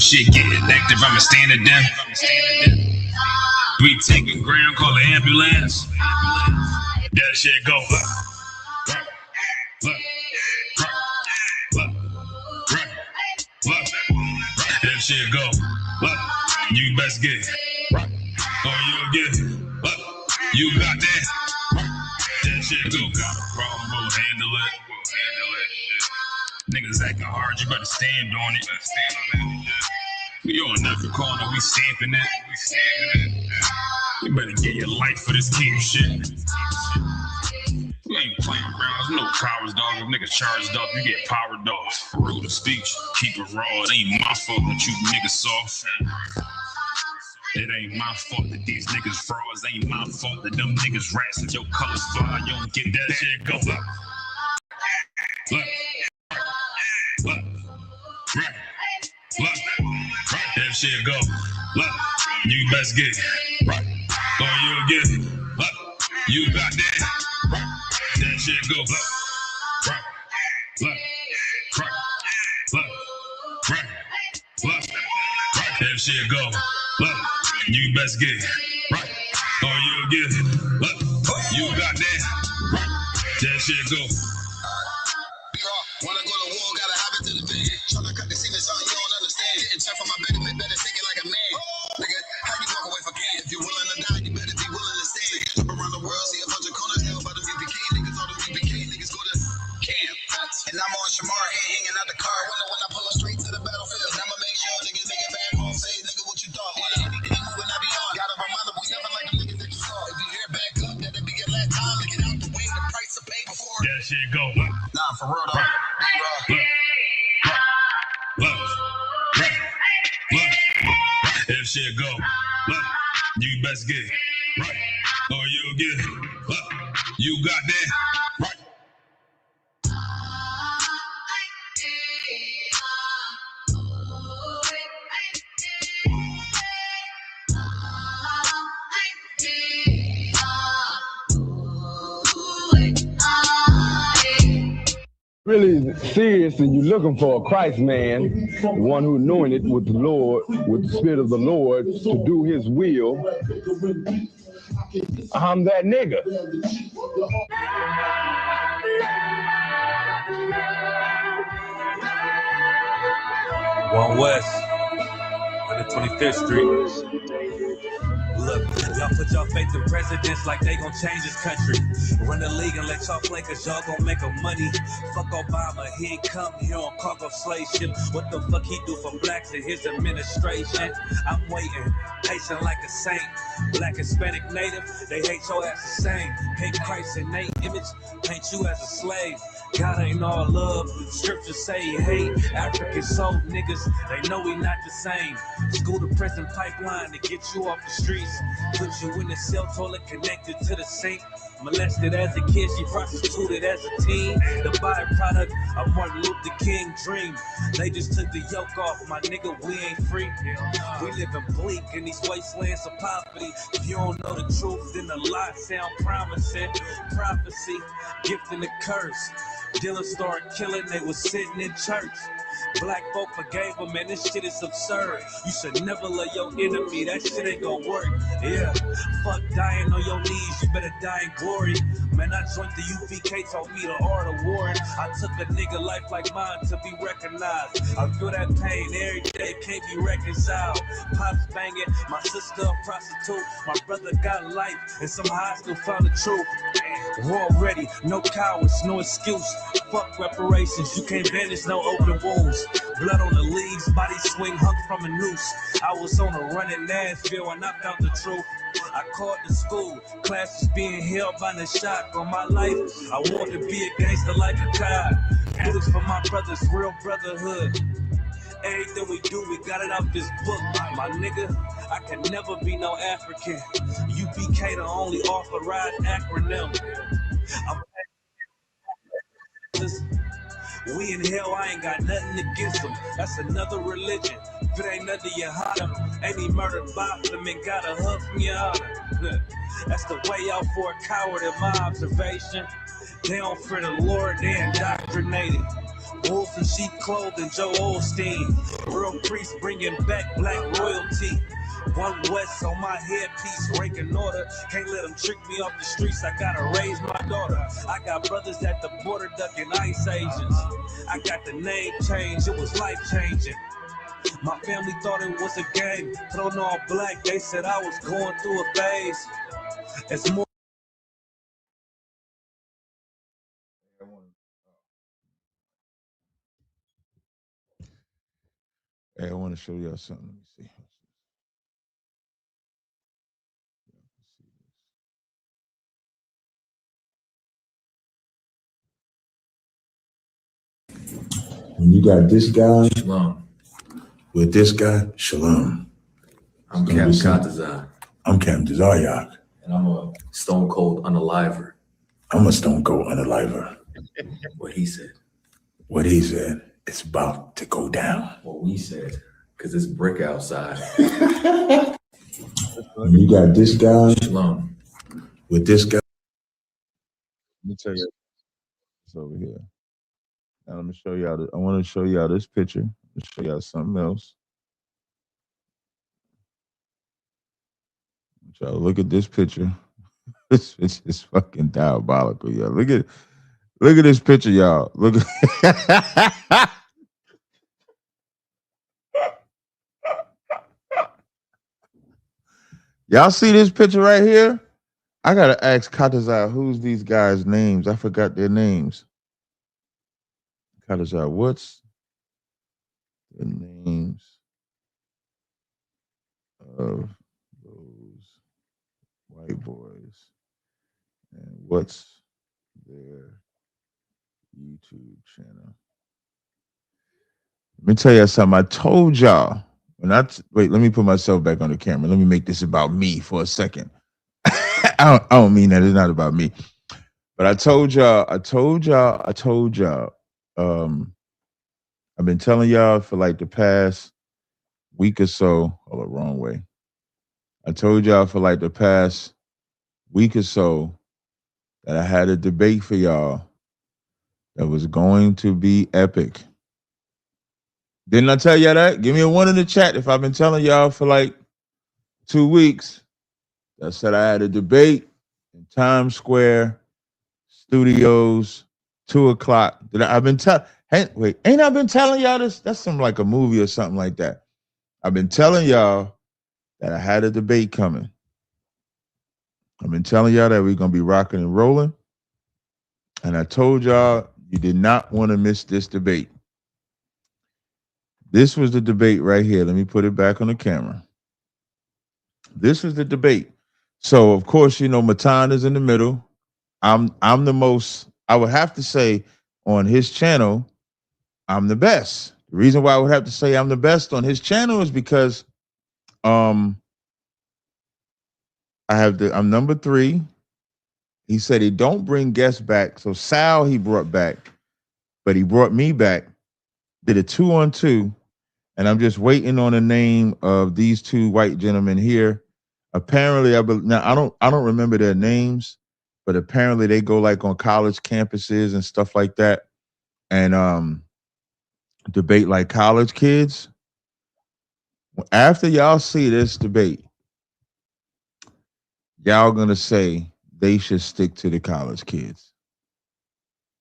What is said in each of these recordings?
shit getting active, I'ma stand it down. We taking ground, call the ambulance. That shit go that shit go you best get or you'll get you got that shit go. Got a problem, we'll handle it. Niggas acting hard, you better stand on it. We on every corner, we stamping it. You better get your life for this king shit. We ain't playing around, there's no cowards, dog. If niggas charged up, you get powered off. Rule of speech, keep it raw. It ain't my fault that you niggas soft. It ain't my fault that these niggas frauds. It ain't my fault that them niggas rats and your colors fly. You don't get that shit go. That shit go. You best get or you'll get you got that. That shit go. That shit go. You best get or you'll get you got that. That shit go. Wanna go to war, gotta have it to the bed. Tryna cut the secret, something you don't understand. Getting tough on my baby, better take it like a man. Nigga, how you walk away from can? If you willing to die, you better be willing to stand. Jump around the world, see a bunch of corners held by the VPK niggas. All the VPK niggas go to camp. And I'm on Shamar, hanging out the car window when I pull up straight to the battlefield. I'ma make sure niggas make it back home. Say, nigga, what you thought? Man, anything moving, I be on. Gotta remind them, we never like the niggas that you saw. If you hear back up, that'll be your last time. Get out the way, the price to pay before. That shit go. Nah, for real though. That shit go. You best get or you'll get you got that. Really serious and you're looking for a Christ man, one who's knowing it with the Lord, with the Spirit of the Lord to do his will, I'm that nigga. One West, 125th Street. Look, y'all put y'all faith in presidents like they gon' change this country. Run the league and let y'all play cause y'all gon' make a money. Fuck Obama, he ain't come here on cargo slave ship. What the fuck he do for blacks in his administration? I'm waiting, patient like a saint. Black, Hispanic, Native, they hate your ass the same. Hate Christ in their image, paint you as a slave. God ain't all love, scriptures say he hate. African soul niggas, they know we not the same. School to prison pipeline to get you off the streets. Put you in the cell toilet connected to the sink. Molested as a kid, she prostituted as a teen. The byproduct of Martin Luther King dream. They just took the yoke off, my nigga, we ain't free. We living bleak in these wastelands of poverty. If you don't know the truth, then the lie sound promising. Prophecy, gift and the curse. Dylan started killing, they was sitting in church. Black folk forgave them, man, this shit is absurd. You should never love your enemy, that shit ain't gonna work. Yeah, fuck dying on your knees, you better die in glory. Man, I joined the UVK, taught me the art of warring. I took a nigga life like mine to be recognized. I feel that pain every day, can't be reconciled. Pops banging, my sister a prostitute. My brother got life, and somehow I still found the truth. War ready, no cowards, no excuse. Fuck reparations, you can't banish no open wounds. Blood on the leaves, body swing hung from a noose. I was on a run in Nashville and I found the truth. I called the school, classes being held by the shock on my life. I want to be a gangster like a child. Do this for my brothers, real brotherhood. Everything we do, we got it out this book. My nigga, I can never be no African. UPK the only authorized acronym. We in hell, I ain't got nothing against them. That's another religion. If it ain't nothing, you hide them. Ain't he murdered by them and got a hug from your honor. That's the way out for a coward in my observation. They don't fear the Lord, they indoctrinated. Wolves in sheep clothing, Joe Osteen. Real priest bringing back black royalty. One West on my headpiece, rank and order. Can't let them trick me off the streets, I gotta raise my daughter. I got brothers at the border ducking ICE agents. I got the name change, it was life changing. My family thought it was a game. Thrown all black, they said I was going through a phase. It's more. Hey, I want to show y'all something. Let me see. When you got this guy, Shalom. with this guy, shalom. I'm Captain Tazaryach. I'm Captain Tazaryach. And I'm a stone cold unaliver. I'm a stone cold unaliver. What he said. What he said. It's about to go down. What we said. Because it's brick outside. When you got this guy, Shalom. with this guy. Let me tell you what's over here. Now let me show y'all. I want to show y'all this picture. Let's show y'all something else. Y'all look at this picture. This picture is fucking diabolical, y'all. Look at this picture, y'all. Look at y'all see this picture right here? I gotta ask Katazai, who's these guys' names? I forgot their names. Katazai, what's the names of those white boys? And what's their YouTube channel? Let me tell you something. I told y'all wait, let me put myself back on the camera. Let me make this about me for a second. I don't mean that. It's not about me. But I told y'all, I've been telling y'all for like the past week or so. Hold on, wrong way. I told y'all for like the past week or so that I had a debate for y'all that was going to be epic. Didn't I tell y'all that? Give me a 1 in the chat if I've been telling y'all for like 2 weeks. I said I had a debate in Times Square Studios, 2:00. I've been telling? Ain't I been telling y'all this? That's some like a movie or something like that. I've been telling y'all that I had a debate coming. I've been telling y'all that we're gonna be rocking and rolling, and I told y'all you did not want to miss this debate. This was the debate right here. Let me put it back on the camera. This was the debate. So of course, you know, Matan is in the middle. I'm the most, I would have to say on his channel, I'm the best. The reason why I would have to say I'm the best on his channel is because I'm number 3. He said he don't bring guests back. So Sal he brought back, but he brought me back, did a 2-on-2, and I'm just waiting on the name of these 2 white gentlemen here. Apparently, I don't remember their names, but apparently they go like on college campuses and stuff like that, and debate like college kids. After y'all see this debate, y'all gonna say they should stick to the college kids.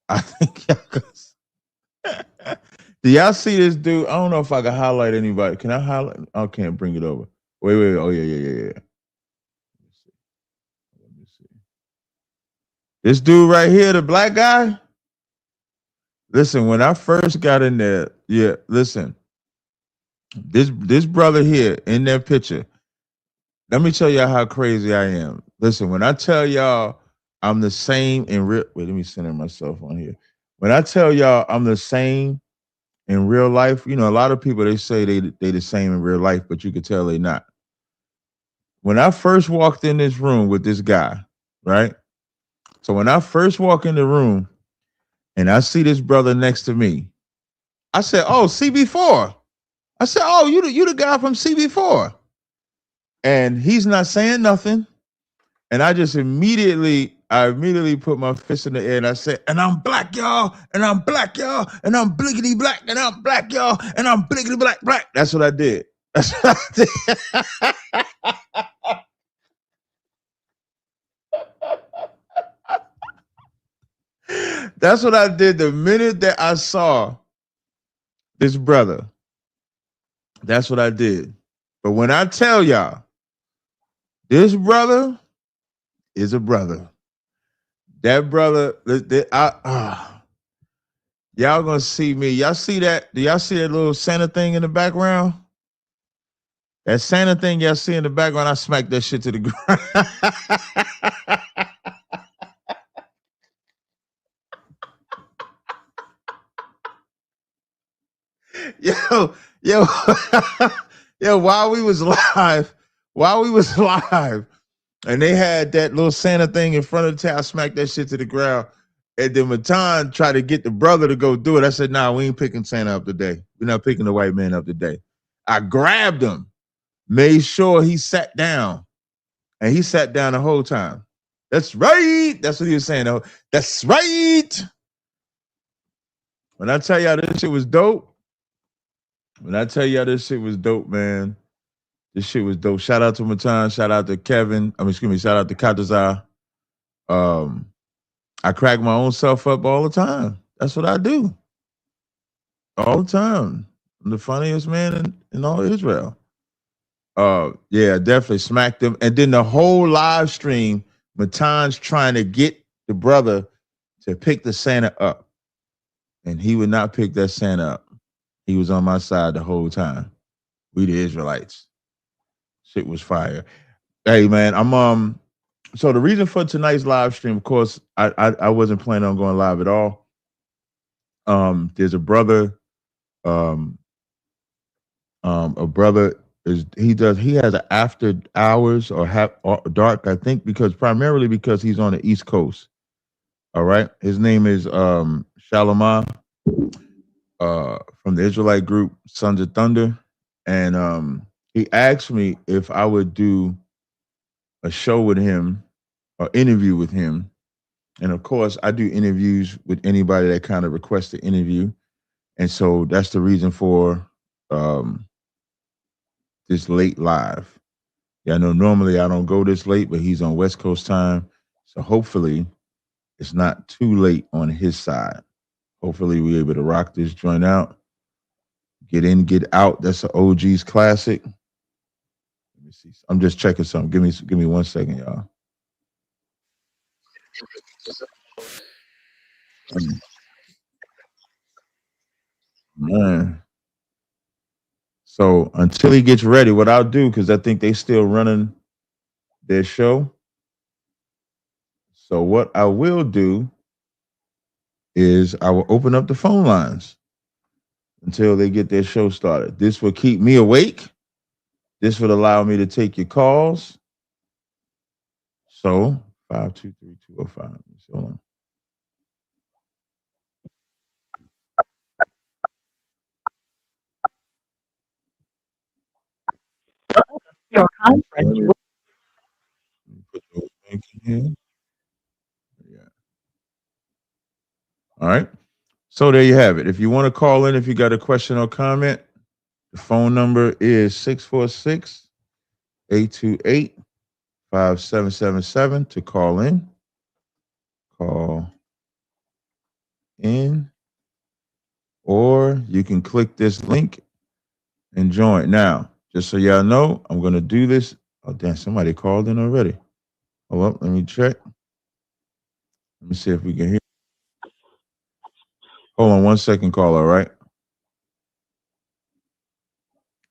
I think y'all gonna... Do y'all see this dude? I don't know if I can highlight anybody. Can I highlight? I can't bring it over. Wait. Oh yeah. Let me see. This dude right here, the black guy. Listen, when I first got in there, listen. This brother here in that picture. Let me tell y'all how crazy I am. Listen, when I tell y'all I'm the same in real, wait, let me center myself on here. When I tell y'all I'm the same in real life, you know, a lot of people, they say they the same in real life, but you could tell they not. When I first walked in this room with this guy, right? So when I first walk in the room and I see this brother next to me, I said, "Oh, CB4." I said, "Oh, you the guy from CB4." And he's not saying nothing. And I just immediately, I immediately put my fist in the air and I said, and I'm black, y'all, and I'm black, y'all, and I'm blickety black, and I'm black, y'all, and I'm blickety black, black. That's what I did. That's what I did. That's what I did the minute that I saw this brother. That's what I did. But when I tell y'all, this brother is a brother. That brother, y'all gonna see me. Y'all see that? Do y'all see that little Santa thing in the background? That Santa thing y'all see in the background, I smacked that shit to the ground. yo, yo, yo, while we was live, and they had that little Santa thing in front of the town, I smacked that shit to the ground. And then Matan tried to get the brother to go do it. I said, nah, we ain't picking Santa up today. We're not picking the white man up today. I grabbed him, made sure he sat down, and he sat down the whole time. That's right. That's what he was saying. Though. That's right. When I tell y'all this shit was dope, man, this shit was dope. Shout out to Matan. Shout out to Kevin. Shout out to Tazaryach. I crack my own self up all the time. That's what I do. All the time. I'm the funniest man in all Israel. Yeah, definitely smacked him. And then the whole live stream, Matan's trying to get the brother to pick the Santa up. And he would not pick that Santa up. He was on my side the whole time. We the Israelites. Shit was fire. Hey man, I'm so the reason for tonight's live stream, of course, I wasn't planning on going live at all. There's a brother, a brother he has an after hours or dark, I think, primarily because he's on the East Coast. All right. His name is Shalomah, from the Israelite group Sons of Thunder. And he asked me if I would do a show with him or interview with him. And of course, I do interviews with anybody that kind of requests to interview. And so that's the reason for this late live. Yeah, I know normally I don't go this late, but he's on West Coast time. So hopefully it's not too late on his side. Hopefully we're able to rock this joint out. Get in, get out. That's an OG's classic. Let me see. I'm just checking something. Give me 1 second, y'all. Man. So until he gets ready, what I'll do, because I think they still running their show. So what I will do is I will open up the phone lines until they get their show started. This will keep me awake. This would allow me to take your calls. So 523-205. Hold on. Your conference. Put those links in here. Yeah. All right. So there you have it. If you want to call in, if you got a question or comment, the phone number is 646-828-5777 to call in. Call in. Or you can click this link and join. Now, just so y'all know, I'm going to do this. Oh, damn, somebody called in already. Hold up, let me check. Let me see if we can hear. Hold on 1 second, caller, all right?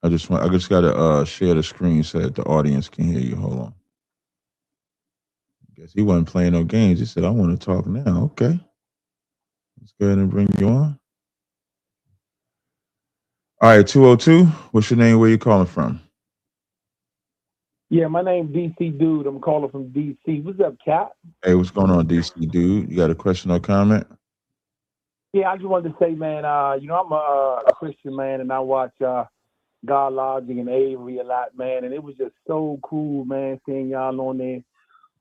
I just gotta share the screen so that the audience can hear you. Hold on. Guess he wasn't playing no games. He said, I want to talk now. Okay. Let's go ahead and bring you on. All right, 202. What's your name? Where you calling from? Yeah, my name's DC Dude. I'm calling from DC. What's up, Cap? Hey, what's going on, DC Dude? You got a question or comment? Yeah, I just wanted to say, man, I'm a Christian, man, and I watch God Logic and Avery a lot, man, and it was just so cool, man, seeing y'all on there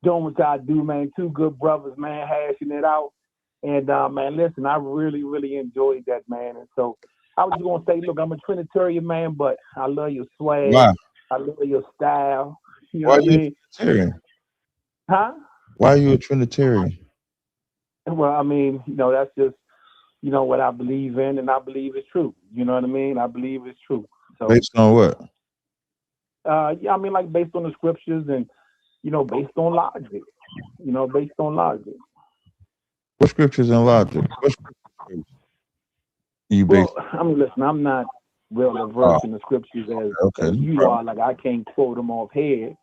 doing what I do, man. Two good brothers, man, hashing it out. And man, listen, I really, really enjoyed that, man. And so I was just gonna say, look, I'm a Trinitarian, man, but I love your swag. Why? I love your style. You know Why are what I you a mean? Trinitarian? Huh? Why are you a Trinitarian? Well, I mean, that's just, what I believe in, and I believe it's true. You know what I mean? I believe it's true. So, Based on what? yeah, I mean, like based on the scriptures and, based on logic. Based on logic. What scriptures and logic? What scriptures you based? Well, I mean, listen, I'm not real Oh, versed in the scriptures okay, as no you problem. are. Like I can't quote them offhand.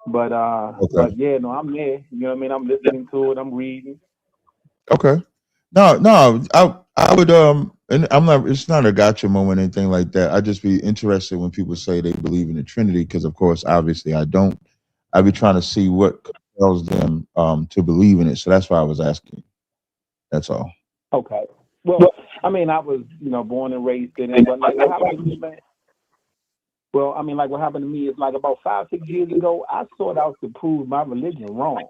But Okay, yeah, no, I'm there. You know what I mean? I'm listening to it. I'm reading. okay. No, I would and I'm not. It's not a gotcha moment, or anything like that. I just be interested when people say they believe in the Trinity, because of course, obviously, I don't. I be trying to see what compels them to believe in it. So that's why I was asking. That's all. Okay. Well, I mean, I was, born and raised in it, but like what happened to me, man? Well, I mean, like what happened to me is like about 5, 6 years ago, I sought out to prove my religion wrong.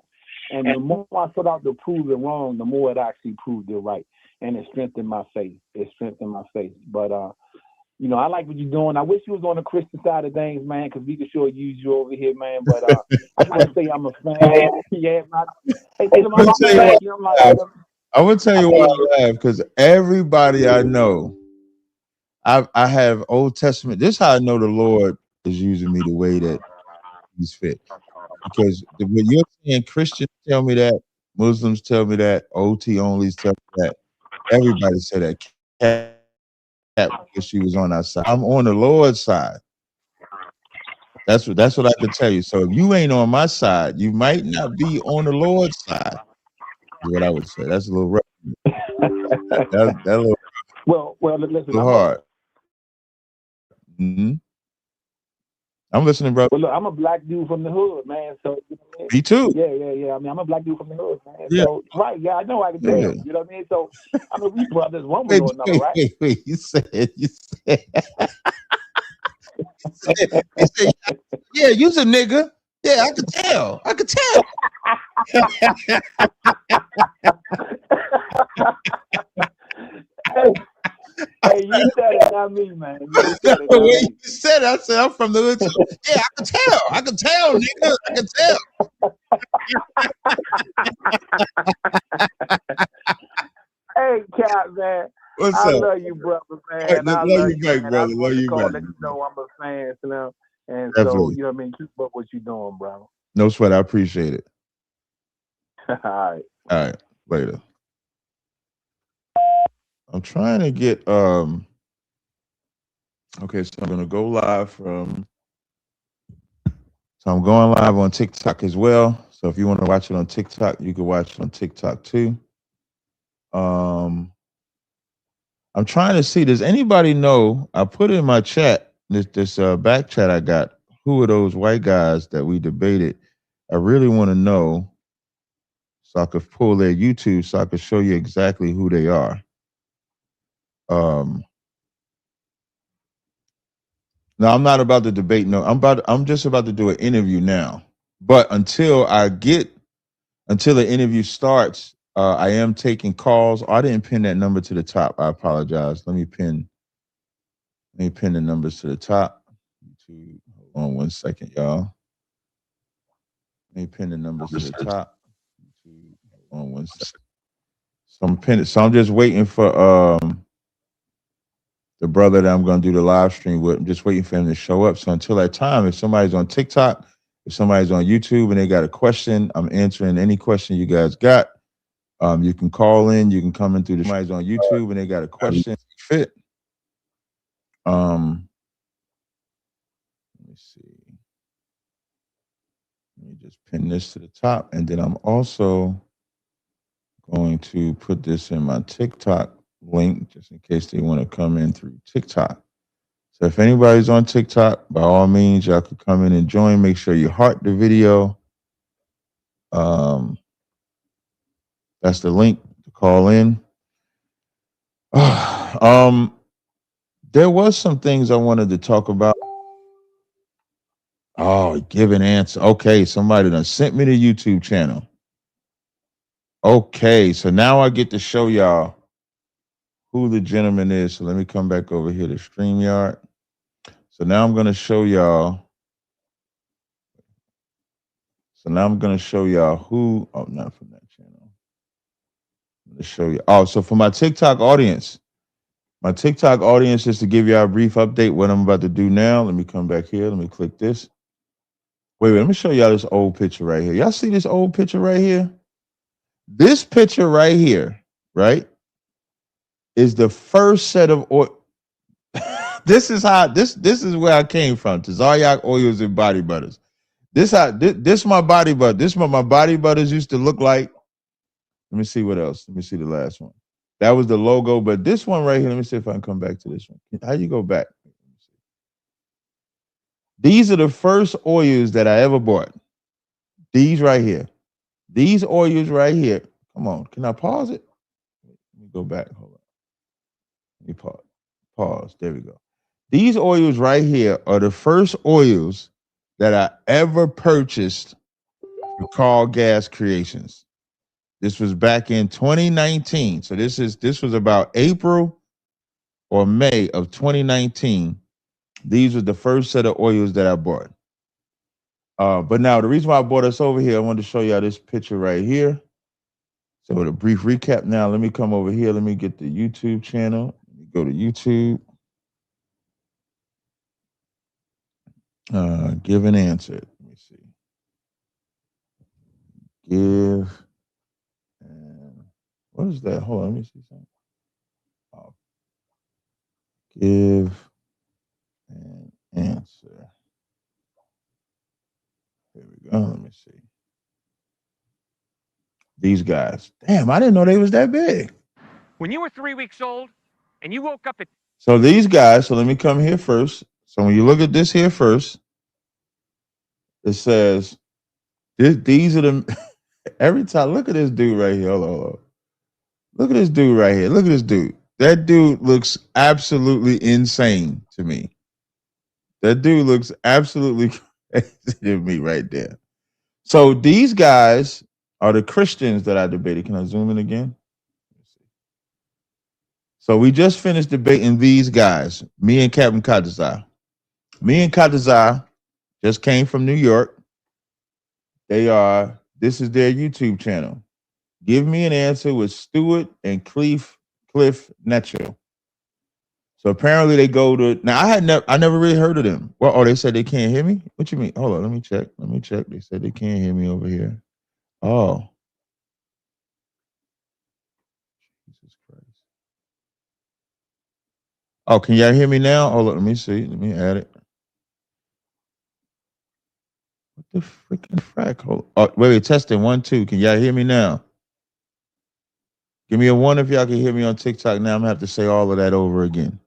And the more I sought out to prove it wrong, the more it actually proved it right. And it strengthened my faith. It strengthened my faith. But I like what you're doing. I wish you was on the Christian side of things, man, because we could sure use you over here, man. But I just want to say I'm a fan. Yeah, hey, I'm I'm gonna a tell you fan. why I'm I like, laugh. I would tell I you why mean, I laugh, because everybody I know, I have Old Testament. This is how I know the Lord is using me the way that He's fit. Because when you're saying Christians tell me that, Muslims tell me that, OT onlys tell me that, everybody say that. Cat, because she was on our side. I'm on the Lord's side. That's what I can tell you. So if you ain't on my side, you might not be on the Lord's side. Is what I would say. That's a little rough. That well, listen, little hard. Mm-hmm. I'm listening, bro. Well, look, I'm a black dude from the hood, man. So, Me too. yeah. I mean, I'm a black dude from the hood, man. Yeah, So, right, yeah, I know I can yeah. tell. You know what I mean? So, I mean, we brothers, one way Wait, or another, wait, right? wait, wait. You said, yeah, you's a nigga. Yeah, I could tell. I could tell. Hey, you said it, not me, man. You said it, The not way me. you said it, I said I'm from the hood too. Yeah, I could tell. I could tell, nigga. I could tell. Hey, Cap, man. What's I up? love you, brother, All right, man. I love love you you, back, man. I brother. just Love wanted to you call, back. let you know I'm a fan, And so, Definitely. you know what I mean? Keep up what you're doing, bro. No sweat. I appreciate it. All right. All right. Later. I'm trying to get okay, so I'm gonna go live from so I'm going live on TikTok as well. So if you want to watch it on TikTok, you can watch it on TikTok too. I'm trying to see, does anybody know? I put in my chat, this back chat I got, who are those white guys that we debated? I really want to know, so I could pull their YouTube so I could show you exactly who they are. No, I'm not about to debate. No, I'm just about to do an interview now. But until the interview starts, I am taking calls. I didn't pin that number to the top. I apologize. Let me pin the numbers to the top. Hold on 1 second, y'all. Let me pin the numbers to the top. Hold on 1 second. So I'm just waiting for the brother that I'm going to do the live stream with. I'm just waiting for him to show up. So until that time, if somebody's on TikTok, if somebody's on YouTube and they got a question, I'm answering any question you guys got. You can call in. You can come in through the. Somebody's on YouTube and they got a question fit. Let me see. Let me just pin this to the top, and then I'm also going to put this in my TikTok link just in case they want to come in through TikTok. So if anybody's on TikTok, by all means, y'all could come in and join. Make sure you heart the video. That's the link to call in. There was some things I wanted to talk about. Oh, give an answer. Okay, somebody done sent me the YouTube channel. Okay, so now I get to show y'all who the gentleman is. So let me come back over here to StreamYard. So now I'm going to show y'all. So now I'm going to show y'all who. Oh, not from that channel. I'm going to show you. Oh, so for my TikTok audience, just to give y'all a brief update what I'm about to do now. Let me come back here. Let me click this. Wait, let me show y'all this old picture right here. Y'all see this old picture right here? This picture right here, right, is the first set of oil. This is how this is where I came from. Tazaryach oils and body butters. This my body butter. This what my body butters used to look like. Let me see what else. Let me see the last one. That was the logo, but this one right here. Let me see if I can come back to this one. How you go back? These are the first oils that I ever bought. These right here. These oils right here. Come on. Can I pause it? Let me go back. Hold on. Let me pause. Pause. There we go. These oils right here are the first oils that I ever purchased for Carl Gas Creations. This was back in 2019. So this was about April or May of 2019. These were the first set of oils that I bought. But now the reason why I brought us over here, I wanted to show y'all this picture right here. So with a brief recap now, let me come over here. Let me get the YouTube channel. Let me go to YouTube. Give an answer. Let me see. Give and what is that? Hold on, let me see something. Oh, give an answer. Here we go. Let me see. These guys. Damn, I didn't know they was that big. When you were 3 weeks old and you woke up at So these guys, so let me come here first. So when you look at this here first, it says these are the every time. Look at this dude right here. Hold on. Look at this dude right here. Look at this dude. That dude looks absolutely insane to me. That dude looks absolutely crazy to me right there. So these guys are the Christians that I debated. Can I zoom in again? So we just finished debating these guys, me and Captain Katazai. Me and Katazai just came from New York. This is their YouTube channel. Give me an answer with Stuart and Cliff Netchell. So apparently they go to now. I never really heard of them. Well, they said they can't hear me. What you mean? Hold on, let me check. They said they can't hear me over here. Oh, Jesus Christ. Oh, can y'all hear me now? Hold on, let me see. Let me add it. What the freaking frack? Hold on. Oh, wait, testing 1, 2. Can y'all hear me now? Give me a 1 if y'all can hear me on TikTok. Now I'm gonna have to say all of that over again.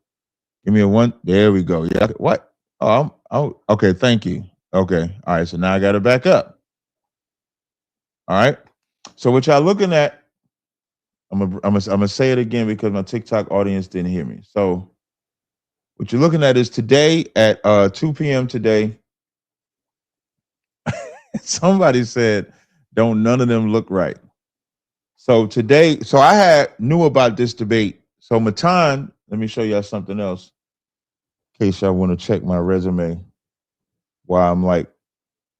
Give me a 1. There we go. Yeah. What? Oh, okay. Thank you. Okay. All right. So now I got to back up. All right. So what y'all looking at? I'm gonna say it again because my TikTok audience didn't hear me. So what you're looking at is today at 2 p.m. today. Somebody said, "Don't none of them look right." So today, I knew about this debate. So Matan, let me show y'all something else. In case y'all want to check my resume, why I'm like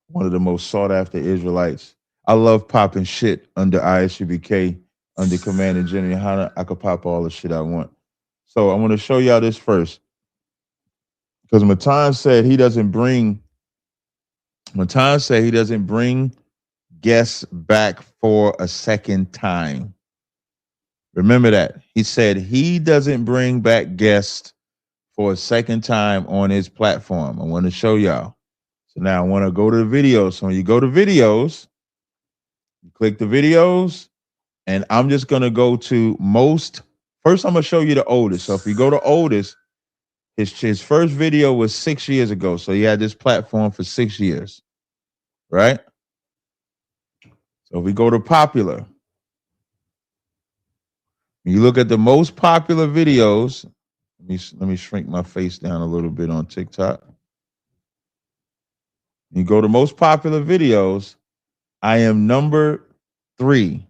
one of the most sought after Israelites. I love popping shit under ISUBK, under Command and General Hana. I could pop all the shit I want. So I want to show y'all this first. Because Matan said he doesn't bring guests back for a second time. Remember that. He said he doesn't bring back guests for a second time on his platform. I want to show y'all. So now I want to go to the videos. So when you go to videos, you click the videos, and I'm just going to go to most. First, I'm going to show you the oldest. So if you go to oldest, his first video was 6 years ago. So he had this platform for 6 years, right? So if we go to popular, you look at the most popular videos. Let me shrink my face down a little bit on TikTok. You go to most popular videos. I am number 3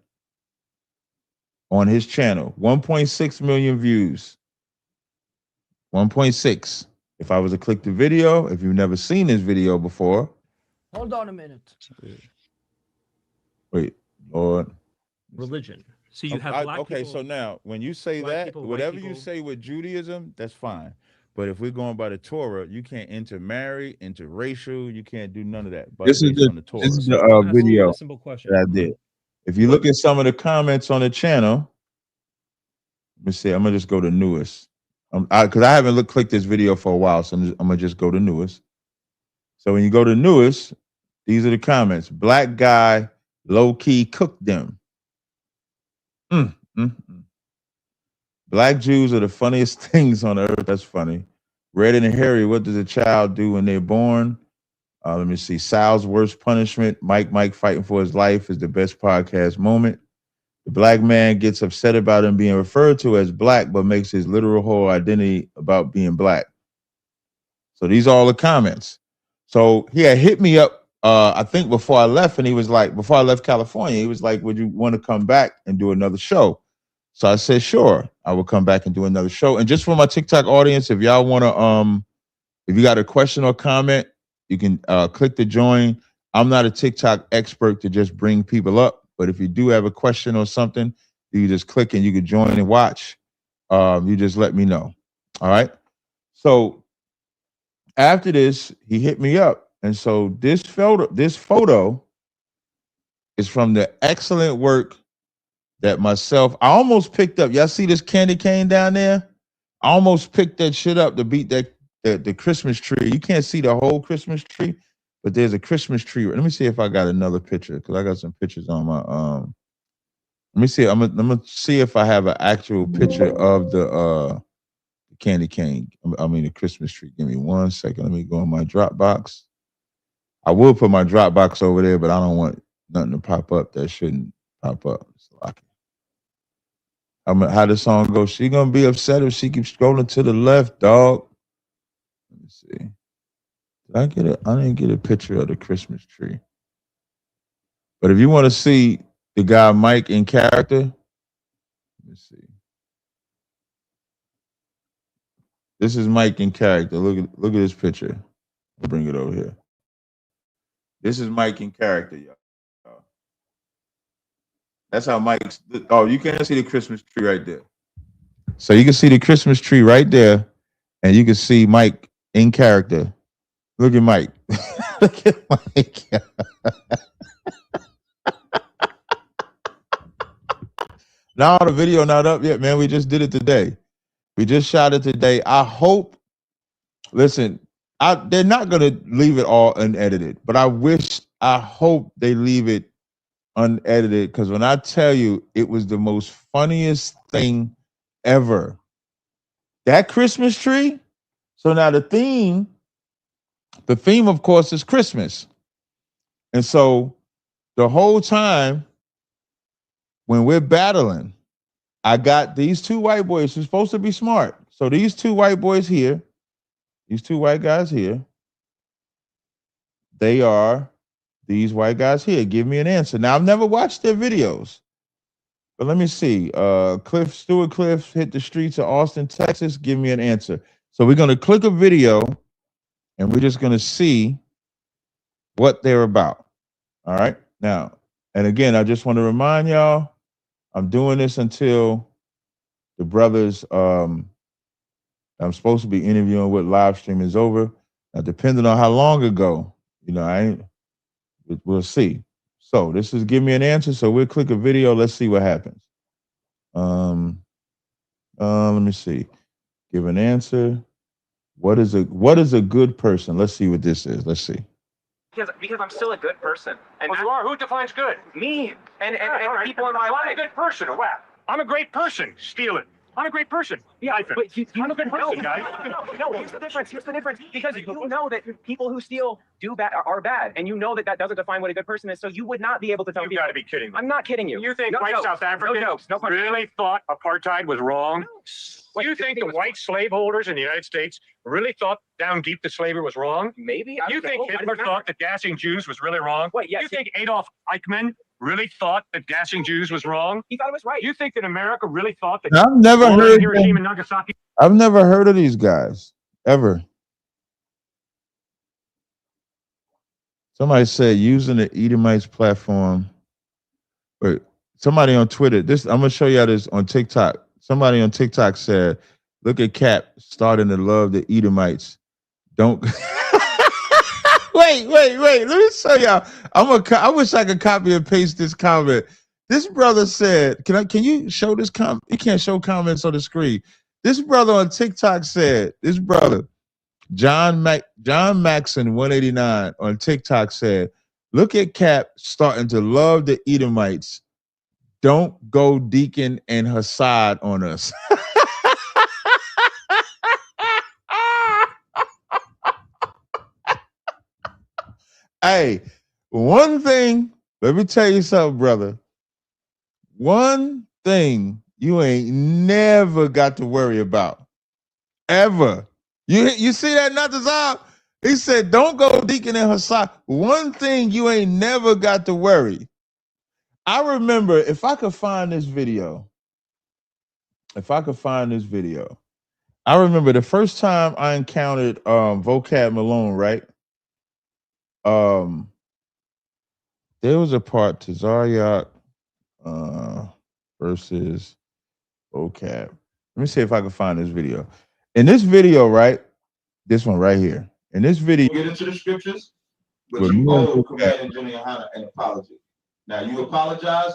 on his channel. 1.6 million views. 1.6. If I was to click the video, if you've never seen this video before. Hold on a minute. Wait, Lord. Religion. So you have black okay, people, so now when you say that, people, white whatever you people. say with Judaism, that's fine. But if we're going by the Torah, you can't intermarry, interracial. You can't do none of that. But this is the Torah. This is the I'm asking you video a simple question. that I did. If you look at some of the comments on the channel, let me see. I'm gonna just go to newest, because I haven't clicked this video for a while, so I'm gonna just go to newest. So when you go to newest, these are the comments. Black guy low key cooked them. Black Jews are the funniest things on earth. That's funny. Red and Harry, what does a child do when they're born? Let me see. Sal's worst punishment. Mike fighting for his life is the best podcast moment. The black man gets upset about him being referred to as black, but makes his literal whole identity about being black. So these are all the comments. So he had hit me up, I think before I left, and he was like, before I left California, he was like, would you want to come back and do another show? So I said, sure, I will come back and do another show. And just for my TikTok audience, if y'all want to, if you got a question or comment, you can click to join. I'm not a TikTok expert to just bring people up, but if you do have a question or something, you just click and you can join and watch. You just let me know. All right. So after this, he hit me up. And so this photo is from the excellent work that myself, I almost picked up. Y'all see this candy cane down there? I almost picked that shit up to beat the Christmas tree. You can't see the whole Christmas tree, but there's a Christmas tree. Let me see if I got another picture, because I got some pictures on my let me see. I'm gonna see if I have an actual picture of the candy cane. I mean the Christmas tree. Give me 1 second. Let me go in my Dropbox. I will put my Dropbox over there, but I don't want nothing to pop up that shouldn't pop up. So I can. How the song goes, she gonna be upset if she keeps scrolling to the left, dog. Let me see. I didn't get a picture of the Christmas tree. But if you want to see the guy Mike in character, let me see. This is Mike in character. Look at this picture. I'll bring it over here. This is Mike in character, y'all. That's how Mike's. Oh, you can't see the Christmas tree right there. So you can see the Christmas tree right there, and you can see Mike in character. Look at Mike. Look at Mike. No, the video not up yet, man. We just did it today. We just shot it today. I hope. Listen, they're not gonna leave it all unedited, but I hope they leave it unedited, because when I tell you, it was the most funniest thing ever. That Christmas tree. So now the theme, of course, is Christmas. And so the whole time when we're battling, I got these two white boys who's supposed to be smart. So these two white boys here, these two white guys here, they are these white guys here. Give me an answer. Now, I've never watched their videos, but let me see. Stuart Cliff hit the streets of Austin, Texas. Give me an answer. So we're going to click a video, and we're just going to see what they're about. All right. Now, and again, I just want to remind y'all, I'm doing this until the brothers I'm supposed to be interviewing with live stream is over. Now, depending on how long ago, we'll see. So this is give me an answer. So we'll click a video. Let's see what happens. Let me see. Give an answer. What is a good person? Let's see what this is. Let's see. Because I'm still a good person. And well, you are. Who defines good? Me and people in my life. I'm a good person or what? I'm a great person. Steal it. I'm a great person. Yeah, but I'm a good person, guys. No, here's the difference. Here's the difference. Because you know that people who steal are bad, and you know that doesn't define what a good person is. So you would not be able to tell You've people. got to be kidding me. I'm not kidding you. You think No white jokes. South Africans No jokes. No questions. really thought apartheid was wrong? What, You think the white slaveholders in the United States really thought down deep that slavery was wrong? Maybe. You think Hitler thought that gassing Jews was really wrong? Wait, yes. You think Adolf Eichmann really thought that gassing Jews was wrong? He thought it was right. You think that America really thought that I've never heard. Hiroshima and Nagasaki? I've never heard of these guys ever. Somebody said using the Edomites platform. Wait, somebody on Twitter. This I'm gonna show y'all this on TikTok. Somebody on TikTok said, "Look at Cap starting to love the Edomites." Don't wait. Let me show y'all. I wish I could copy and paste this comment. This brother said, "Can you show this comment? You can't show comments on the screen." This brother on TikTok said, "This brother." John Maxon 189 on TikTok said, "Look at Cap starting to love the Edomites. Don't go Deacon and Hassad on us." Hey, one thing, let me tell you something, brother. One thing you ain't never got to worry about. Ever. You see that, Natazab? He said, don't go Deacon and Hassad. One thing you ain't never got to worry. I remember, if I could find this video, I remember the first time I encountered Vocab Malone, right? There was a part, Tazaryach versus Vocab. Let me see if I can find this video. In this video, right? This one right here. In this video, get into the scriptures, but you owe Command and General Hannah an apology. Now you apologize.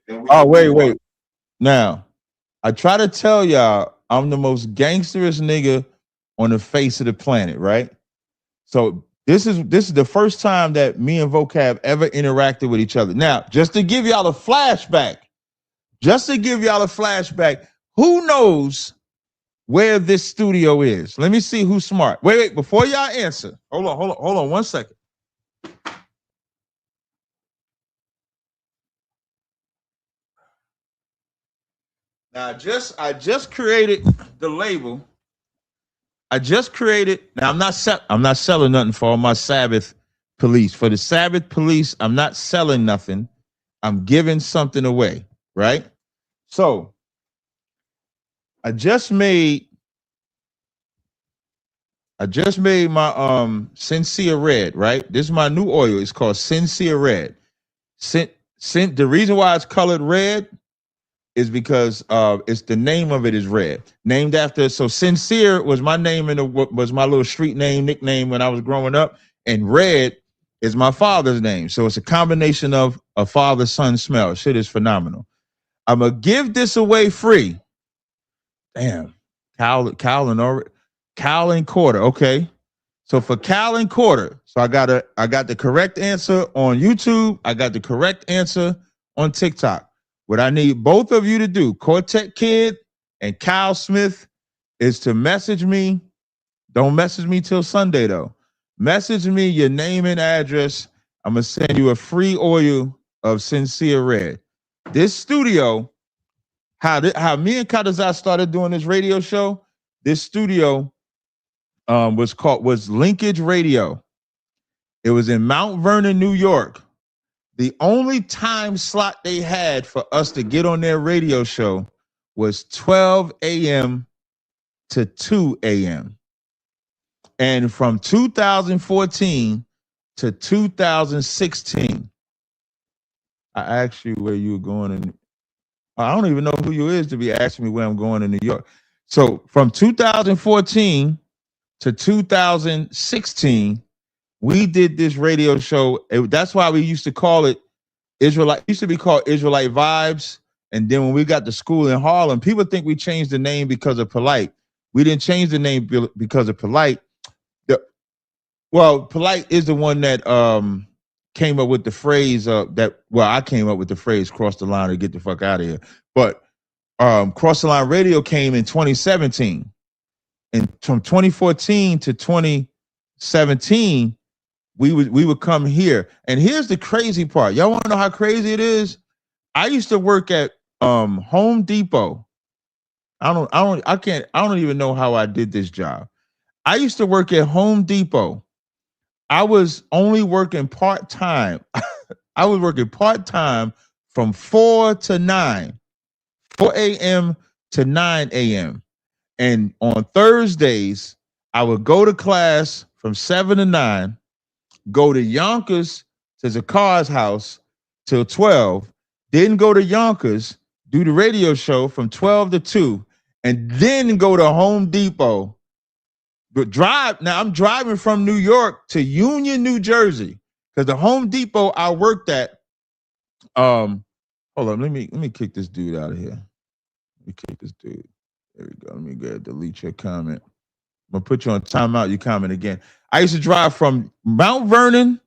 Wait. Now, I try to tell y'all I'm the most gangsterest nigga on the face of the planet, right? So this is the first time that me and Vocab ever interacted with each other. Now, just to give y'all a flashback, who knows where this studio is? Let me see who's smart. Wait, before y'all answer, hold on 1 second. Now I just created the label. Now I'm not selling nothing for all my Sabbath police. For the Sabbath police, I'm not selling nothing. I'm giving something away, right? So I just made my Sincere Red, right? This is my new oil. It's called Sincere Red. The reason why it's colored red is because it's the name of it is red. Named after, so Sincere was my name was my little street name, nickname when I was growing up, and red is my father's name. So it's a combination of a father-son smell. Shit is phenomenal. I'm gonna give this away free. Damn, Cal and Quarter. Okay, so for Cal and Quarter, so I got the correct answer on YouTube. I got the correct answer on TikTok. What I need both of you to do, Quartet Kid and Kyle Smith, is to message me. Don't message me till Sunday though. Message me your name and address. I'm gonna send you a free oil of Sincere Red. This studio, how me and Kadazai started doing this radio show, this studio was Linkage Radio. It was in Mount Vernon, New York. The only time slot they had for us to get on their radio show was 12 a.m. to 2 a.m. And from 2014 to 2016, I asked you where you were going, and I don't even know who you is to be asking me where I'm going in New York. So from 2014 to 2016, we did this radio show. That's why we used to call it Israelite. It used to be called Israelite Vibes. And then when we got to school in Harlem, people think we changed the name because of Polite. We didn't change the name because of Polite. Polite is the one that came up with the phrase I came up with the phrase "cross the line or get the fuck out of here." But Cross the Line Radio came in 2017. And from 2014 to 2017, we would come here. And here's the crazy part. Y'all want to know how crazy it is? I used to work at Home Depot. I don't even know how I did this job. I used to work at Home Depot. I was only working part-time. I was working part-time from 4 to 9, 4 a.m. to 9 a.m. And on Thursdays, I would go to class from 7 to 9, go to Yonkers to Zakar's house till 12, then go to Yonkers, do the radio show from 12 to 2, and then go to Home Depot. But now I'm driving from New York to Union, New Jersey, because the Home Depot I worked at, hold on, let me kick this dude out of here. Let me kick this dude. There we go. Let me go ahead and delete your comment. I'm gonna put you on timeout. You comment again. I used to drive from Mount Vernon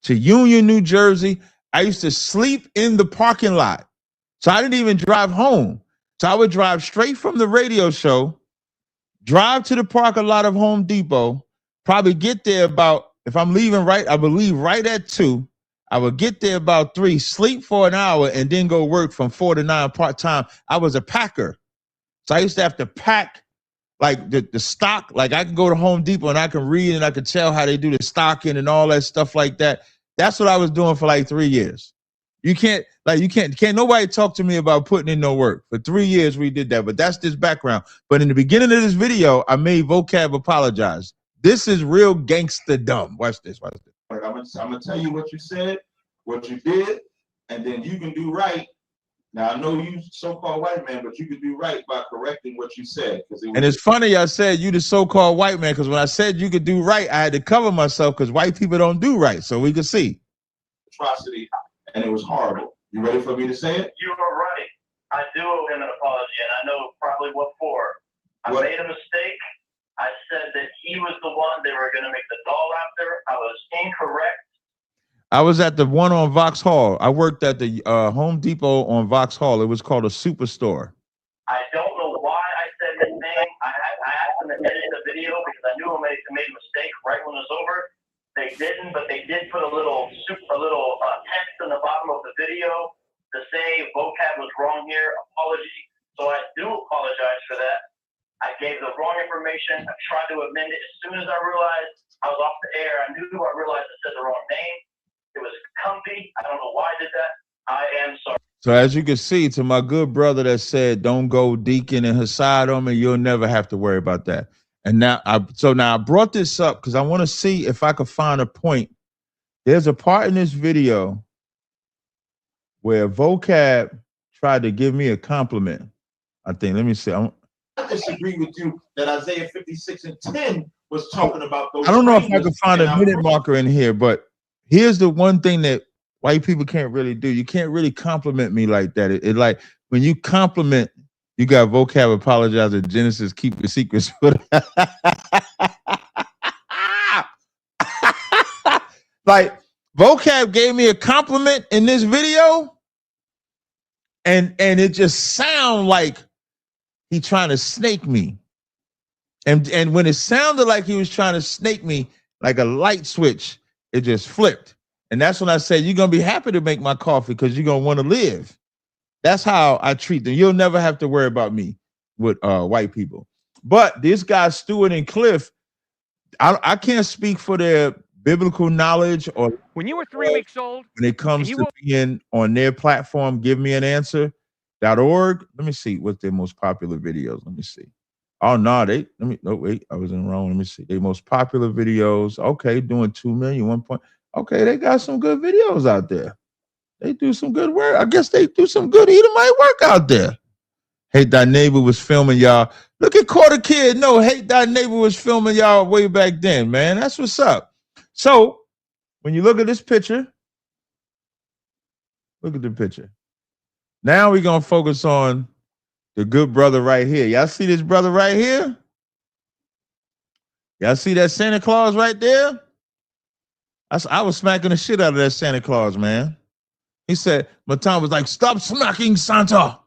to Union, New Jersey. I used to sleep in the parking lot. So I didn't even drive home. So I would drive straight from the radio show, drive to the parking lot of Home Depot, probably get there about, if I'm leaving right, I would leave right at 2. I would get there about 3, sleep for an hour, and then go work from 4 to 9 part-time. I was a packer. So I used to have to pack like the stock. Like I can go to Home Depot and I can read and I can tell how they do the stocking and all that stuff like that. That's what I was doing for like 3 years. Can't nobody talk to me about putting in no work. For 3 years we did that, but that's this background. But in the beginning of this video, I made Vocab apologize. This is real gangster dumb. Watch this. Like I'm gonna tell you what you said, what you did, and then you can do right. Now I know you so-called white man, but you can do right by correcting what you said. And it's funny I said you the so-called white man, because when I said you could do right, I had to cover myself because white people don't do right, so we could see. Atrocity, and it was horrible. You ready for me to say it? You were right. I do owe him an apology, and I know probably what for. I made a mistake. I said that he was the one they were going to make the doll after. I was incorrect. I was at the one on Vauxhall. I worked at the Home Depot on Vauxhall. It was called a superstore. I don't know why I said his name. I asked him to edit the video because I knew I made a mistake right when it was over. They didn't, but they did put a little text in the bottom of the video to say vocab was wrong here, apology. So I do apologize for that. I gave the wrong information. I tried to amend it. As soon as I realized I was off the air, I realized I said the wrong name. It was comfy. I don't know why I did that. I am sorry. So as you can see, to my good brother that said, don't go Deacon and Hassad on me, you'll never have to worry about that. And now I brought this up because I want to see if I could find a point. There's a part in this video where Vocab tried to give me a compliment. I think, let me see. I disagree with you that Isaiah 56:10 was talking about those. I don't know if I can find a minute marker in here, but here's the one thing that white people can't really do. You can't really compliment me like that. It like when you compliment, you got Vocab apologize at Genesis, keep your secrets. Like Vocab gave me a compliment in this video, and it just sound like he trying to snake me. And when it sounded like he was trying to snake me, like a light switch, it just flipped. And that's when I said, you're going to be happy to make my coffee because you're going to want to live. That's how I treat them. You'll never have to worry about me with white people. But this guy, Stewart and Cliff, I can't speak for their biblical knowledge or when you were 3 weeks old. When it comes to being on their platform, give me an answer.org. Let me see what's their most popular videos. Let me see. Oh no, I was in wrong. Let me see. Their most popular videos. Okay, doing 2 million, 1 point. Okay, they got some good videos out there. They do some good work. I guess they do some good Edomite work out there. Hate Thy Neighbor was filming y'all. Look at Quarter Kid. No, Hate Thy Neighbor was filming y'all way back then, man. That's what's up. So when you look at this picture, look at the picture. Now we're going to focus on the good brother right here. Y'all see this brother right here? Y'all see that Santa Claus right there? I was smacking the shit out of that Santa Claus, man. He said, Matan was like, stop smacking Santa.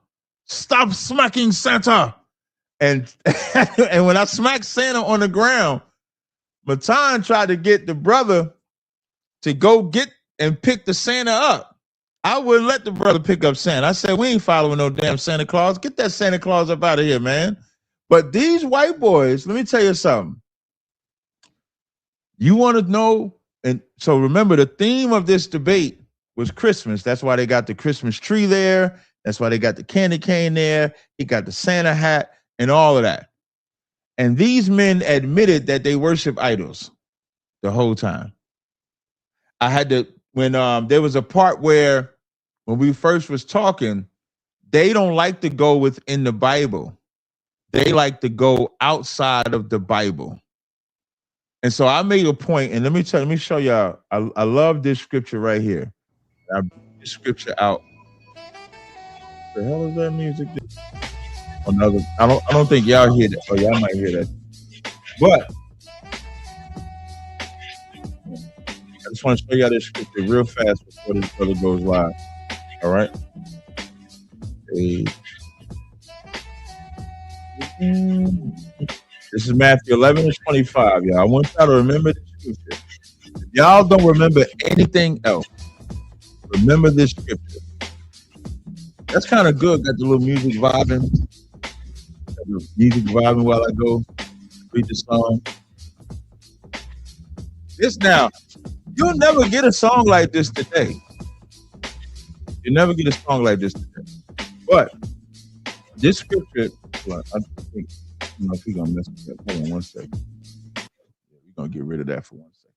Stop smacking Santa. And and when I smacked Santa on the ground, Matan tried to get the brother to go get and pick the Santa up. I wouldn't let the brother pick up Santa. I said, we ain't following no damn Santa Claus. Get that Santa Claus up out of here, man. But these white boys, let me tell you something. You want to know, and so remember the theme of this debate was Christmas. That's why they got the Christmas tree there. That's why they got the candy cane there. He got the Santa hat and all of that. And these men admitted that they worship idols the whole time. I had to, when there was a part where when we first was talking, they don't like to go within the Bible. They like to go outside of the Bible. And so I made a point, and let me show y'all. I love this scripture right here. I bring this scripture out. The hell is that music? Another. I don't think y'all hear that. Oh, y'all might hear that. But I just want to show y'all this scripture real fast before this brother goes live. All right. Hey. This is Matthew 11:25, y'all. I want y'all to remember this scripture. If y'all don't remember anything else, remember this scripture. That's kind of good. Got the little music vibing. Got the music vibing while I go read the song. This now, you'll never get a song like this today. You'll never get a song like this today. But this scripture, well, I think, I don't know if we're gonna mess with that. Hold on 1 second. We're gonna get rid of that for 1 second.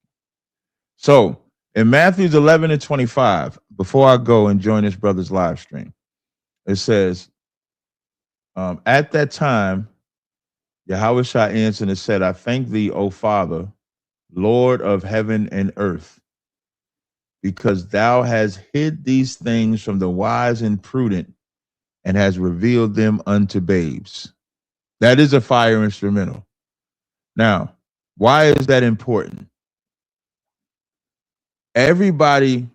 So in Matthew 11:25, before I go and join this brother's live stream, it says, at that time, Yahushua answered and said, I thank thee, O Father, Lord of heaven and earth, because thou hast hid these things from the wise and prudent and has revealed them unto babes. That is a fire instrumental. Now, why is that important? Everybody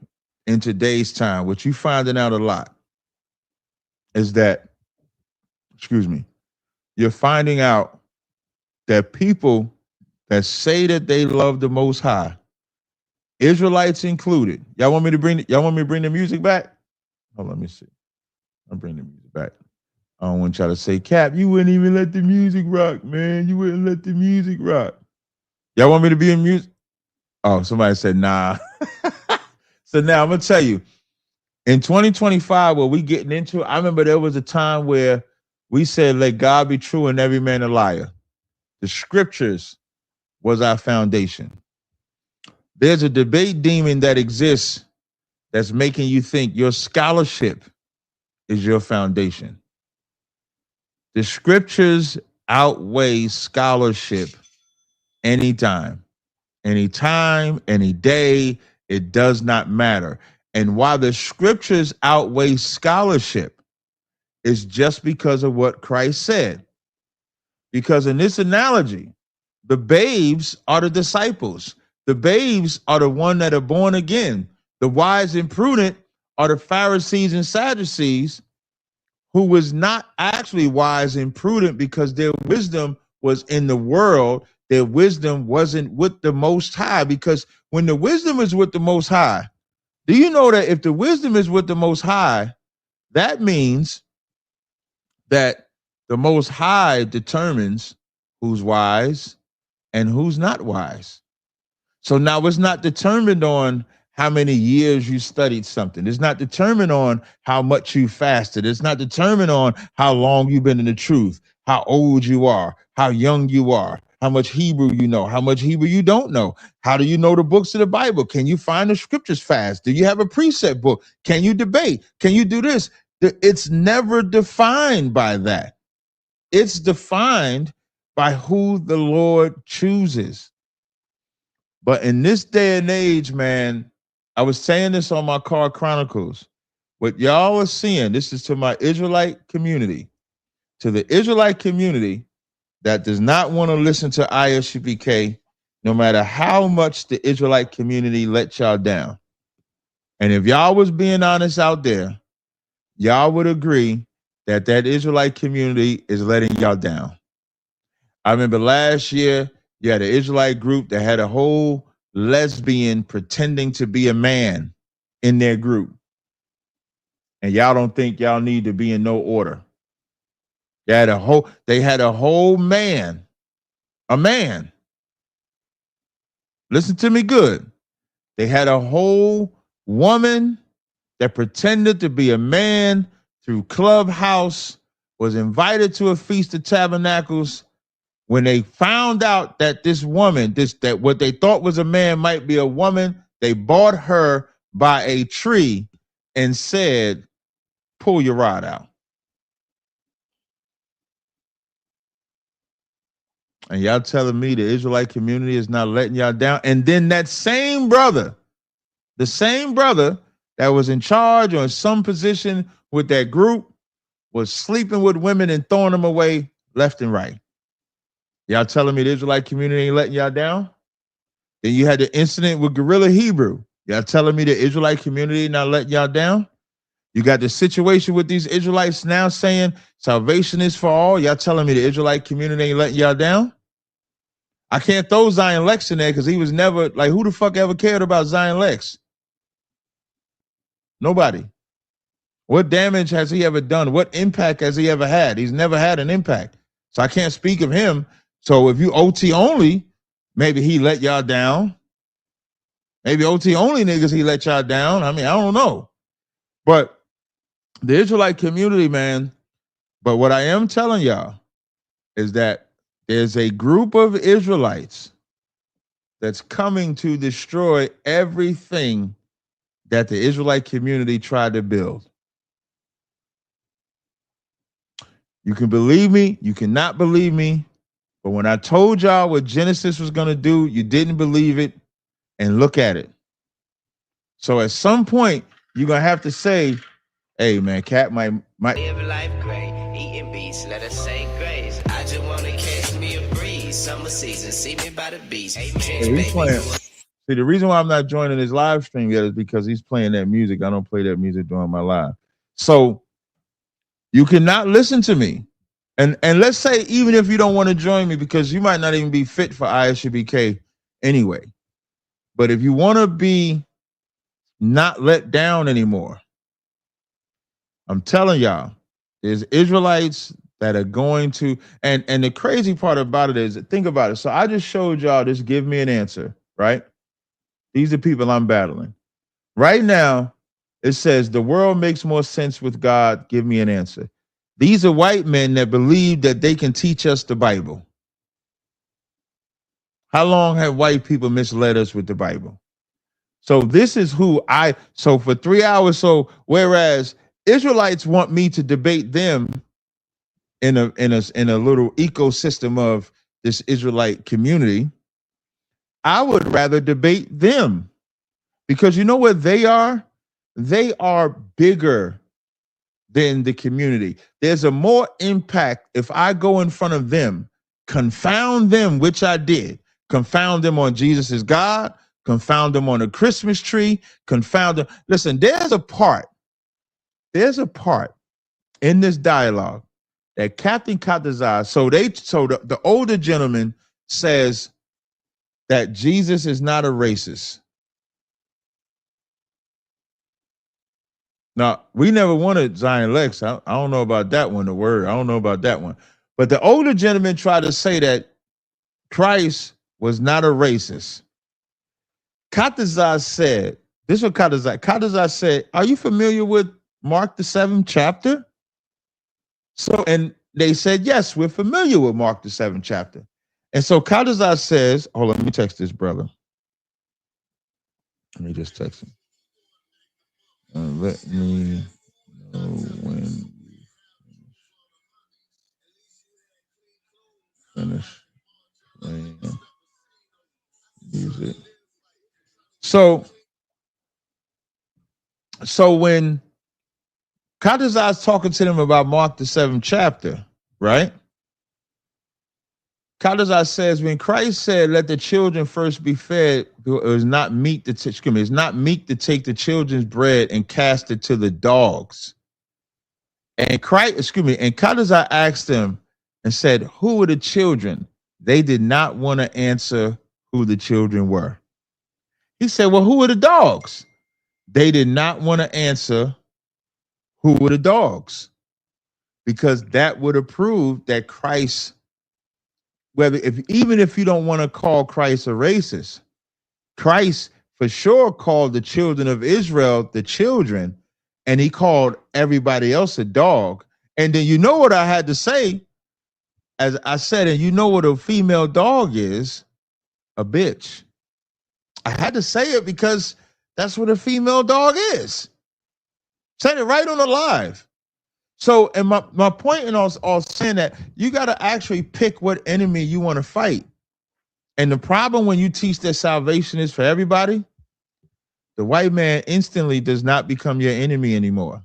in today's time, what you finding out a lot is that, you're finding out that people that say that they love the Most High, Israelites included. Y'all want me to bring the music back? Oh, let me see. I'll bring the music back. I don't want y'all to say, Cap, you wouldn't even let the music rock, man. You wouldn't let the music rock. Y'all want me to be in music? Oh, somebody said, nah. So now I'm going to tell you, in 2025, what we getting into, I remember there was a time where we said, let God be true and every man a liar. The scriptures was our foundation. There's a debate demon that exists that's making you think your scholarship is your foundation. The scriptures outweigh scholarship anytime, any day. It does not matter. And while the scriptures outweigh scholarship, it's just because of what Christ said. Because in this analogy, the babes are the disciples. The babes are the one that are born again. The wise and prudent are the Pharisees and Sadducees, who was not actually wise and prudent because their wisdom was in the world. Their wisdom wasn't with the Most High, because when the wisdom is with the Most High, do you know that if the wisdom is with the Most High, that means that the Most High determines who's wise and who's not wise. So now it's not determined on how many years you studied something. It's not determined on how much you fasted. It's not determined on how long you've been in the truth, how old you are, how young you are, how much Hebrew you know, how much Hebrew you don't know. How do you know the books of the Bible? Can you find the scriptures fast? Do you have a precept book? Can you debate? Can you do this? It's never defined by that. It's defined by who the Lord chooses. But in this day and age, man, I was saying this on my Car Chronicles. What y'all are seeing, this is to my Israelite community, to the Israelite community that does not want to listen to ISUPK, no matter how much the Israelite community let y'all down. And if y'all was being honest out there, y'all would agree that Israelite community is letting y'all down. I remember last year, you had an Israelite group that had a whole lesbian pretending to be a man in their group. And y'all don't think y'all need to be in no order. They had a whole man, a man. Listen to me good. They had a whole woman that pretended to be a man through Clubhouse, was invited to a Feast of Tabernacles. When they found out that this woman, that what they thought was a man might be a woman, they bought her by a tree and said, pull your rod out. And y'all telling me the Israelite community is not letting y'all down? And then that same brother, the same brother that was in charge or in some position with that group, was sleeping with women and throwing them away left and right. Y'all telling me the Israelite community ain't letting y'all down? Then you had the incident with Guerrilla Hebrew. Y'all telling me the Israelite community not letting y'all down? You got the situation with these Israelites now saying salvation is for all. Y'all telling me the Israelite community ain't letting y'all down? I can't throw Zion Lex in there because he was never, like, who the fuck ever cared about Zion Lex? Nobody. What damage has he ever done? What impact has he ever had? He's never had an impact. So I can't speak of him. So if you OT only, maybe he let y'all down. Maybe OT only niggas he let y'all down. I mean, I don't know. But the Israelite community, man, but what I am telling y'all is that there's a group of Israelites that's coming to destroy everything that the Israelite community tried to build. You can believe me, you cannot believe me, but when I told y'all what Genesis was going to do, you didn't believe it, and look at it. So at some point, you're going to have to say, hey, man, Cat might Live life great, eating beats, let us say grace. I just want to catch me a breeze, summer season, see me by the beach. He's playing. See, the reason why I'm not joining his live stream yet is because he's playing that music. I don't play that music during my live. So you cannot listen to me. And let's say, even if you don't want to join me, because you might not even be fit for ISUBK anyway. But if you want to be not let down anymore, I'm telling y'all, there's Israelites that are going to, and the crazy part about it is, think about it. So I just showed y'all this give me an answer, right? These are people I'm battling. Right now, it says the world makes more sense with God. Give me an answer. These are white men that believe that they can teach us the Bible. How long have white people misled us with the Bible? So this is so for 3 hours. So whereas Israelites want me to debate them in a little ecosystem of this Israelite community, I would rather debate them, because you know what they are? They are bigger than the community. There's a more impact if I go in front of them, confound them, which I did, confound them on Jesus is God, confound them on a Christmas tree, confound them. Listen, there's a part in this dialogue that Captain Tazaryach, so the older gentleman says that Jesus is not a racist. Now, we never wanted Zion Lex. I don't know about that one, the word. I don't know about that one. But the older gentleman tried to say that Christ was not a racist. Tazaryach said, this is what Tazaryach said, are you familiar with Mark the 7th chapter? So, and they said, yes, we're familiar with Mark the 7th chapter. And so Tazaryach says, hold on, let me text this brother. Let me just text him. Let me know when you finish playing music. So when Tazaryach's talking to them about Mark the 7th chapter, right? Tazaryach says, when Christ said, let the children first be fed, it was not meat to take the children's bread and cast it to the dogs. And Tazaryach asked them and said, who were the children? They did not want to answer who the children were. He said, well, who were the dogs? They did not want to answer who were the dogs, because that would have proved that Christ, even if you don't want to call Christ a racist, Christ for sure called the children of Israel the children, and he called everybody else a dog. And then you know what I had to say, as I said, and you know what a female dog is? A bitch. I had to say it because that's what a female dog is. Said it right on the live. So, and my point in all saying that, you got to actually pick what enemy you want to fight. And the problem when you teach that salvation is for everybody, the white man instantly does not become your enemy anymore.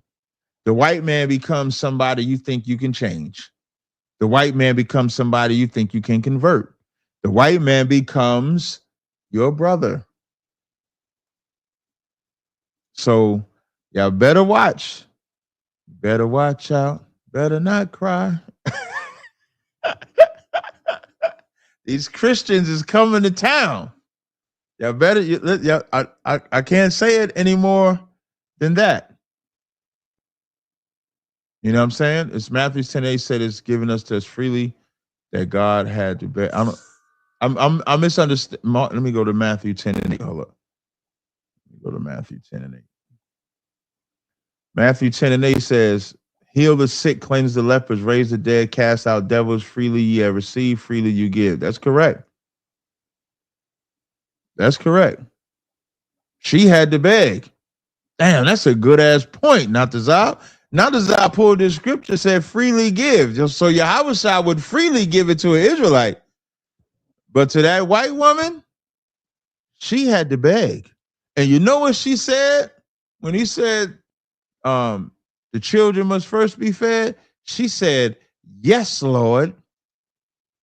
The white man becomes somebody you think you can change. The white man becomes somebody you think you can convert. The white man becomes your brother. So y'all better watch. Better watch out. Better not cry. These Christians is coming to town. Y'all better. I can't say it any more than that. You know what I'm saying? It's Matthew 10:8 said it's given us to us freely that God had to bear. I'm misunderstood. Let me go to Matthew 10:8. Hold up. Let me go to Matthew 10:8. Matthew 10:8 says, heal the sick, cleanse the lepers, raise the dead, cast out devils. Freely ye have received, freely you give. That's correct. That's correct. She had to beg. Damn, that's a good ass point. Not Tazaryach pulled this scripture, said freely give. Just so Yahweh would freely give it to an Israelite. But to that white woman, she had to beg. And you know what she said? When he said, the children must first be fed, she said, yes, Lord.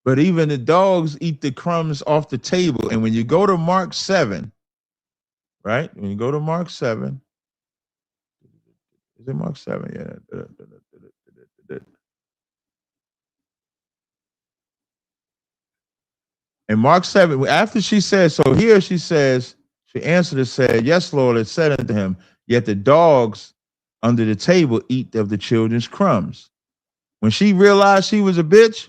But even the dogs eat the crumbs off the table. And when you go to Mark 7, right? When you go to Mark 7, is it Mark 7? Yeah. And Mark 7, after she said, so here she says, she answered and said, yes, Lord, it said unto him, yet the dogs under the table eat of the children's crumbs. When she realized she was a bitch,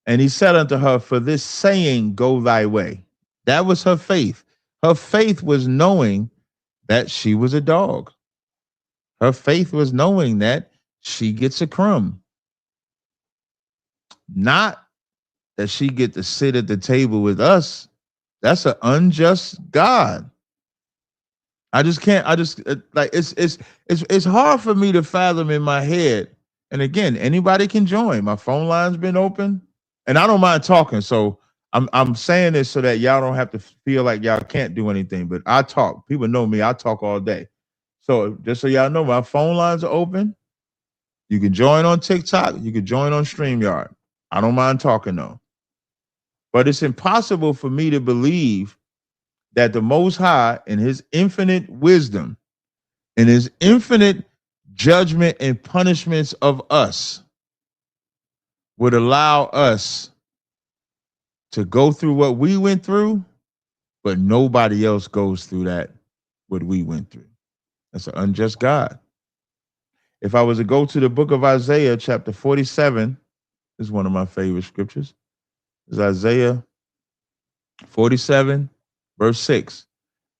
and he said unto her, for this saying, go thy way. That was her faith. Her faith was knowing that she was a dog. Her faith was knowing that she gets a crumb. Not that she get to sit at the table with us. That's an unjust God. It's hard for me to fathom in my head. And again, anybody can join. My phone line's been open. And I don't mind talking, so I'm saying this so that y'all don't have to feel like y'all can't do anything. But I talk. People know me. I talk all day. So just so y'all know, my phone lines are open. You can join on TikTok. You can join on StreamYard. I don't mind talking though. But it's impossible for me to believe that the Most High, in His infinite wisdom, in His infinite judgment and punishments of us, would allow us to go through what we went through, but nobody else goes through what we went through. That's an unjust God. If I was to go to the book of Isaiah, chapter 47, this is one of my favorite scriptures. It's Isaiah 47, verse 6.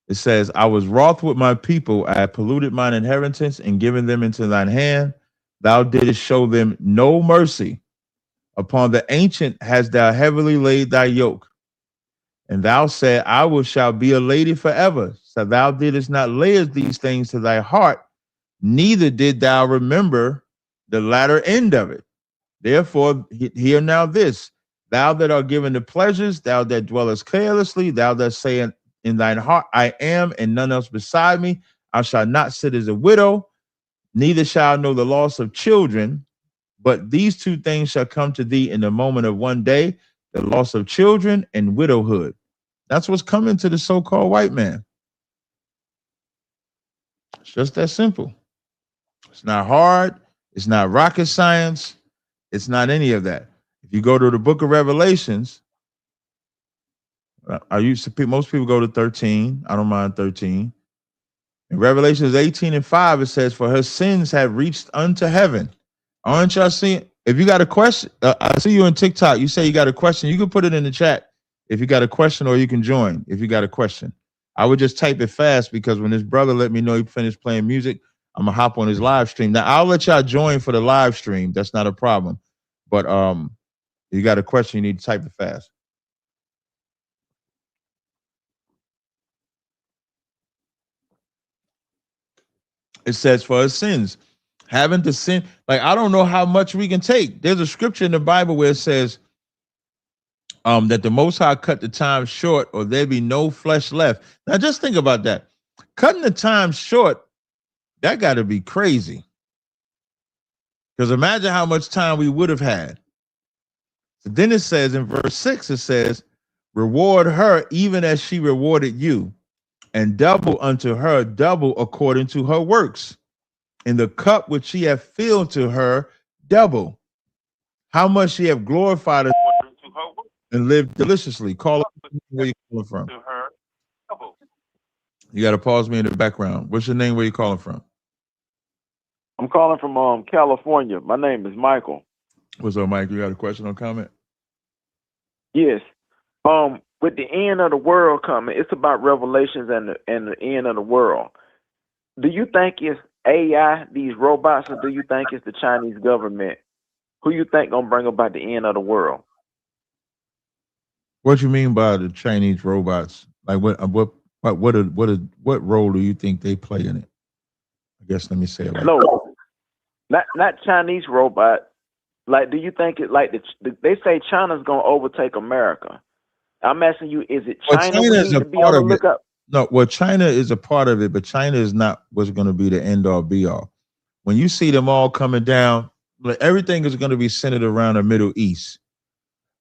It says, I was wroth with my people. I had polluted mine inheritance and given them into thine hand. Thou didst show them no mercy. Upon the ancient hast thou heavily laid thy yoke. And thou said, shall be a lady forever. So thou didst not lay these things to thy heart, neither did thou remember the latter end of it. Therefore, hear now this, thou that art given to pleasures, thou that dwellest carelessly, thou that sayest in thine heart, I am, and none else beside me. I shall not sit as a widow, neither shall I know the loss of children. But these two things shall come to thee in the moment of one day, the loss of children and widowhood. That's what's coming to the so-called white man. It's just that simple. It's not hard. It's not rocket science. It's not any of that. If you go to the book of Revelations, most people go to 13. I don't mind 13. In Revelations 18:5, it says, "For her sins have reached unto heaven." Aren't y'all seeing? If you got a question, I see you on TikTok. You say you got a question. You can put it in the chat if you got a question, or you can join if you got a question. I would just type it fast because when this brother let me know he finished playing music, I'm gonna hop on his live stream. Now I'll let y'all join for the live stream. That's not a problem. But if you got a question, you need to type it fast. It says, "For her sins, having to sin." Like, I don't know how much we can take. There's a scripture in the Bible where it says that the Most High cut the time short, or there be no flesh left. Now, just think about that. Cutting the time short, that got to be crazy. Because imagine how much time we would have had. So then it says in verse 6, it says, "Reward her even as she rewarded you, and double unto her double according to her works. In the cup which she hath filled to her double. How much she have glorified us and lived deliciously." Call up where you calling from. You got to pause me in the background. What's your name? Where you calling from? I'm calling from California. My name is Michael. What's up, Mike? You got a question or comment? Yes. With the end of the world coming, it's about Revelations and the end of the world. Do you think it's AI, these robots, or do you think it's the Chinese government? Who you think gonna bring about the end of the world? What you mean by the Chinese robots? Like what role do you think they play in it? I guess let me say it like No, not Chinese robot. Like, do you think it like they say China's gonna overtake America? I'm asking you, is it China? China is a part of it. Up? No, well, China is a part of it, but China is not what's going to be the end all be all. When you see them all coming down, like, everything is going to be centered around the Middle East.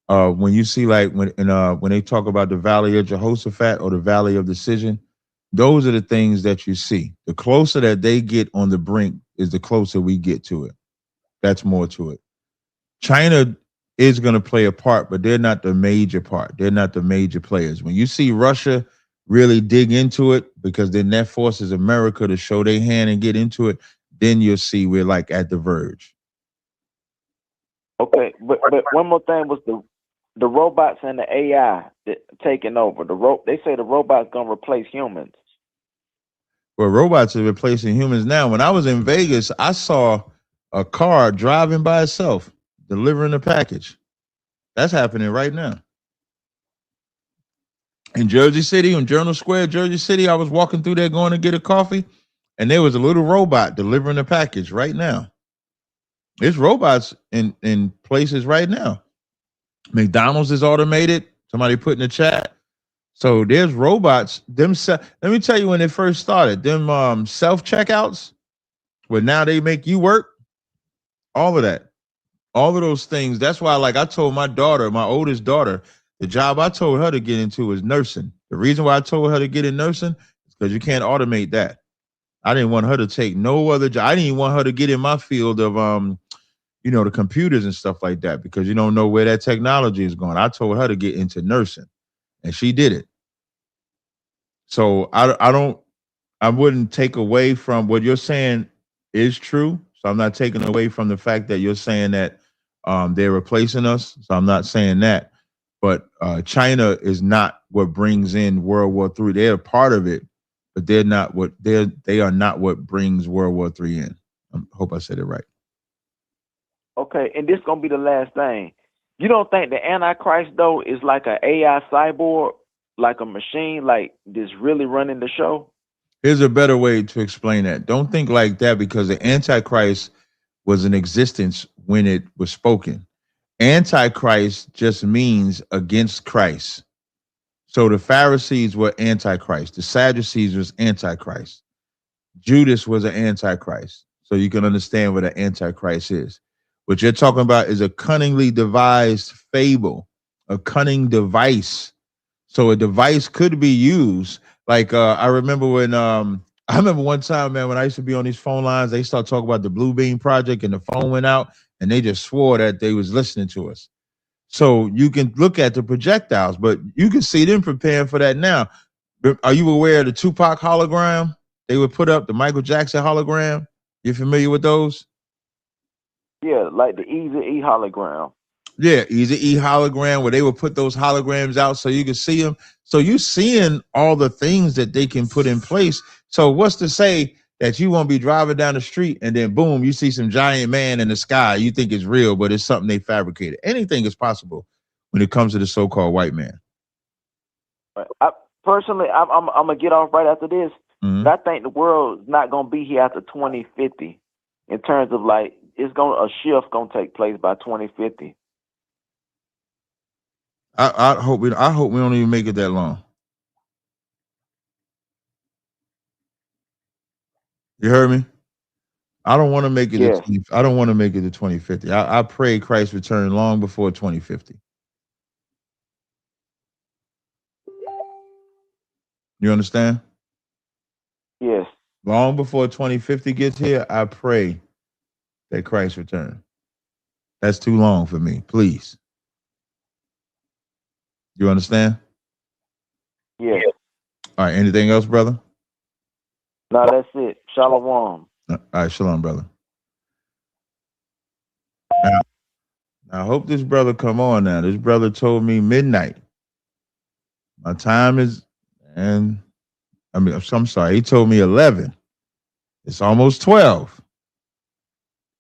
When you see like when they talk about the Valley of Jehoshaphat or the Valley of Decision, those are the things that you see. The closer that they get on the brink is the closer we get to it. That's more to it. China is going to play a part, but they're not the major part. They're not the major players. When you see Russia really dig into it, because then that forces America to show their hand and get into it, then you'll see we're like at the verge. Okay, but one more thing was the robots and the AI that taking over. They say the robots gonna replace humans. Well, robots are replacing humans now. When I was in Vegas, I saw a car driving by itself, delivering a package. That's happening right now. In Jersey City, on Journal Square, Jersey City, I was walking through there going to get a coffee, and there was a little robot delivering a package right now. There's robots in places right now. McDonald's is automated. Somebody put in the chat. So there's robots. Let me tell you when it first started. Them self-checkouts, where now they make you work. All of that. All of those things. That's why, like, I told my daughter, my oldest daughter, the job I told her to get into was nursing. The reason why I told her to get in nursing is because you can't automate that. I didn't want her to take no other job. I didn't even want her to get in my field of the computers and stuff like that, because you don't know where that technology is going. I told her to get into nursing, and she did it. So I wouldn't take away from what you're saying is true. So I'm not taking away from the fact that you're saying that they're replacing us. So I'm not saying that. But China is not what brings in World War III. They're a part of it, but they are not what brings World War III in. I hope I said it right. Okay, and this gonna be the last thing. You don't think the Antichrist though is like an AI cyborg, like a machine, like this really running the show? Here's a better way to explain that. Don't think like that, because the Antichrist was in existence when it was spoken. Antichrist just means against Christ. So the Pharisees were Antichrist. The Sadducees was Antichrist. Judas was an Antichrist. So you can understand what an Antichrist is. What you're talking about is a cunningly devised fable, a cunning device. So a device could be used. Like I remember when I remember one time, man, when I used to be on these phone lines, they started talking about the Blue Beam Project and the phone went out and they just swore that they was listening to us. So you can look at the projectiles, but you can see them preparing for that now. Are you aware of the Tupac hologram? They would put up the Michael Jackson hologram. You familiar with those? Yeah, like the Easy E hologram. Yeah, Easy E hologram, where they would put those holograms out so you can see them. So you're seeing all the things that they can put in place. So what's to say that you won't be driving down the street and then boom, you see some giant man in the sky. You think it's real, but it's something they fabricated. Anything is possible when it comes to the so-called white man. I'm gonna get off right after this. Mm-hmm. I think the world's not gonna be here after 2050. In terms of like, a shift gonna take place by 2050. I hope we don't even make it that long. You heard me? I don't want to make it. Yes. I don't want to make it to 2050. I pray Christ return long before 2050. You understand? Yes. Long before 2050 gets here, I pray that Christ return. That's too long for me. Please. You understand? Yes. All right. Anything else, brother? No, that's it. Shalom. All right. Shalom, brother. Now, I hope this brother come on now. This brother told me midnight. My time is, and I'm sorry. He told me 11. It's almost 12.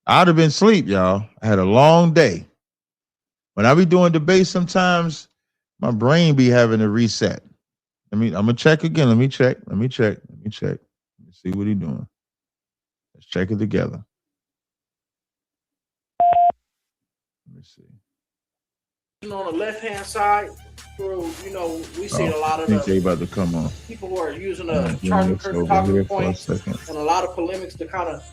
I'd have been asleep, y'all. I had a long day. When I be doing debates, sometimes my brain be having a reset. I'm gonna check again. Let me check. Let me see what he doing. Let's check it together. Let me see. On the left-hand side, through, we see a lot of they about to come on. people who are using Charlie Kirk talking points and a lot of polemics to kind of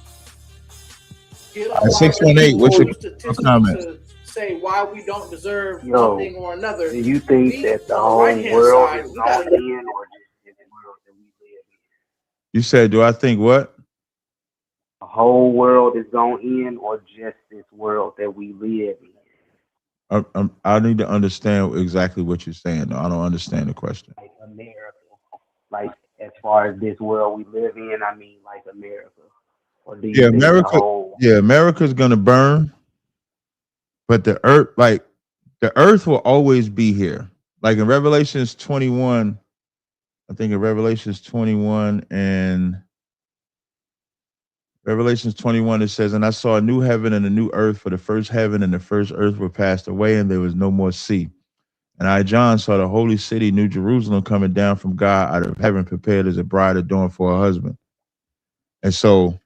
get a 618. What's your comment? To say why we don't deserve Yo, one thing or another. Do you think that the whole right-hand world side, is going in, or just in the world that we live in? You said, do I think what? The whole world is going in, or just this world that we live in? I need to understand exactly what you're saying. No, I don't understand the question. Like America, like as far as this world we live in, I mean like America. Or do you think America. the whole... Yeah, America's gonna burn, but the earth will always be here. Like in Revelations 21, I think in Revelations 21 and Revelations 21, it says, and I saw a new heaven and a new earth, for the first heaven and the first earth were passed away, and there was no more sea. And I, John, saw the holy city, New Jerusalem, coming down from God out of heaven, prepared as a bride adorned for her husband. And so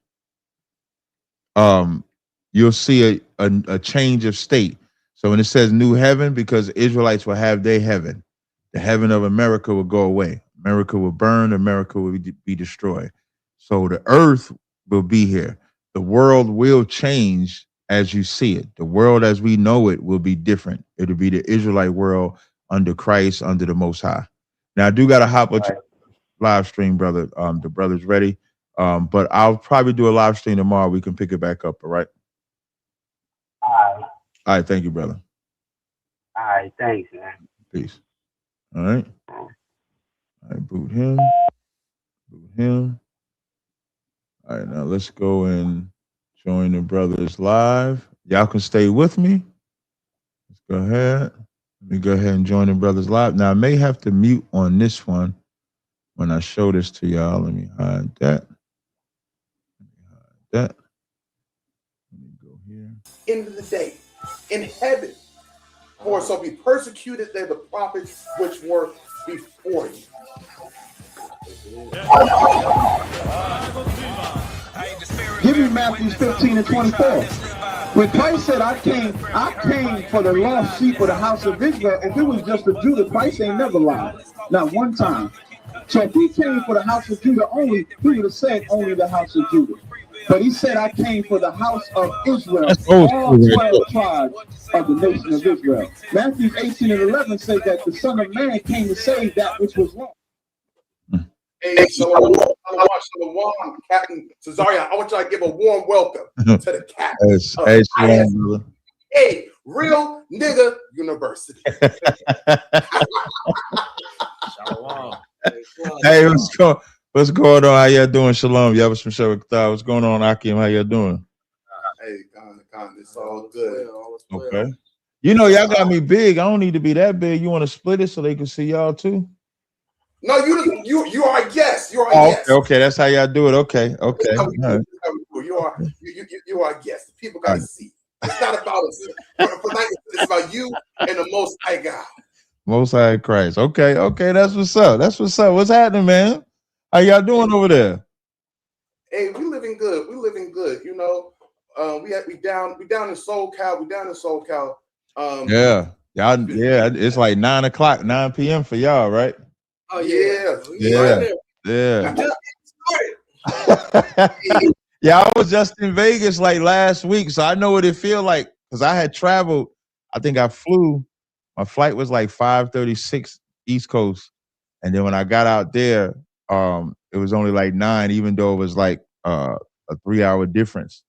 you'll see a change of state. So when it says new heaven, because Israelites will have their heaven, the heaven of America will go away. America will burn, America will be destroyed. So the earth will be here. The world will change as you see it. The world as we know it will be different. It'll be the Israelite world under Christ, under the Most High. Now, I do got to hop on live stream, brother. The brother's ready. But I'll probably do a live stream tomorrow. We can pick it back up, all right? All right, thank you, brother. All right, thanks, man. Peace. All right. All right, boot him. Boot him. All right, now let's go and join the brothers live. Y'all can stay with me. Let's go ahead. Let me go ahead and join the brothers live. Now, I may have to mute on this one when I show this to y'all. Let me hide that. Let me go here. End of the day, in heaven, for so be persecuted than the prophets which were before you. Give me Matthew 15 and 24. When Christ said, I came for the lost sheep of the house of Israel, if it was just a Judah, Christ ain't never lied. Not one time. So if he came for the house of Judah only, he would have said only the house of Judah. But he said, I came for the house of Israel, all 12 tribes of the nation of Israel. Matthew 18 and 11 say that the Son of Man came to save that which was lost. Hey, Shalom, Captain Tazaryach. I want y'all to give a warm welcome to the captain of Hey, shalom, brother. Hey, Real Nigga University. Hey, what's going on? How y'all doing? Shalom. Y'all was from Shabbat. What's going on, Akim? How y'all doing? Hey, it's all good. Okay. You know, y'all got me big. I don't need to be that big. You want to split it so they can see y'all too? No, you are a guest. You are a guest. Okay, that's how y'all do it. Okay. All right. You are a guest. People gotta see. It's not about us. It's about you and the Most High God. Most High Christ. Okay, that's what's up. What's happening, man? How y'all doing over there? Hey, we living good. You know, we down in SoCal. Yeah. It's like 9 p.m. for y'all, right? Oh yeah. Yeah. Yeah, I was just in Vegas like last week, so I know what it feel like because I had traveled. I think I flew. My flight was like 5:36 East Coast, and then when I got out there, it was only like 9, even though it was like a 3-hour difference.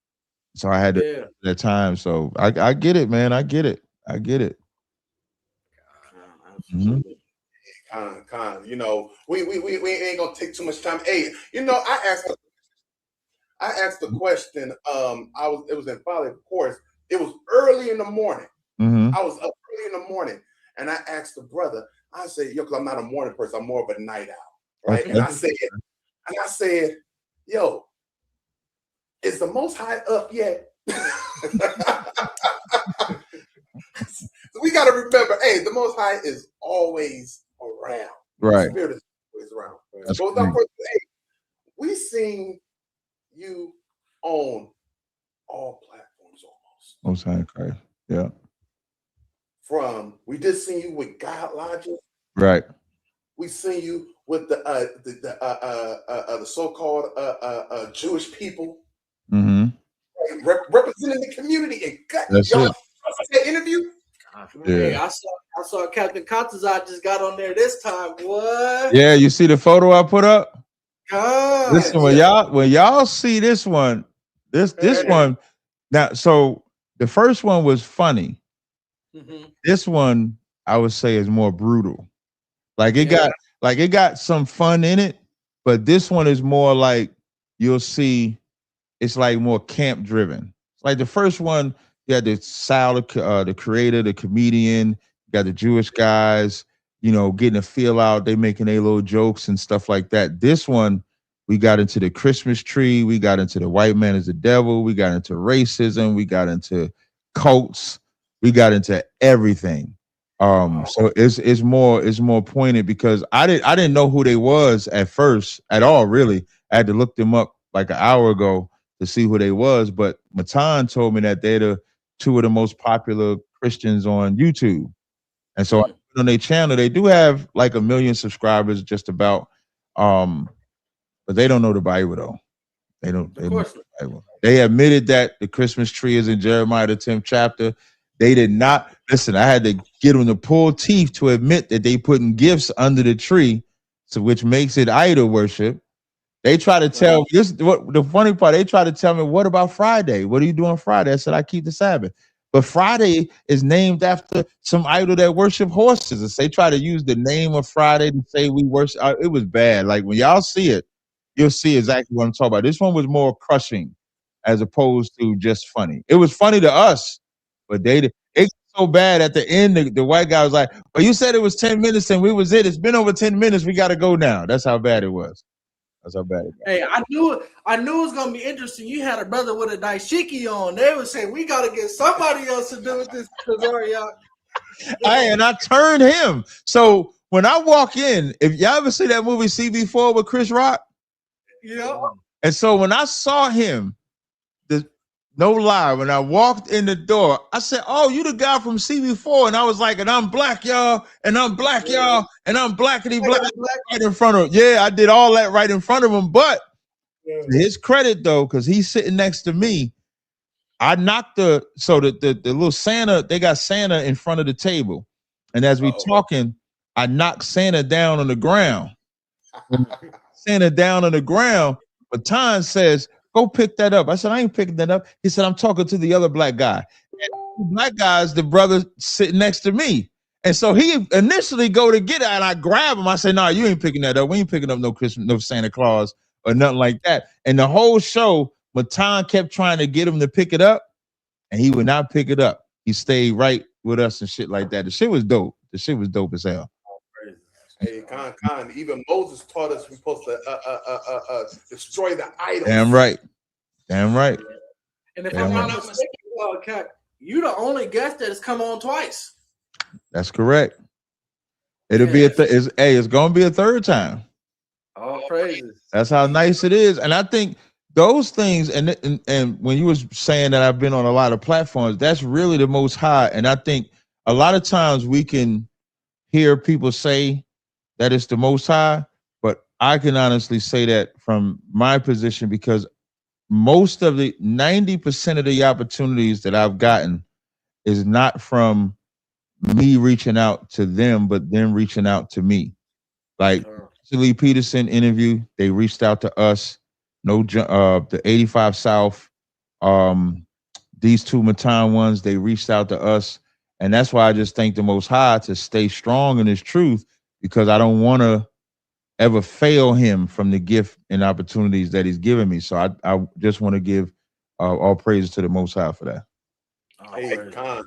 So I had that time. So I get it, man. I get it. Mm-hmm. You know, we ain't gonna take too much time. Hey, you know, I asked the question. It was in Folly, of course. It was early in the morning. Mm-hmm. I was up early in the morning, and I asked the brother. I said, "Yo, because I'm not a morning person. I'm more of a night owl, right?" Okay. And I said, "Yo, is the Most High up yet?" So we got to remember, hey, the Most High is always around. Right. The Spirit is always around. That's But without further ado, hey, we seen you on all platforms almost. Most High Christ. Yeah. We just seen you with God Logic. Right. We seen you with the so-called Jewish people. Mm-hmm. Representing the community and That's it. That interview. Hey, I saw Captain Tazaryach just got on there this time. What? Yeah, you see the photo I put up? God. Listen, when y'all see this one, this one now. So the first one was funny. Mm-hmm. This one I would say is more brutal. Like it got some fun in it, but this one is more like you'll see. It's like more camp driven. Like the first one, you had the Sal, the creator, the comedian. You got the Jewish guys, you know, getting a feel out. They making their little jokes and stuff like that. This one, we got into the Christmas tree. We got into the white man is the devil. We got into racism. We got into cults. We got into everything. So it's more pointed because I didn't know who they was at first at all. Really, I had to look them up like an hour ago to see who they was, but Matan told me that they're the 2 of the most popular Christians on YouTube. And so on their channel, they do have like 1 million subscribers just about. But they don't know the Bible though. They don't know the Bible. They admitted that the Christmas tree is in Jeremiah the 10th chapter. They did not listen. I had to get them to pull teeth to admit that they putting gifts under the tree, so which makes it idol worship. They try to tell me this. What the funny part? They try to tell me, what about Friday? What are you doing Friday? I said, I keep the Sabbath. But Friday is named after some idol that worship horses. They try to use the name of Friday to say we worship. It was bad. Like when y'all see it, you'll see exactly what I'm talking about. This one was more crushing as opposed to just funny. It was funny to us, but it got so bad at the end. The white guy was like, "Well, you said it was 10 minutes and we was it. It's been over 10 minutes. We got to go now." That's how bad it was. That's how bad it got. Hey, I knew it was gonna be interesting. You had a brother with a dashiki on. They would say we gotta get somebody else to do with this Tazaryach. And I turned him. So when I walk in, if y'all ever see that movie CB4 with Chris Rock, and so when I saw him, no lie, when I walked in the door, I said, "Oh, you the guy from CB4," and I was like, "And I'm black, y'all, and I'm black, y'all, and I'm blackity black," right in front of him. Yeah, I did all that right in front of him. But to his credit, though, because he's sitting next to me, I knocked the little Santa. They got Santa in front of the table, and as we talking, I knocked Santa down on the ground. Santa down on the ground. Matan says, go pick that up. I said, I ain't picking that up. He said, I'm talking to the other black guy. And the black guy's the brother sitting next to me. And so he initially go to get it, and I grab him. I say, no, you ain't picking that up. We ain't picking up no Christmas, no Santa Claus or nothing like that. And the whole show, Matan kept trying to get him to pick it up, and he would not pick it up. He stayed right with us and shit like that. The shit was dope. The shit was dope as hell. Hey, Khan, even Moses taught us we're supposed to destroy the idols. Damn right. Damn right. And if I'm not mistaken, Cat, you the only guest that has come on twice. That's correct. It'll be it's gonna be a third time. All praises. That's how nice it is. And I think those things, and when you was saying that I've been on a lot of platforms, that's really the most high. And I think a lot of times we can hear people say that it's the most high, but I can honestly say that from my position, because most of the 90% of the opportunities that I've gotten is not from me reaching out to them, but them reaching out to me. Like Lee Peterson interview, they reached out to us. The 85 South, these two Matan ones, they reached out to us. And that's why I just thank the Most High to stay strong in his truth, because I don't want to ever fail him from the gift and opportunities that he's given me. So I just want to give all praises to the Most High for that. Hey, Khan,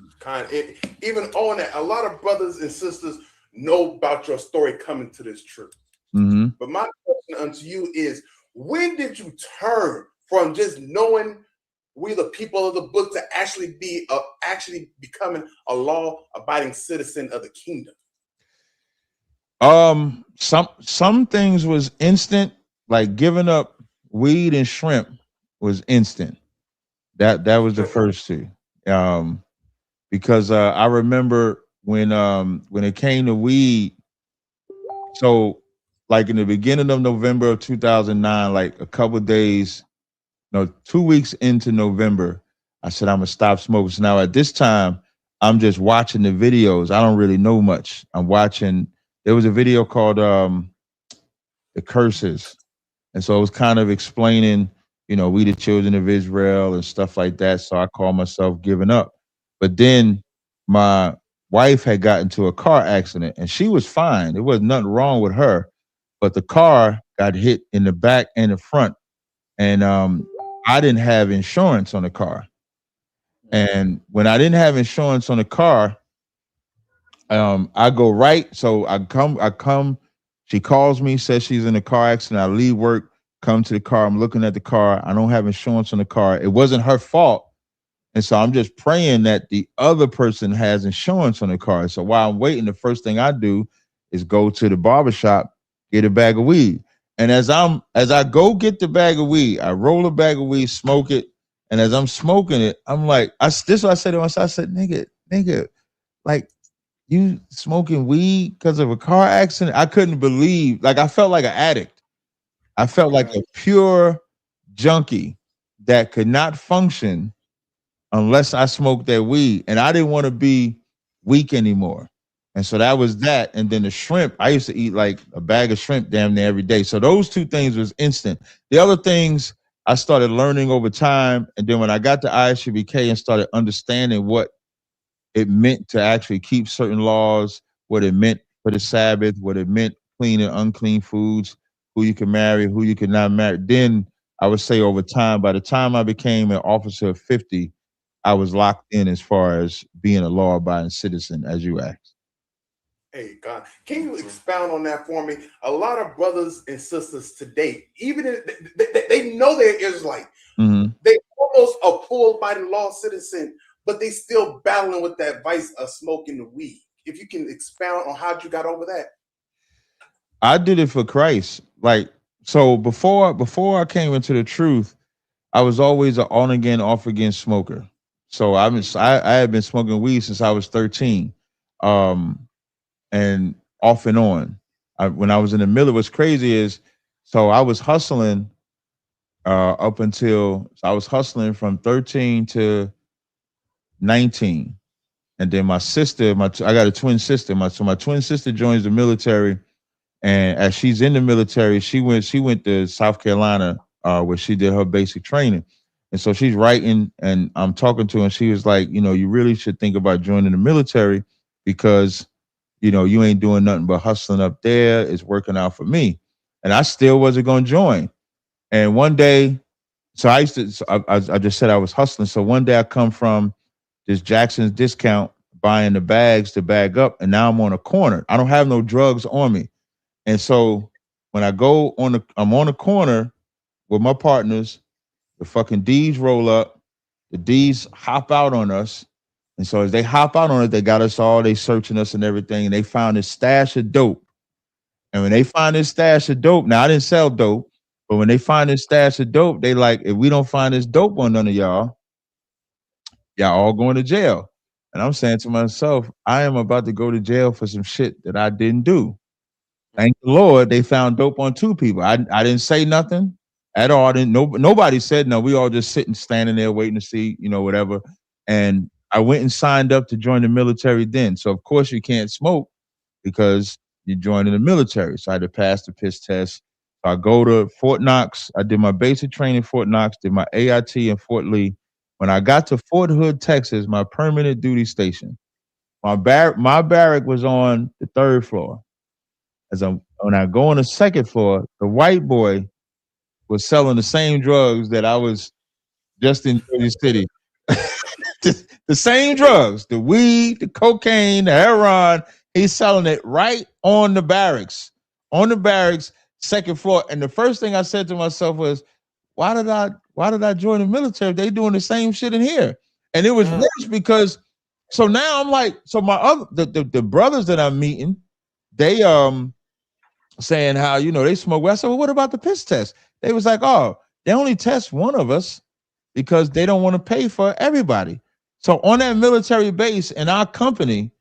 even on that, a lot of brothers and sisters know about your story coming to this truth. Mm-hmm. But my question unto you is, when did you turn from just knowing we the people of the book to actually becoming a law-abiding citizen of the kingdom? Some things was instant, like giving up weed and shrimp was instant. That was the first two. Because I remember when it came to weed, so like in the beginning of November of 2009, like a couple of days, 2 weeks into November, I said, I'm gonna stop smoking. So now at this time, I'm just watching the videos. I don't really know much. I'm watching, there was a video called The Curses. And so it was kind of explaining, we the children of Israel and stuff like that. So I call myself giving up. But then my wife had gotten into a car accident and she was fine. There was nothing wrong with her, but the car got hit in the back and the front. And I didn't have insurance on the car. And when I didn't have insurance on the car, I go right. So I come, she calls me, says she's in a car accident. I leave work, come to the car. I'm looking at the car. I don't have insurance on the car. It wasn't her fault. And so I'm just praying that the other person has insurance on the car. So while I'm waiting, the first thing I do is go to the barbershop, get a bag of weed. And as I go get the bag of weed, I roll a bag of weed, smoke it. And as I'm smoking it, I'm like, this is what I said to myself. I said, nigga, like, you smoking weed because of a car accident? I couldn't believe, like, I felt like an addict. I felt like a pure junkie that could not function unless I smoked that weed. And I didn't want to be weak anymore. And so that was that. And then the shrimp, I used to eat like a bag of shrimp damn near every day. So those two things was instant. The other things I started learning over time. And then when I got to ISUBK and started understanding what it meant to actually keep certain laws, what it meant for the Sabbath, what it meant clean and unclean foods, who you can marry, who you cannot marry. Then I would say over time, by the time I became an officer of 50, I was locked in as far as being a law-abiding citizen, as you asked. Hey, God, can you expound on that for me? A lot of brothers and sisters today, even they know they're Israelite. Mm-hmm. They almost a full-abiding law citizen, but they still battling with that vice of smoking the weed. If you can expound on how you got over that. I did it for Christ. Like, so before I came into the truth, I was always an on again, off again smoker. So I had been smoking weed since I was 13. And off and on. When I was in the middle, what's crazy is, so I was hustling up until, so I was hustling from 13 to 19. And then my sister, I got a twin sister. My twin sister joins the military And as she's in the military, she went to South Carolina where she did her basic training. And so she's writing, and I'm talking to her, and she was like, you really should think about joining the military because, you ain't doing nothing but hustling up there. It's working out for me. And I still wasn't going to join. And one day, so I just said I was hustling. So one day I come from this Jackson's Discount buying the bags to bag up, and now I'm on a corner. I don't have no drugs on me. And so when I'm on the corner with my partners, the fucking D's roll up, the D's hop out on us. And so as they hop out on us, they got us all, they searching us and everything. And they found this stash of dope. And when they find this stash of dope, now I didn't sell dope, but when they find this stash of dope, they like, if we don't find this dope on none of y'all all going to jail. And I'm saying to myself, I am about to go to jail for some shit that I didn't do. Thank the Lord, they found dope on 2 people. I didn't say nothing at all. Nobody said no. We all just sitting, standing there waiting to see, whatever. And I went and signed up to join the military then. So of course you can't smoke because you're joining the military. So I had to pass the piss test. So I go to Fort Knox. I did my basic training in Fort Knox, did my AIT in Fort Lee. When I got to Fort Hood, Texas, my permanent duty station, my barrack was on the 3rd floor. When I go on the 2nd floor, the white boy was selling the same drugs that I was just in Jersey City. the same drugs, the weed, the cocaine, the heroin. He's selling it right on the barracks, 2nd floor. And the first thing I said to myself was, why did I join the military? They doing the same shit in here. And it was worse because so now I'm like, so my the brothers that I'm meeting, they saying how they smoke. I said, well, what about the piss test? They was like, oh, they only test one of us because they don't want to pay for everybody. So on that military base in our company,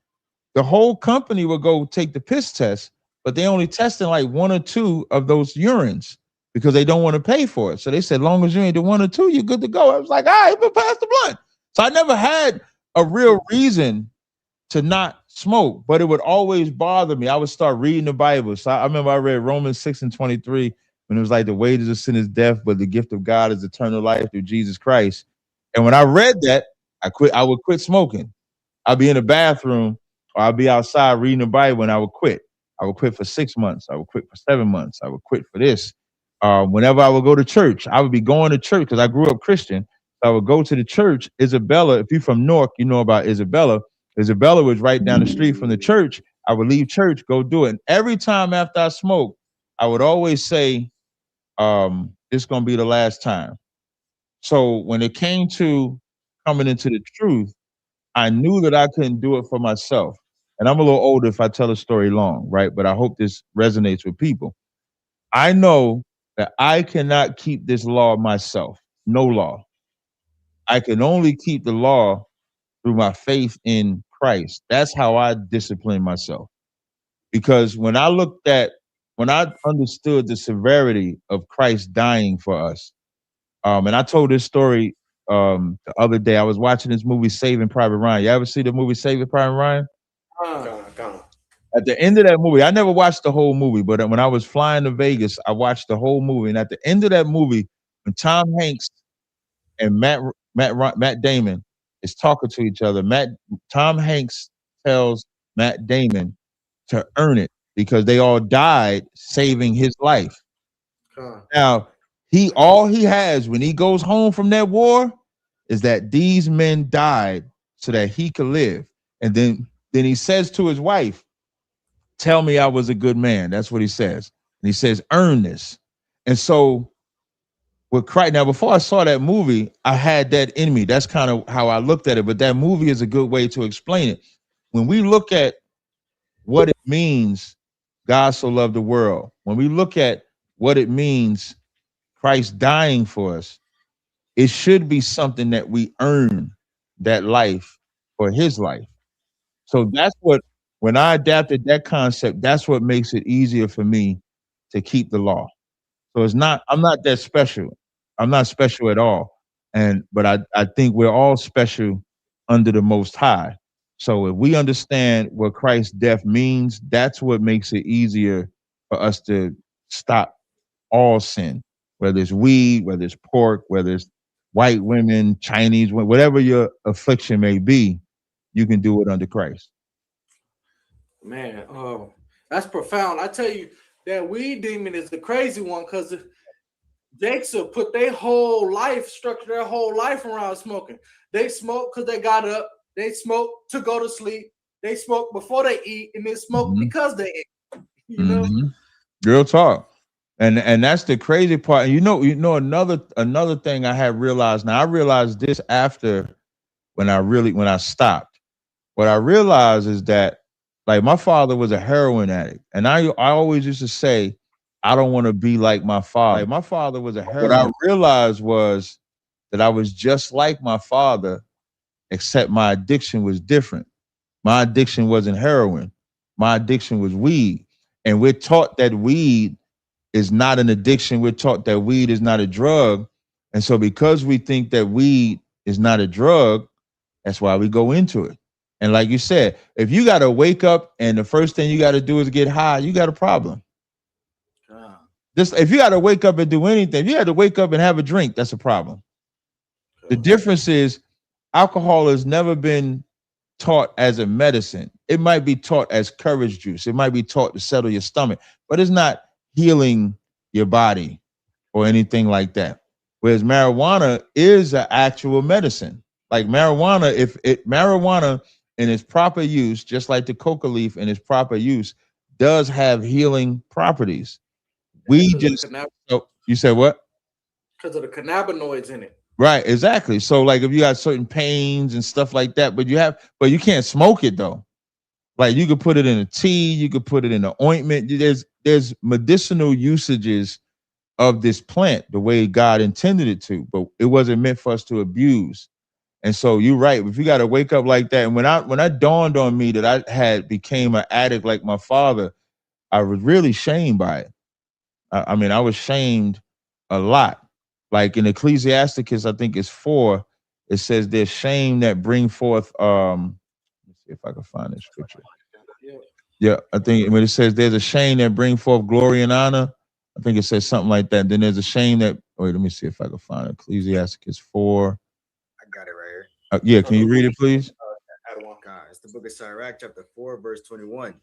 the whole company will go take the piss test, but they only testing like 1 or 2 of those urines because they don't want to pay for it. So they said, long as you ain't the 1 or 2, you're good to go. I was like, all right, but pass the blunt. So I never had a real reason to not smoke, but it would always bother me. I would start reading the Bible. So I remember I read Romans 6:23 when it was like the wages of sin is death, but the gift of God is eternal life through Jesus Christ. And when I read that, I would quit smoking. I'd be in the bathroom or I'd be outside reading the Bible and I would quit. I would quit for 6 months. I would quit for 7 months. I would quit for this. Whenever I would go to church, I would be going to church because I grew up Christian. So I would go to the church. Isabella, if you're from Newark, you know about Isabella. Isabella was right down the street from the church. I would leave church, go do it. And every time after I smoked, I would always say, this is going to be the last time. So when it came to coming into the truth, I knew that I couldn't do it for myself. And I'm a little older if I tell a story long, right? But I hope this resonates with people. I know that I cannot keep this law myself. No law. I can only keep the law through my faith in Christ. That's how I discipline myself. Because when I understood the severity of Christ dying for us, and I told this story the other day. I was watching this movie, Saving Private Ryan. You ever see the movie Saving Private Ryan? Gone. At the end of that movie, I never watched the whole movie, but when I was flying to Vegas, I watched the whole movie. And at the end of that movie, when Tom Hanks and Matt Damon is talking to each other, Tom Hanks tells Matt Damon to earn it because they all died saving his life. Now, all he has when he goes home from that war is that these men died so that he could live. And then he says to his wife, tell me I was a good man. That's what he says. And he says, earn this. And so with Christ, now before I saw that movie, I had that in me. That's kind of how I looked at it. But that movie is a good way to explain it. When we look at what it means, God so loved the world, when we look at what it means, Christ dying for us, it should be something that we earn that life for his life. So that's when I adapted that concept, that's what makes it easier for me to keep the law. So I'm not that special. I'm not special at all. But I think we're all special under the Most High. So if we understand what Christ's death means, that's what makes it easier for us to stop all sin, whether it's weed, whether it's pork, whether it's white women, Chinese women, whatever your affliction may be, you can do it under Christ. Man, that's profound. I tell you, that weed demon is the crazy one because Jakes put their whole life, structure their whole life around smoking. They smoke because they got up. They smoke to go to sleep. They smoke before they eat, and they smoke because they eat. You know, Real talk. And that's the crazy part. And you know another thing I had realized. Now I realized this after when I stopped. What I realized is that like my father was a heroin addict, and I always used to say I don't want to be like my father. Like my father was a heroin. What I realized was that I was just like my father, except my addiction was different. My addiction wasn't heroin. My addiction was weed. And we're taught that weed is not an addiction. We're taught that weed is not a drug. And so because we think that weed is not a drug, that's why we go into it. And like you said, if you got to wake up and the first thing you got to do is get high, you got a problem. Just if you got to wake up and do anything, if you had to wake up and have a drink, that's a problem. The difference is alcohol has never been taught as a medicine. It might be taught as courage juice. It might be taught to settle your stomach, but it's not healing your body or anything like that. Whereas marijuana is an actual medicine. Like marijuana, marijuana in its proper use, just like the coca leaf in its proper use, does have healing properties. We just you said what? Because of the cannabinoids in it. Right, exactly. So like if you got certain pains and stuff like that, but you can't smoke it though. Like you could put it in a tea, you could put it in an ointment. There's medicinal usages of this plant the way God intended it to, but it wasn't meant for us to abuse. And so you're right. If you got to wake up like that, and when I dawned on me that I had became an addict like my father, I was really shamed by it. I mean, I was shamed a lot. Like in Ecclesiasticus, I think it's 4. It says there's shame that bring forth. Let's see if I can find this scripture. Yeah, I think when it says there's a shame that bring forth glory and honor, I think it says something like that. Then there's a shame that. Wait, let me see if I can find it. Ecclesiasticus 4. I got it right here. Yeah, can you read it, please? God, it's the book of Tazaryach, chapter 4, verse 21.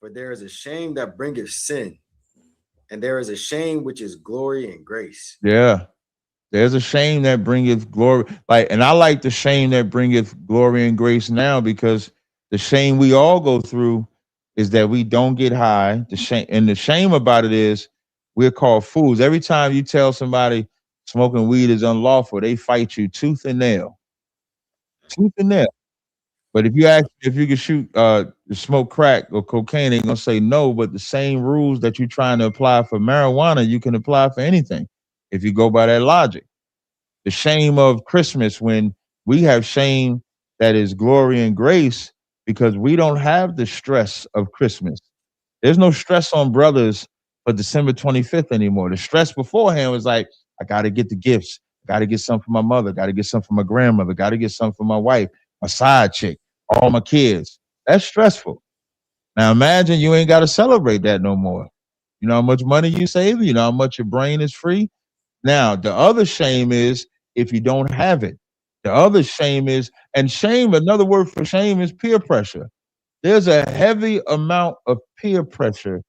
For there is a shame that bringeth sin, and there is a shame which is glory and grace. Yeah. There's a shame that bringeth glory. And I like the shame that bringeth glory and grace now, because the shame we all go through is that we don't get high. The shame about it is we're called fools. Every time you tell somebody smoking weed is unlawful, they fight you tooth and nail. Tooth and nail. But if you ask if you can smoke crack or cocaine, they're gonna say no. But the same rules that you're trying to apply for marijuana, you can apply for anything if you go by that logic. The shame of Christmas, when we have shame that is glory and grace, because we don't have the stress of Christmas. There's no stress on brothers for December 25th anymore. The stress beforehand was like, I got to get the gifts. Got to get some for my mother. Got to get some for my grandmother. Got to get some for my wife, my side chick, all my kids. That's stressful. Now imagine you ain't got to celebrate that no more. You know how much money you save? You know how much your brain is free? Now, the other shame is if you don't have it. The other shame is, and shame, another word for shame is peer pressure. There's a heavy amount of peer pressure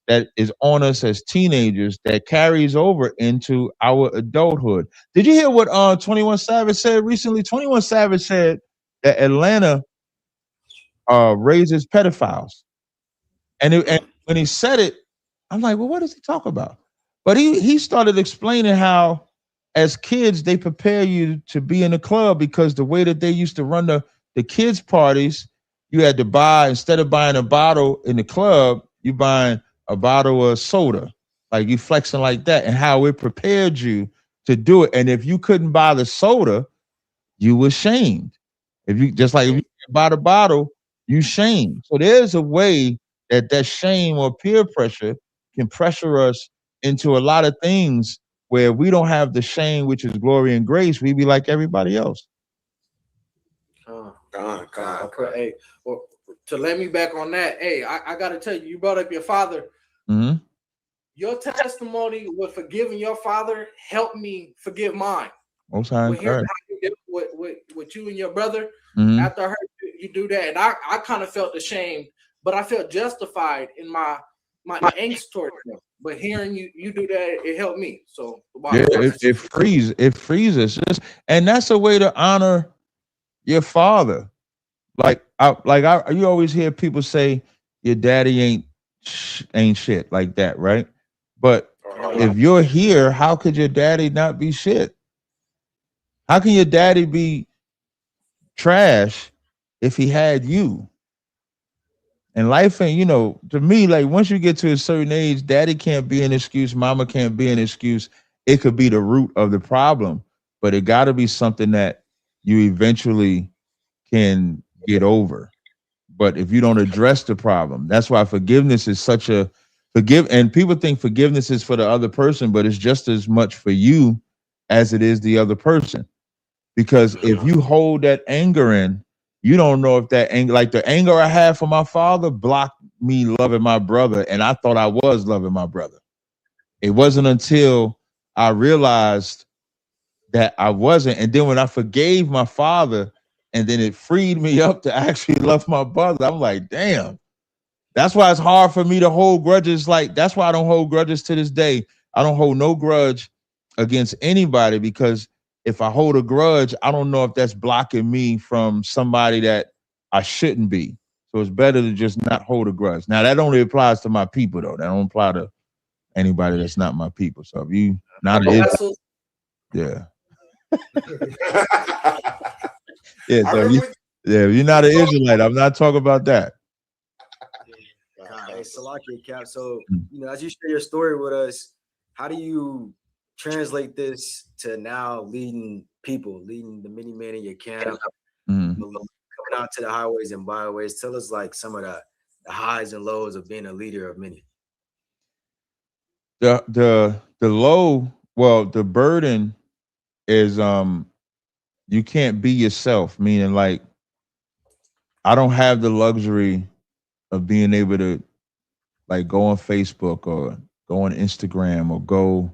that is on us as teenagers that carries over into our adulthood. Did you hear what 21 Savage said recently? 21 Savage said that Atlanta raises pedophiles. And when he said it, I'm like, well, what does he talk about? But he started explaining how as kids, they prepare you to be in the club, because the way that they used to run the kids' parties, you had to buy, instead of buying a bottle in the club, you buying a bottle of soda, like you flexing like that, and how it prepared you to do it. And if you couldn't buy the soda, you were shamed. If you can't buy the bottle, you shamed. So there's a way that shame or peer pressure can pressure us into a lot of things where we don't have the shame, which is glory and grace. We be like everybody else. Hey, well, to let me back on that, hey, I got to tell you, you brought up your father. Mm-hmm. your testimony with forgiving your father helped me forgive mine. Most High With hearing encourage. how you did with you and your brother, Mhm. after I heard you do that, and I kind of felt ashamed, but I felt justified in my angst towards him. But hearing you do that, it helped me. So Yeah, it frees us. And that's a way to honor your father. You always hear people say your daddy ain't shit like that, right? But if you're here, how could your daddy not be shit? How can your daddy be trash if he had you? And life ain't, to me, like once you get to a certain age, daddy can't be an excuse, mama can't be an excuse. It could be the root of the problem, but it got to be something that you eventually can get over. But if you don't address the problem, that's why forgiveness is such a and people think forgiveness is for the other person, but it's just as much for you as it is the other person. Because if you hold that anger in, you don't know if that anger, like the anger I had for my father, blocked me loving my brother, and I thought I was loving my brother. It wasn't until I realized that I wasn't, and then when I forgave my father, and then it freed me up to actually love my brother, I'm like, damn. That's why it's hard for me to hold grudges. Like, that's why I don't hold grudges to this day. I don't hold no grudge against anybody, because if I hold a grudge, I don't know if that's blocking me from somebody that I shouldn't be. So it's better to just not hold a grudge. Now, that only applies to my people, though. That don't apply to anybody that's not my people. So if you not an Israelite, yeah. Yeah, so if you're not an Israelite, I'm not talking about that. Hey, Salakia Cap. So, as you share your story with us, how do you translate this to now leading the many men in your camp, coming out to the highways and byways? Tell us like some of the highs and lows of being a leader of many. The low, well, the burden is you can't be yourself, meaning like I don't have the luxury of being able to like go on Facebook or go on Instagram or go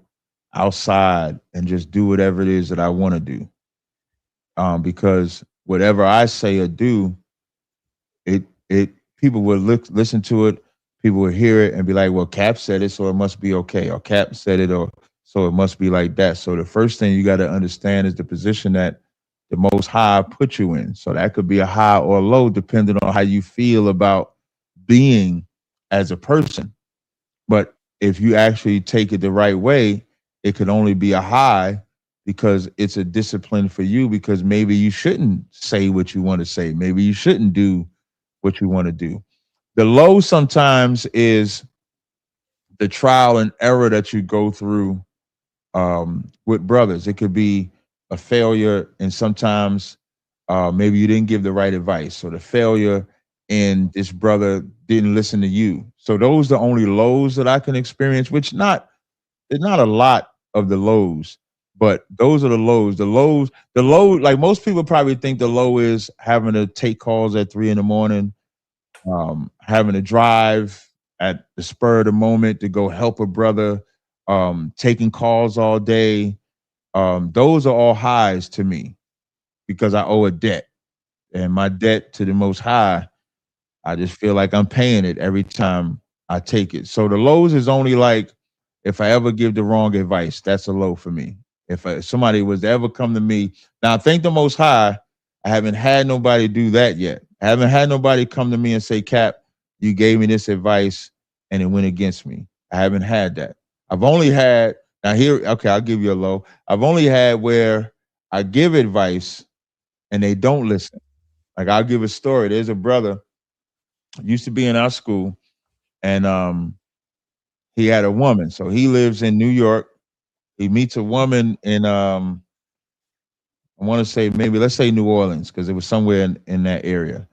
outside and just do whatever it is that I want to do. Because whatever I say or do, it people will listen to it, people will hear it and be like, well, Cap said it, so it must be okay. Or Cap said it, or so it must be like that. So the first thing you got to understand is the position that the Most High put you in. So that could be a high or low depending on how you feel about being as a person. But if you actually take it the right way, it could only be a high, because it's a discipline for you, because maybe you shouldn't say what you want to say. Maybe you shouldn't do what you want to do. The low sometimes is the trial and error that you go through with brothers. It could be a failure, and sometimes maybe you didn't give the right advice, or the failure and this brother didn't listen to you. So those are the only lows that I can experience, which there's not a lot of the lows, but those are the lows. The low, like most people probably think the low is having to take calls at 3 a.m, having to drive at the spur of the moment to go help a brother, taking calls all day. Those are all highs to me, because I owe a debt, and my debt to the Most High, I just feel like I'm paying it every time I take it. So the lows is only like if I ever give the wrong advice, that's a low for me. If somebody was to ever come to me, now thank the Most High, I haven't had nobody do that yet. I haven't had nobody come to me and say, Cap, you gave me this advice and it went against me. I haven't had that. I've only had, now here, okay, I'll give you a low. I've only had where I give advice and they don't listen. Like I'll give a story. There's a brother used to be in our school, and he had a woman. So he lives in New York. He meets a woman in I want to say maybe let's say New Orleans, because it was somewhere in that area.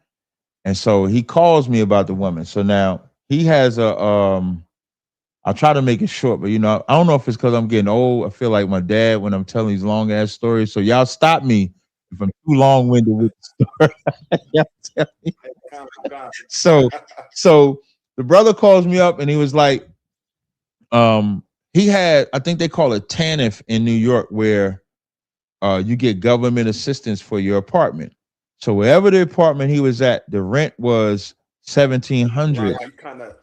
And so he calls me about the woman. So now he has I'll try to make it short, but I don't know if it's because I'm getting old. I feel like my dad when I'm telling these long ass stories. So y'all stop me if I'm too long winded with the story. Y'all tell me. So the brother calls me up and he was like, He had, I think they call it TANF in New York, where you get government assistance for your apartment. So wherever the apartment he was at, the rent was $1,700. You kind of.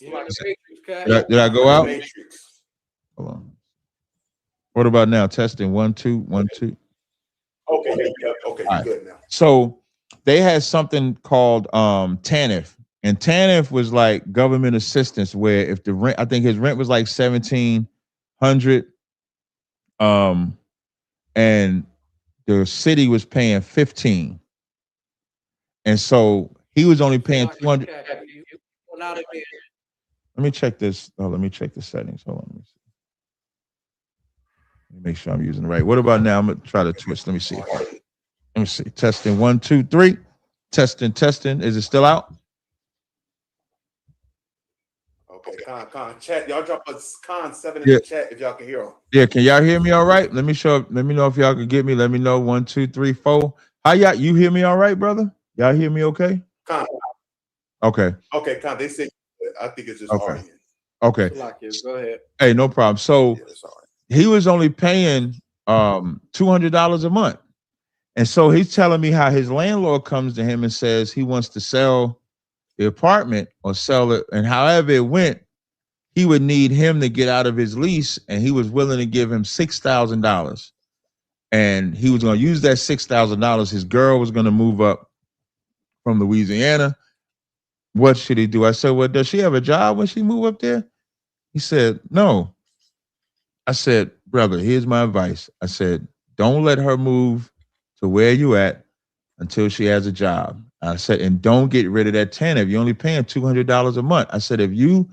Did I go out? Hold on. What about now? Testing 1 2 1 2. Okay, okay, All you're right. good now. So they had something called TANF, and TANF was like government assistance, where if the rent, I think his rent was like $1,700, and the city was paying $15, and so he was only paying $200. Let me check this. Oh, let me check the settings. Hold on. Let me make sure I'm using the right. What about now? I'm gonna try to twist. Let me see. Let me see. Testing 1 2 3. Testing. Is it still out? Okay, Con, chat. Y'all drop a Con 7 in the chat if y'all can hear him. Yeah, can y'all hear me all right? Let me know if y'all can get me. Let me know. 1 2 3 4. How y'all? You hear me all right, brother? Y'all hear me okay? Con. Okay. Okay, Con. They say I think it's just Okay. arguing. Okay. Go ahead. Hey, no problem. So he was only paying $200 a month. And so he's telling me how his landlord comes to him and says he wants to sell the apartment or sell it. And however it went, he would need him to get out of his lease, and he was willing to give him $6,000. And he was going to use that $6,000. His girl was going to move up from Louisiana. What should he do? I said, well, does she have a job when she move up there? He said, no. I said, brother, here's my advice. I said, don't let her move to where you at until she has a job. I said, and don't get rid of that TANF. You're only paying $200 a month. I said, if you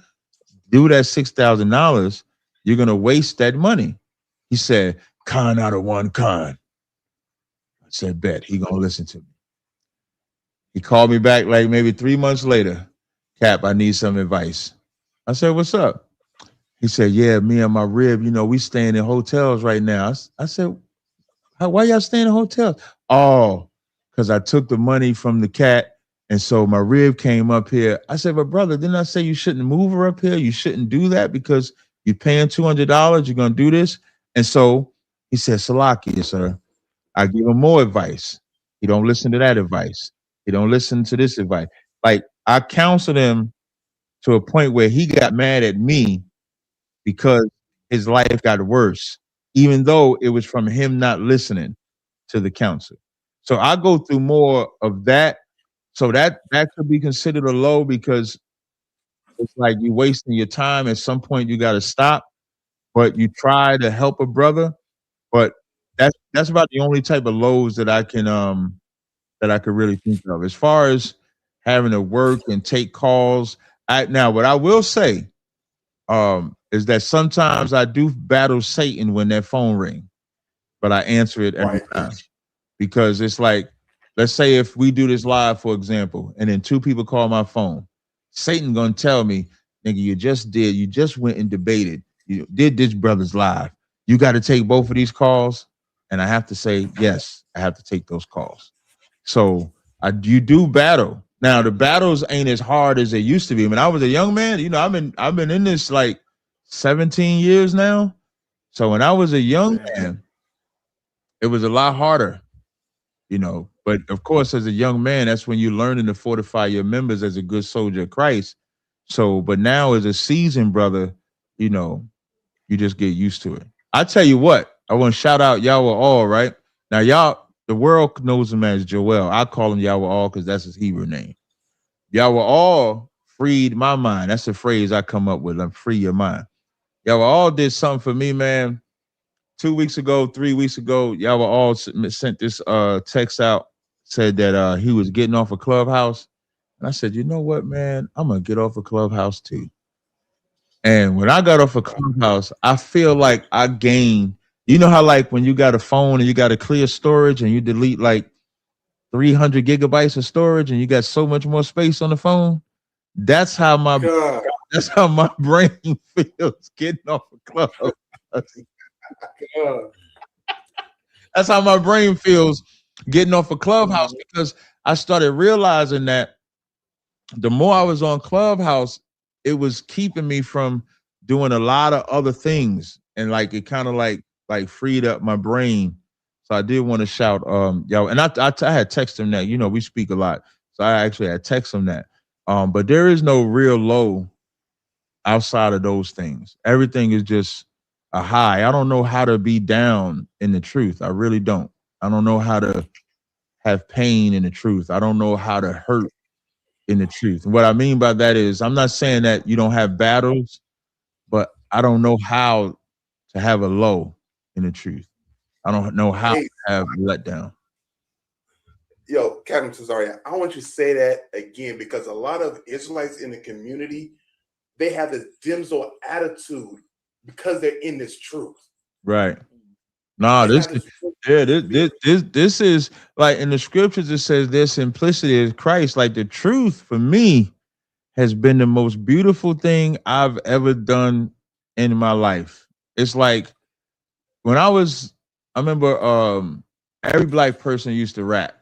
do that $6,000, you're going to waste that money. He said, con out of one con. I said, bet. He going to listen to me. He called me back like maybe 3 months later. Cap, I need some advice. I said, what's up? He said, yeah, me and my rib, we staying in hotels right now. I said, why y'all staying in hotels? Oh, because I took the money from the cat, and so my rib came up here. I said, but brother, didn't I say you shouldn't move her up here? You shouldn't do that because you're paying $200. You're going to do this. And so he said, Salakia, sir. I give him more advice. He don't listen to that advice. He don't listen to this advice. Like, I counseled him to a point where he got mad at me because his life got worse, even though it was from him not listening to the counsel. So I go through more of that. So that could be considered a low, because it's like you wasting your time. At some point you got to stop, but you try to help a brother. But that's about the only type of lows that I can could really think of. As far as having to work and take calls, now what I will say is that sometimes I do battle Satan when that phone rings, but I answer it every time. Because it's like, let's say if we do this live, for example, and then 2 people call my phone, Satan gonna tell me, nigga, you just went and debated, you did this brother's live. You got to take both of these calls. And I have to say, yes, I have to take those calls. So you do battle. Now the battles ain't as hard as they used to be. When I was a young man, I've been in this like 17 years now. So when I was a young man, it was a lot harder. But of course, as a young man, that's when you're learning to fortify your members as a good soldier of Christ. So, but now as a seasoned brother, you just get used to it. I tell you what, I want to shout out Yahweh All, right? Now, the world knows him as Joel. I call him Yahweh All because that's his Hebrew name. Yahweh All freed my mind. That's a phrase I come up with. I'm free your mind. Yahweh All did something for me, man. 2 weeks ago, 3 weeks ago, Yahweh All sent this text out, said that he was getting off a Clubhouse. And I said, you know what, man? I'm going to get off a Clubhouse too. And when I got off a Clubhouse, I feel like I gained, how like when you got a phone and you got a clear storage and you delete like 300 gigabytes of storage and you got so much more space on the phone. That's how my brain feels getting off a Clubhouse. That's how my brain feels getting off a Clubhouse, because I started realizing that the more I was on Clubhouse, it was keeping me from doing a lot of other things, and like it kind of like freed up my brain. So I did want to shout yo, and I had texted him that, you know, we speak a lot. So I actually had texted him that. But there is no real low outside of those things. Everything is just a high. I don't know how to be down in the truth. I really don't. I don't know how to have pain in the truth. I don't know how to hurt in the truth. And what I mean by that is, I'm not saying that you don't have battles, but I don't know how to have a low in the truth. I don't know how to have letdown. Yo, Captain Tazaryach, I want you to say that again, because a lot of Israelites in the community, they have this dimsel attitude because they're in this truth. Right. No, this is like in the scriptures, it says their simplicity is Christ. Like the truth for me has been the most beautiful thing I've ever done in my life. It's like when I remember every black person used to rap.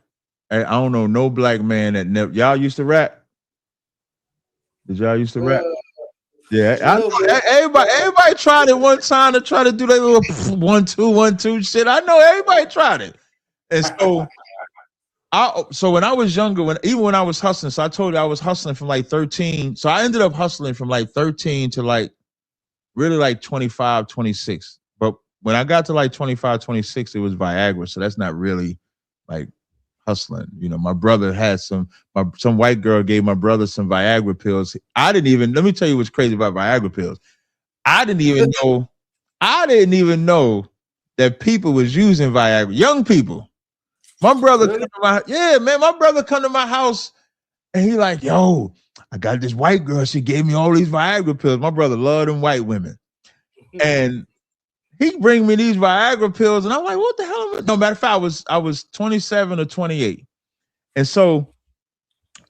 I don't know no black man that never. Y'all used to rap? Did y'all used to rap? Yeah, I know everybody tried it one time to try to do that little 1-2-1-2 shit. I know everybody tried it. And so when I was younger, even when I was hustling, so I told you I was hustling from like 13. So I ended up hustling from like 13 to like really like 25, 26. But when I got to like 25, 26, it was Viagra. So that's not really like hustling. You know, my brother had some white girl gave my brother some Viagra pills. Let me tell you what's crazy about Viagra pills. I didn't even know that people was using Viagra. Young people. My brother come to my house and he like, yo, I got this white girl. She gave me all these Viagra pills. My brother loved them white women. And he bring me these Viagra pills, and I'm like, what the hell? No matter of fact, I was 27 or 28. And so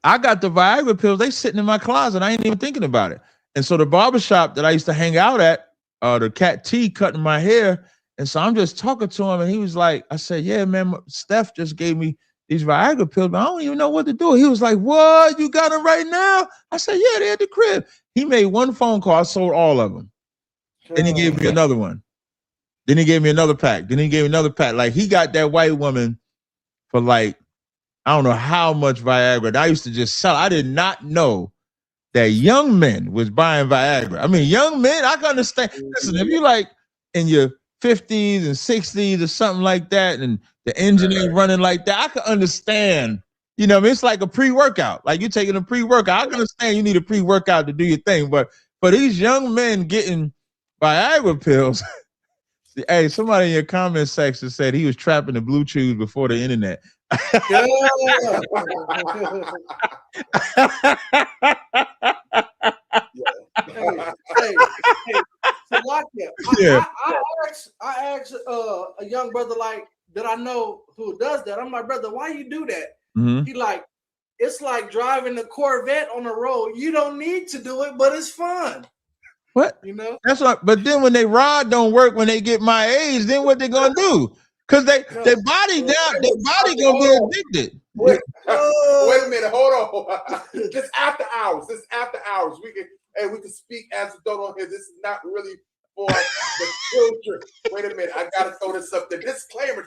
I got the Viagra pills. They sitting in my closet. I ain't even thinking about it. And so the barbershop that I used to hang out at, the Cat T cutting my hair. And so I'm just talking to him, and he was like, I said, yeah, man, Steph just gave me these Viagra pills, but I don't even know what to do. He was like, what? You got them right now? I said, yeah, they're at the crib. He made one phone call. I sold all of them. Then he gave me another one. Then he gave me another pack. Then he gave me another pack. Like he got that white woman for like, I don't know how much Viagra. I used to just sell. I did not know that young men was buying Viagra. I mean, young men, I can understand. Listen, if you like in your 50s and 60s or something like that, and the engine ain't running like that, I can understand. You know, I mean, it's like a pre-workout. Like you're taking a pre-workout. I can understand you need a pre-workout to do your thing. But for these young men getting Viagra pills, hey, somebody in your comment section said he was trapping the Blue Chews before the internet. Hey, Salakia, I asked a young brother like that I know who does that. I'm like, brother, why you do that? Mm-hmm. He like, it's like driving a Corvette on the road. You don't need to do it, but it's fun. What? You know? That's what. But then when they rod don't work when they get my age, then what they gonna do? Because their body gonna be addicted. Wait a minute, hold on. This after hours. We can speak as adult on here. This is not really for the children. Wait a minute, I gotta throw this up there. Disclaimer,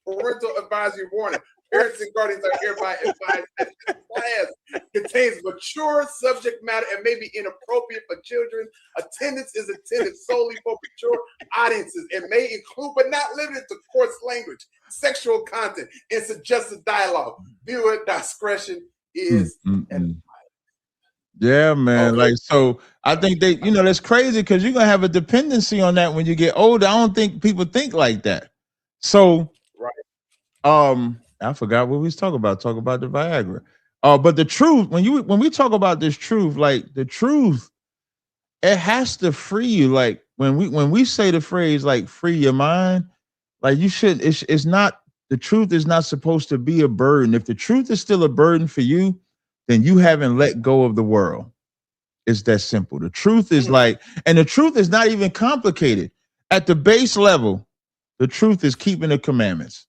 parental advisory warning. Parents and guardians are hereby advised that this class contains mature subject matter and may be inappropriate for children. Attendance is intended solely for mature audiences. It may include, but not limited to, coarse language, sexual content, and suggestive dialogue. Viewer discretion is advised. Yeah, man. Like, so I think that's crazy because you're gonna have a dependency on that when you get older. I don't think people think like that. So, I forgot what we was talking about. Talk about the Viagra. But the truth, when we talk about this truth, like the truth, it has to free you. Like when we say the phrase like free your mind, like you should. It's not, the truth is not supposed to be a burden. If the truth is still a burden for you, then you haven't let go of the world. It's that simple. The truth is and the truth is not even complicated. At the base level, the truth is keeping the commandments.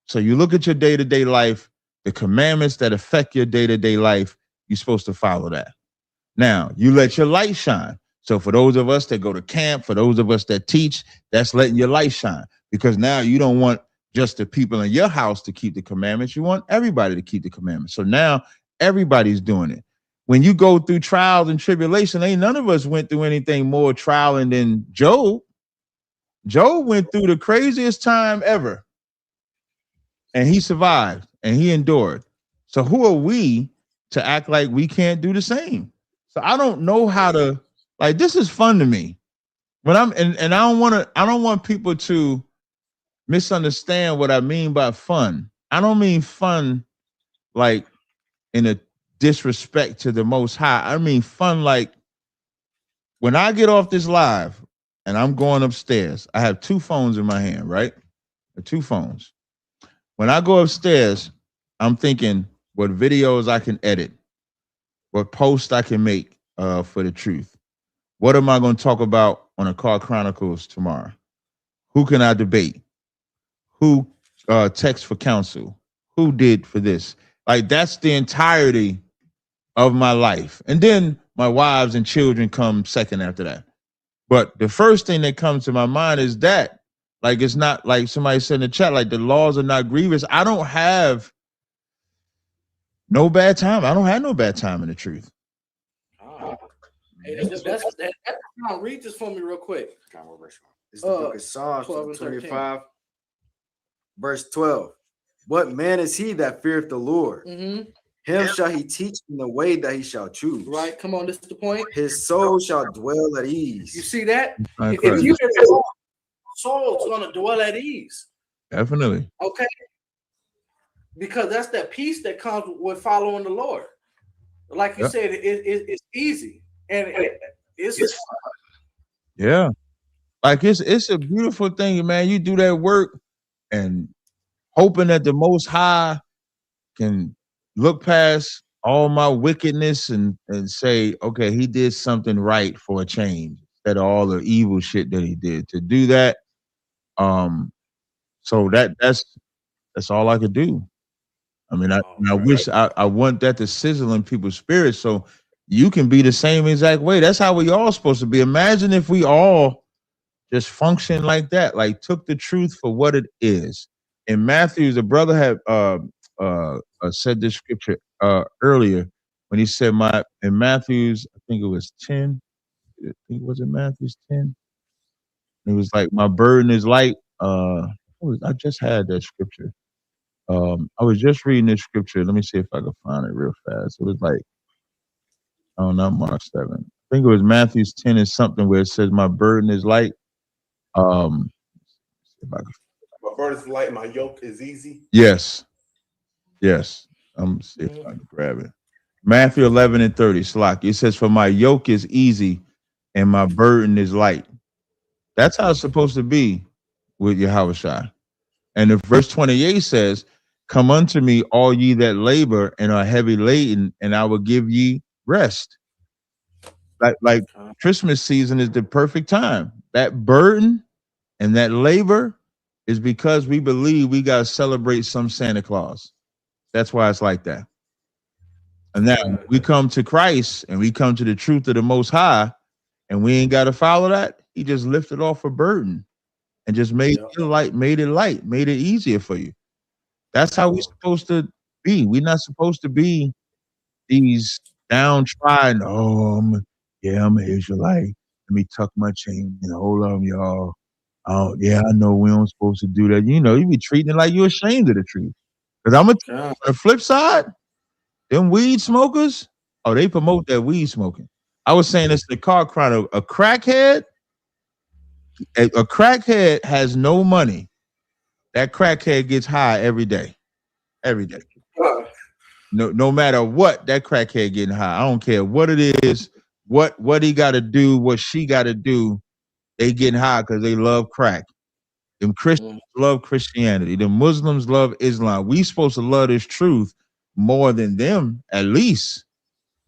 So you look at your day-to-day life, the commandments that affect your day-to-day life, you're supposed to follow that. Now, you let your light shine. So for those of us that go to camp, for those of us that teach, that's letting your light shine, because now you don't want just the people in your house to keep the commandments. You want everybody to keep the commandments. So now everybody's doing it. When you go through trials and tribulation, ain't none of us went through anything more trialing than Job. Job went through the craziest time ever, and he survived and he endured. So who are we to act like we can't do the same? So I don't know how to, like, this is fun to me. When I'm and I don't want people to misunderstand what I mean by fun. I don't mean fun like in a disrespect to the Most High. I mean fun like when I get off this live and I'm going upstairs, I have two phones in my hand, right? Two phones. When I go upstairs, I'm thinking what videos I can edit, what posts I can make for the truth. What am I going to talk about on the Car Chronicles tomorrow? Who can I debate? Who text for counsel? Who did for this? Like, that's the entirety of my life. And then my wives and children come second after that. But the first thing that comes to my mind is that, like, it's not like somebody said in the chat, like the laws are not grievous. I don't have no bad time. I don't have no bad time in the truth. Hey, read this for me real quick. It's the book of Psalms 25, verse 12. What man is he that feareth the Lord? Mm-hmm. Him shall he teach in the way that he shall choose. Right, come on, this is the point. His soul shall dwell at ease. You see that? If you soul's gonna dwell at ease. Definitely. Okay. Because that's that peace that comes with following the Lord. Like you said, it's easy and it's yeah. Like it's a beautiful thing, man. You do that work and hoping that the Most High can look past all my wickedness and say, okay, he did something right for a change instead of all the evil shit that he did. To do that, so that's all I could do. I mean, I wish I want that to sizzle in people's spirits so you can be the same exact way. That's how we all supposed to be. Imagine if we all just function like that, like took the truth for what it is. In Matthew, the brother had said this scripture earlier when he said in Matthew's, I think it was 10. I think was it Matthew's 10? It was like my burden is light. I just had that scripture. I was just reading this scripture. Let me see if I can find it real fast. It was like, oh, not Mark 7. I think it was Matthew's 10 and something where it says my burden is light. If I can. My burden is light, my yoke is easy. Yes. See if I can grab it. Matthew 11 and 30. Slack. It says, "For my yoke is easy, and my burden is light." That's how it's supposed to be with Yahushua. And if verse 28 says, "Come unto me, all ye that labor and are heavy laden, and I will give ye rest." Like Christmas season is the perfect time. That burden and that labor is because we believe we got to celebrate some Santa Claus. That's why it's like that. And now we come to Christ and we come to the truth of the Most High, and we ain't got to follow that. He just lifted off a burden and just made it light, made it easier for you. That's how we're supposed to be. We're not supposed to be these downtrodden. I'm an Israelite. Let me tuck my chain and hold on, y'all. Oh, yeah, I know we aren't supposed to do that. You know, you be treating it like you're ashamed of the truth. Because I'm on the flip side, them weed smokers, they promote that weed smoking. I was saying this in the Car Chronicle. A crackhead has no money. That crackhead gets high every day. Every day. No matter what, that crackhead getting high. I don't care what it is, what he got to do, what she got to do. They getting high because they love crack. Them Christians love Christianity. The Muslims love Islam. We supposed to love this truth more than them, at least.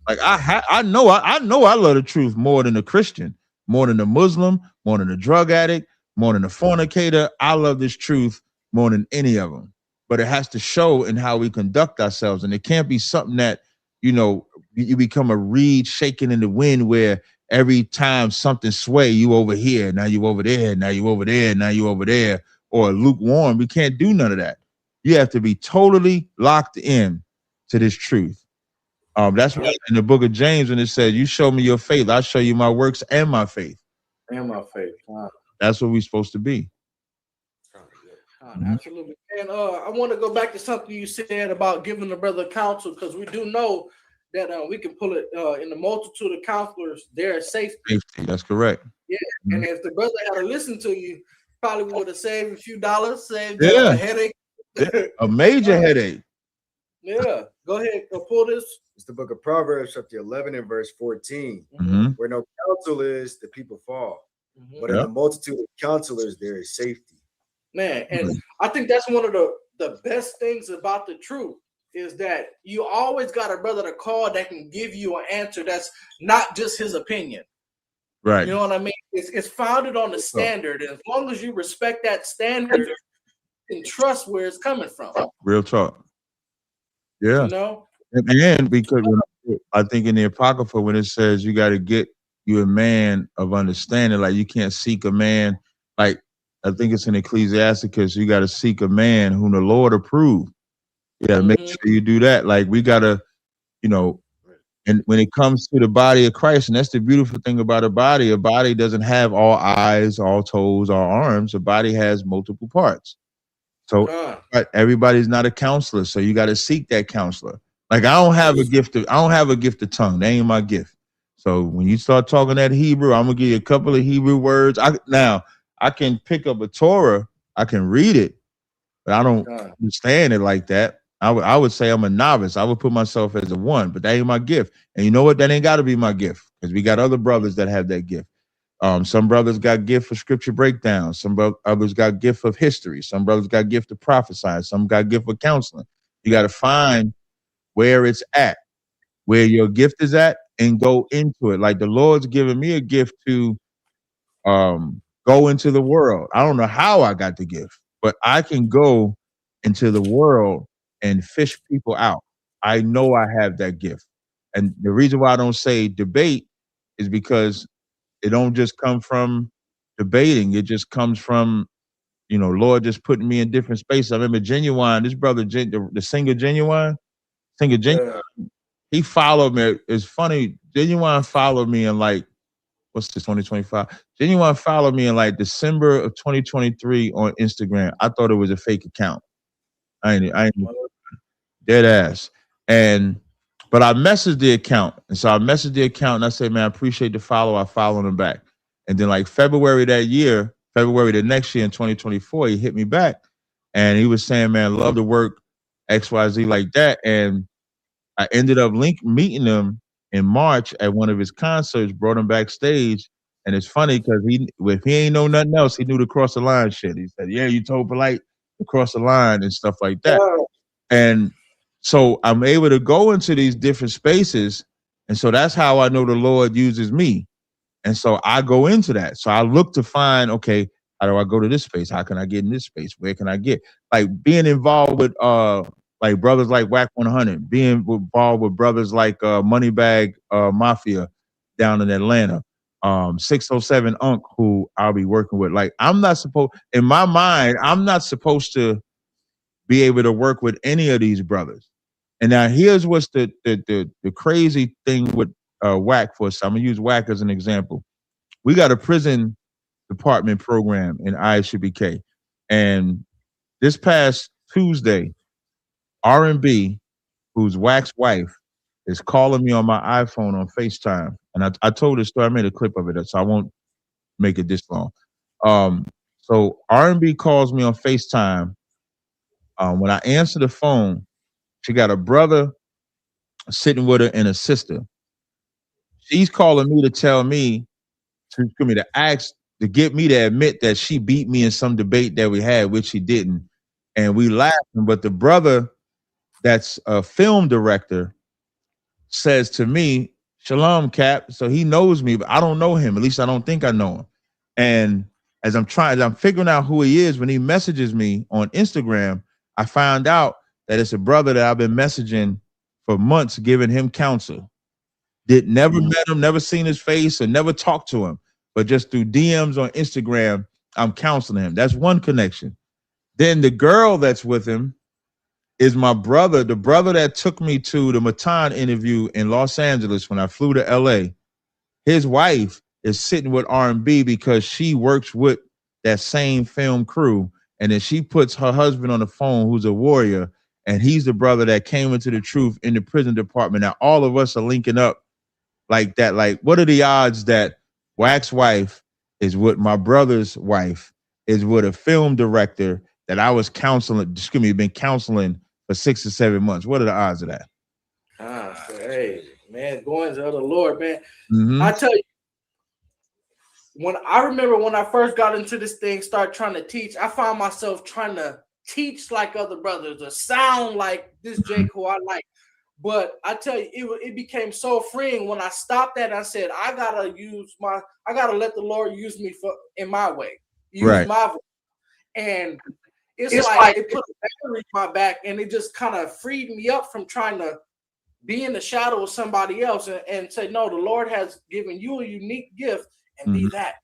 Like I know I love the truth more than a Christian, more than a Muslim, more than a drug addict, more than a fornicator. I love this truth more than any of them. But it has to show in how we conduct ourselves, and it can't be something that you become a reed shaking in the wind where every time something sway, you over here, now you over there, now you over there, now you over there, or lukewarm. We can't do none of that. You have to be totally locked in to this truth. That's why in the book of James, when it says, you show me your faith, I'll show you my works and my faith. And my faith. That's what we're supposed to be. Absolutely. And I want to go back to something you said about giving the brother counsel, because we do know that we can pull it in the multitude of counselors, there is safety. Safety, that's correct. Yeah. And if the brother had to listen to you, probably would have saved a few dollars, saved Yeah. a headache. Yeah. A major headache. Yeah. Go ahead. Go pull this. It's the book of Proverbs, chapter 11 and verse 14. Where no counsel is, the people fall. But in the multitude of counselors, there is safety. Man, and I think that's one of the best things about the truth is that you always got a brother to call that can give you an answer that's not just his opinion. Right. You know what I mean? It's founded on the standard. And as long as you respect that standard and trust where it's coming from. Real talk. Yeah. You know? And because I think in the Apocrypha, when it says you got to get you a man of understanding, like you can't seek a man, like I think it's in Ecclesiasticus, you got to seek a man whom the Lord approved. You got to make sure you do that. Like we got to, you know, and when it comes to the body of Christ, and that's the beautiful thing about a body doesn't have all eyes, all toes, all arms. A body has multiple parts. So but everybody's not a counselor. So you got to seek that counselor. Like I don't have a gift of tongue. That ain't my gift. So when you start talking that Hebrew, I'm gonna give you a couple of Hebrew words. I can pick up a Torah, I can read it, but I don't understand it like that. I would say I'm a novice. I would put myself as a one, but that ain't my gift. And you know what? That ain't got to be my gift because we got other brothers that have that gift. Some brothers got gift for scripture breakdown. Some others got gift of history. Some brothers got gift of prophesying. Some got gift of counseling. You got to find where it's at, where your gift is at, and go into it. Like the Lord's given me a gift to go into the world. I don't know how I got the gift, but I can go into the world and fish people out. I know I have that gift. And the reason why I don't say debate is because it don't just come from debating. It just comes from, you know, Lord just putting me in different spaces. I remember Genuine, this brother, the singer Genuine, he followed me. It's funny. Genuine followed me in like, what's this, 2025? Genuine followed me in like December of 2023 on Instagram. I thought it was a fake account. I ain't dead ass. But I messaged the account. And so I messaged the account and I said, man, I appreciate the follow. I followed him back. And then like February the next year in 2024, he hit me back and he was saying, man, love to work XYZ like that. And I ended up meeting him in March at one of his concerts, brought him backstage. And it's funny because if he ain't know nothing else, he knew the cross the line shit. He said, yeah, you told Polite to cross the line and stuff like that. And so I'm able to go into these different spaces. And so that's how I know the Lord uses me. And so I go into that. So I look to find, okay, how do I go to this space? How can I get in this space? Where can I get? Like being involved with like brothers like Whack 100, being involved with brothers like Moneybag Mafia down in Atlanta, 607 Unc, who I'll be working with. Like in my mind, I'm not supposed to be able to work with any of these brothers. And now here's what's the crazy thing with Whack for us. I'm gonna use Whack as an example. We got a prison department program in ISUBK. And this past Tuesday, R&B, who's Whack's wife, is calling me on my iPhone on FaceTime. And I told this story, I made a clip of it, so I won't make it this long. So R&B calls me on FaceTime. When I answer the phone, she got a brother sitting with her and a sister. She's calling me to tell me to get me to admit that she beat me in some debate that we had, which she didn't. And we laughing, but the brother that's a film director says to me, Shalom, Cap. So he knows me, but I don't know him. At least I don't think I know him. And as I'm figuring out who he is, when he messages me on Instagram, I found out that it's a brother that I've been messaging for months, giving him counsel. Never met him, never seen his face, or never talked to him. But just through DMs on Instagram, I'm counseling him. That's one connection. Then the girl that's with him is my brother, the brother that took me to the Matan interview in Los Angeles when I flew to LA. His wife is sitting with R&B because she works with that same film crew. And then she puts her husband on the phone, who's a warrior, and he's the brother that came into the truth in the prison department. Now, all of us are linking up like that. Like, what are the odds that Wax's wife is with my brother's wife, is with a film director that I was been counseling for 6 or 7 months? What are the odds of that? Hey, man, going to the Lord, man. Mm-hmm. I tell you, I remember when I first got into this thing, started trying to teach, I found myself trying to teach like other brothers, or sound like this Jake who I like. But I tell you, it became so freeing when I stopped that. I said, I gotta let the Lord use me in my way, use my voice. And it's like it put a battery in my back, and it just kind of freed me up from trying to be in the shadow of somebody else and say, no, the Lord has given you a unique gift, and be that.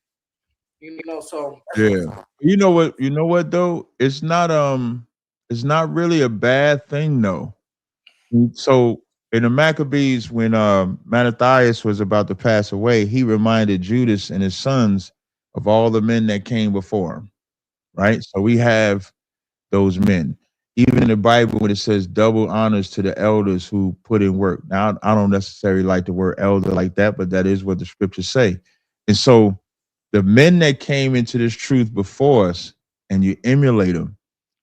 So yeah. You know what though? It's not really a bad thing though. So in the Maccabees, when Mattathias was about to pass away, he reminded Judas and his sons of all the men that came before him. Right? So we have those men. Even in the Bible, when it says double honors to the elders who put in work. Now, I don't necessarily like the word elder like that, but that is what the scriptures say. And so the men that came into this truth before us, and you emulate them,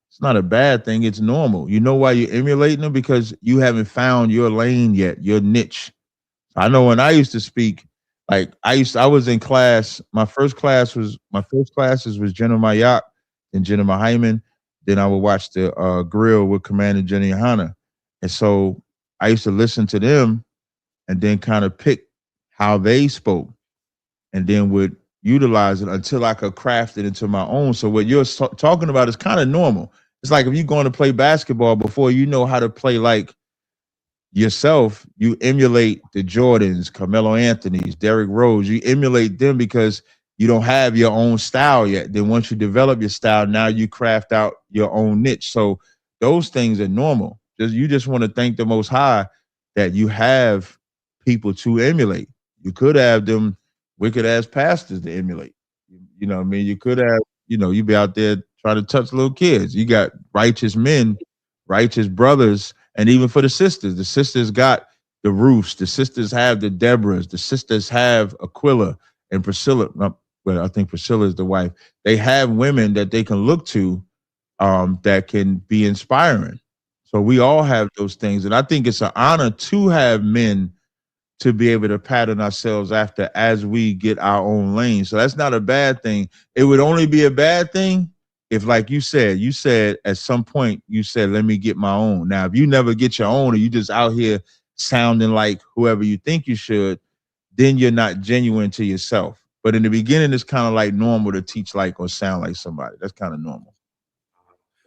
it's not a bad thing. It's normal. You know why you're emulating them? Because you haven't found your lane yet, your niche. I know when I used to speak, like I was in class. My first classes was General Mayak and General Hyman. Then I would watch the grill with Commander Jenny Hanna. And so I used to listen to them and then kind of pick how they spoke and then would utilize it until I could craft it into my own. So what you're talking about is kind of normal. It's like if you're going to play basketball, before you know how to play like yourself, you emulate the Jordans, Carmelo Anthony's, Derrick Rose. You emulate them because you don't have your own style yet. Then once you develop your style, now you craft out your own niche. So those things are normal. You just want to thank the Most High that you have people to emulate. You could have them wicked ass pastors to emulate. You know what I mean? You could have, you be out there trying to touch little kids. You got righteous men, righteous brothers. And even for the sisters got the Ruths, the sisters have the Deborahs, the sisters have Aquila and Priscilla. Well, I think Priscilla is the wife. They have women that they can look to that can be inspiring. So we all have those things. And I think it's an honor to have men to be able to pattern ourselves after as we get our own lane. So that's not a bad thing. It would only be a bad thing if, like you said at some point, you said, let me get my own. Now, if you never get your own, or you just out here sounding like whoever you think you should, then you're not genuine to yourself. But in the beginning, it's kind of like normal to teach like or sound like somebody. That's kind of normal.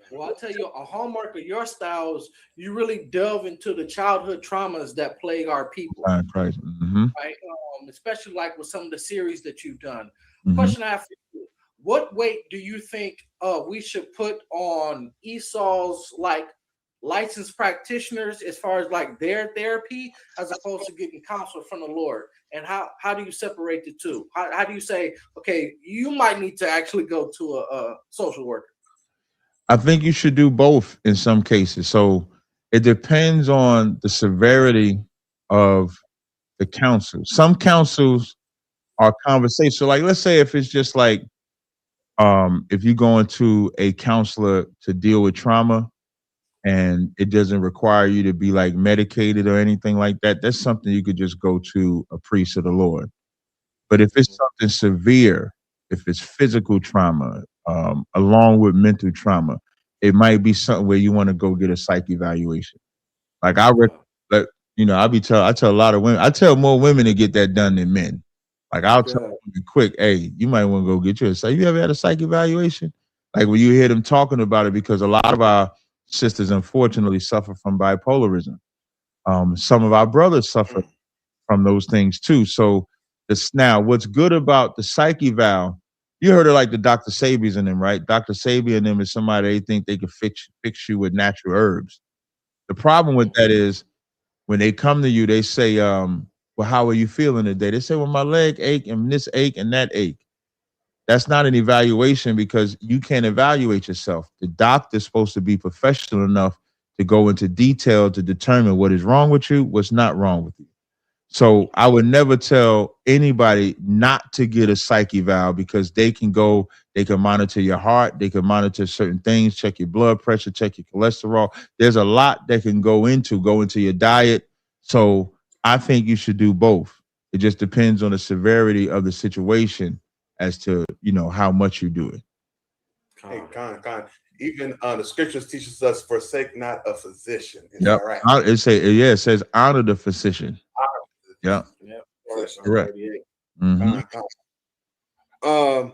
Well, I'll tell you, a hallmark of your styles, you really delve into the childhood traumas that plague our people. Christ. Mm-hmm. Right? Especially like with some of the series that you've done. Mm-hmm. Question I have for you: what weight do you think we should put on Esau's like licensed practitioners as far as like their therapy, as opposed to getting counsel from the Lord? And how do you separate the two? How do you say, okay, you might need to actually go to a social worker? I think you should do both in some cases. So it depends on the severity of the counsel. Some counsels are conversational. So like, let's say if it's just like, if you're going to a counselor to deal with trauma and it doesn't require you to be like medicated or anything like that, that's something you could just go to a priest of the Lord. But if it's something severe, if it's physical trauma, along with mental trauma, it might be something where you want to go get a psych evaluation. Like I tell a lot of women, I tell more women to get that done than men. Like I'll tell them quick, hey, you might want to go get you ever had a psych evaluation? Like when you hear them talking about it, because a lot of our sisters unfortunately suffer from bipolarism. Some of our brothers suffer from those things too. So now what's good about the psyche valve, you heard of like the Dr. Sabies and them, right? Dr. Sabie and them is somebody they think they can fix you with natural herbs. The problem with that is when they come to you, they say, well, how are you feeling today? They say, well, my leg ache and this ache and that ache. That's not an evaluation because you can't evaluate yourself. The doctor's supposed to be professional enough to go into detail to determine what is wrong with you, what's not wrong with you. So I would never tell anybody not to get a psyche valve because they can monitor your heart, they can monitor certain things, check your blood pressure, check your cholesterol. There's a lot that can go into your diet. So I think you should do both. It just depends on the severity of the situation as to, how much you do it. Hey, Con. Even the scriptures teaches us forsake not a physician. Is Yep. that right? It says honor the physician. Yeah. Correct. In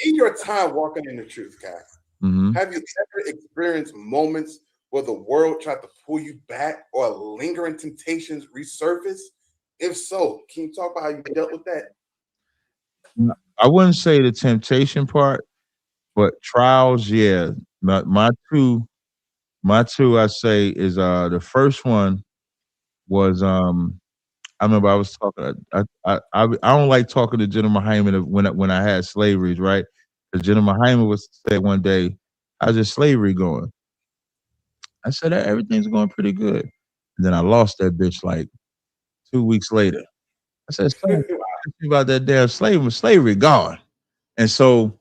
your time walking in the truth, guys, have you ever experienced moments where the world tried to pull you back or lingering temptations resurface? If so, can you talk about how you dealt with that? I wouldn't say the temptation part, but trials, yeah. My two I say is the first one was I remember I was talking. I don't like talking to General Hyman when I had slaveries, right? Because General Hyman was said one day, "How's your slavery going?" I said, "Everything's going pretty good." And then I lost that bitch like 2 weeks later. I said, "Son, ask me about that damn slavery gone." And so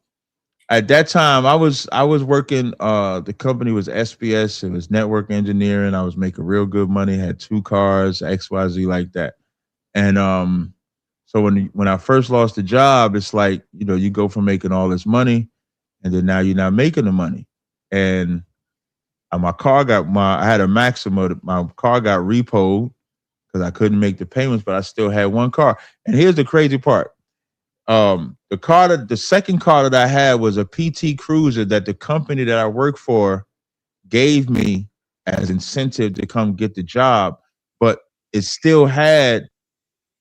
at that time, I was working. The company was SBS. It was network engineering. I was making real good money. Had 2 cars, XYZ like that. And so when I first lost the job, it's like, you go from making all this money and then now you're not making the money. And my car I had a Maxima, my car got repoed because I couldn't make the payments, but I still had one car. And here's the crazy part. The second car that I had was a PT Cruiser that the company that I work for gave me as incentive to come get the job, but it still had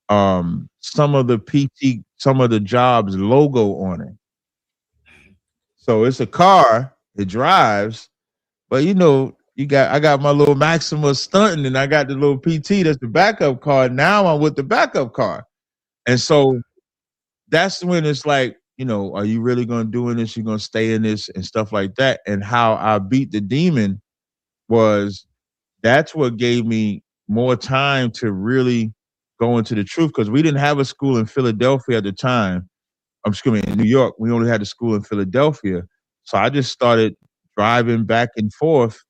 some of the jobs logo on it. So it's a car, it drives, but I got my little Maxima stunting and I got the little PT that's the backup car. Now I'm with the backup car. And so that's when it's like, are you really going to do this? You're going to stay in this and stuff like that. And how I beat the demon that's what gave me more time to really go into the truth. Because we didn't have a school in Philadelphia at the time. In New York, we only had a school in Philadelphia. So I just started driving back and forth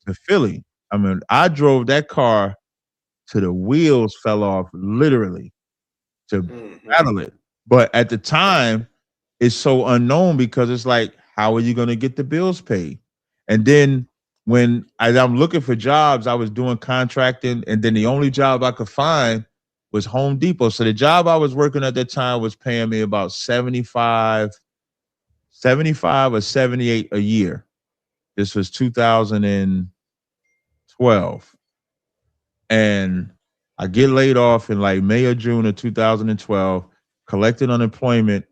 to Philly. I mean, I drove that car till the wheels fell off, literally, to battle it. But at the time, it's so unknown because it's like, how are you going to get the bills paid? And then when I'm looking for jobs, I was doing contracting, and then the only job I could find was Home Depot. So the job I was working at that time was paying me about 75 or 78 a year. This was 2012. And I get laid off in like May or June of 2012, collected unemployment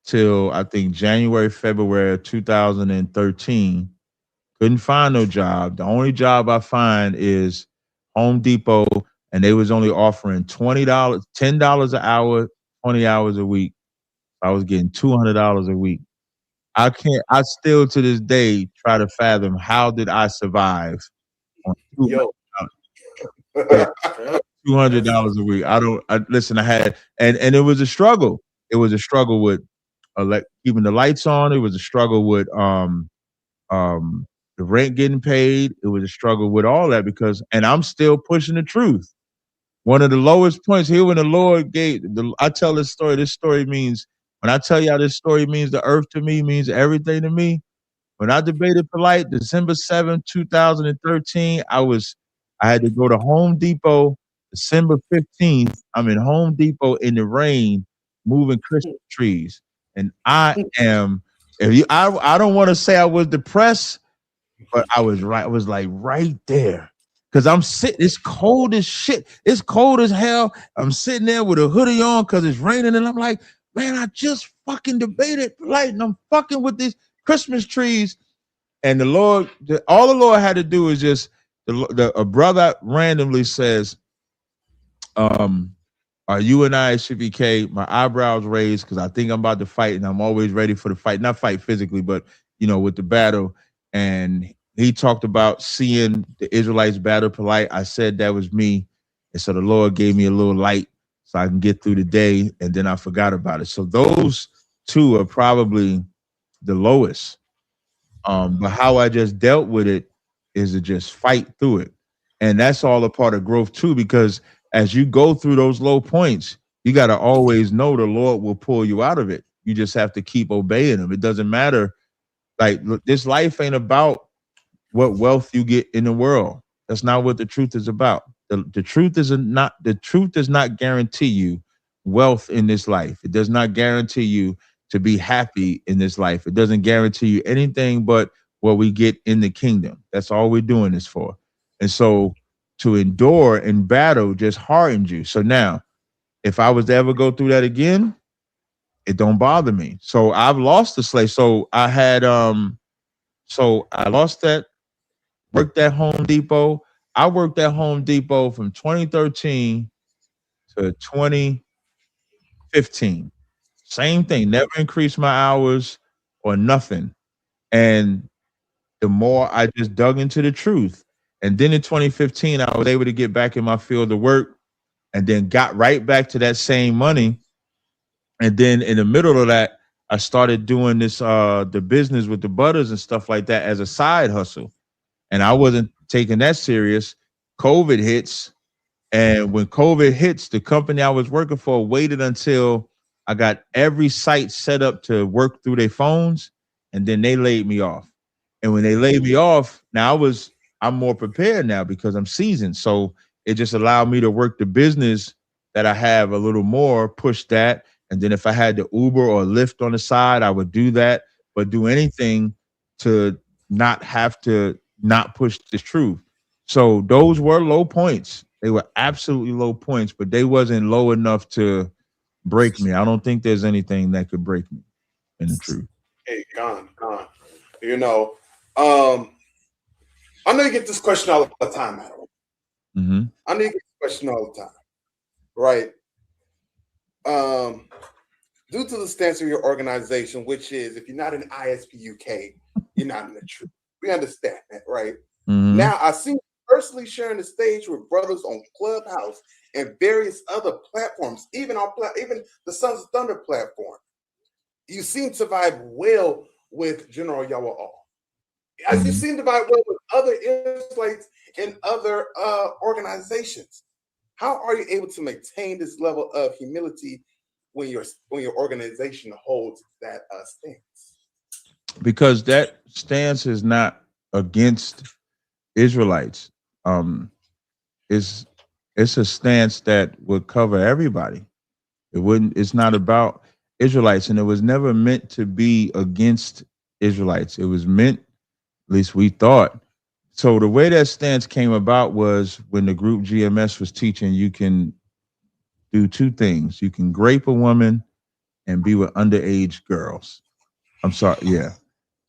till I think January, February of 2013. Couldn't find no job. The only job I find is Home Depot, and they was only offering $20, $10 an hour, 20 hours a week. I was getting $200 a week. I still to this day try to fathom how did I survive on $200 a week. I had, and it was a struggle. It was a struggle with keeping the lights on. It was a struggle with the rent getting paid. It was a struggle with all that and I'm still pushing the truth. One of the lowest points here when the Lord I tell this story. This story means, when I tell y'all this story means the earth to me, means everything to me. When I debated polite, December 7th, 2013, I had to go to Home Depot. December 15th, I'm in Home Depot in the rain, moving Christmas trees. And I don't want to say I was depressed, but I was right. I was like right there. Because I'm sitting, it's cold as shit. It's cold as hell. I'm sitting there with a hoodie on because it's raining. And I'm like, man, I just fucking debated light and I'm fucking with these Christmas trees. And the Lord, all the Lord had to do is just, a brother randomly says, are you and I at CBK? My eyebrows raised because I think I'm about to fight and I'm always ready for the fight. Not fight physically, but, with the battle. And he talked about seeing the Israelites battle polite. I said that was me. And so the Lord gave me a little light so I can get through the day. And then I forgot about it. So those two are probably the lowest. But how I just dealt with it is to just fight through it. And that's all a part of growth too, because as you go through those low points, you got to always know the Lord will pull you out of it. You just have to keep obeying him. It doesn't matter. Like, look, this life ain't about what wealth you get in the world. That's not what the truth is about. The truth does not guarantee you wealth in this life. It does not guarantee you to be happy in this life. It doesn't guarantee you anything but what we get in the kingdom. That's all we're doing this for. And so to endure and battle just hardens you. So now, if I was to ever go through that again, it don't bother me. So I've lost the slave. So I had so I lost that, worked at Home Depot. I worked at Home Depot from 2013 to 2015. Same thing, never increased my hours or nothing. And the more I just dug into the truth. And then in 2015, I was able to get back in my field of work and then got right back to that same money. And then in the middle of that, I started doing this the business with the butters and stuff like that as a side hustle. And I wasn't taking that serious. COVID hits. And when COVID hits, the company I was working for waited until I got every site set up to work through their phones. And then they laid me off. And when they laid me off, now I'm more prepared now because I'm seasoned. So it just allowed me to work the business that I have a little more, push that. And then if I had the Uber or Lyft on the side, I would do that, but do anything to not have to not push this truth. So those were low points. They were absolutely low points, but they wasn't low enough to break me. I don't think there's anything that could break me in the truth. Hey, gone. I know you get this question all the time, Adam. Mm-hmm. I know you get this question all the time, right? Due to the stance of your organization, which is if you're not in ISP UK, you're not in the truth. We understand that, right? Mm-hmm. Now, I see you personally sharing the stage with brothers on Clubhouse and various other platforms, even the Sons of Thunder platform. You seem to vibe well with General Yawa'al. As you seem to vibe well with other Israelites in other organizations. How are you able to maintain this level of humility when your organization holds that stance? Because that stance is not against Israelites. It's a stance that would cover everybody. It's not about Israelites, and it was never meant to be against Israelites. It was meant, at least we thought. So the way that stance came about was when the group GMS was teaching, you can do two things. You can grape a woman and be with underage girls. I'm sorry, yeah.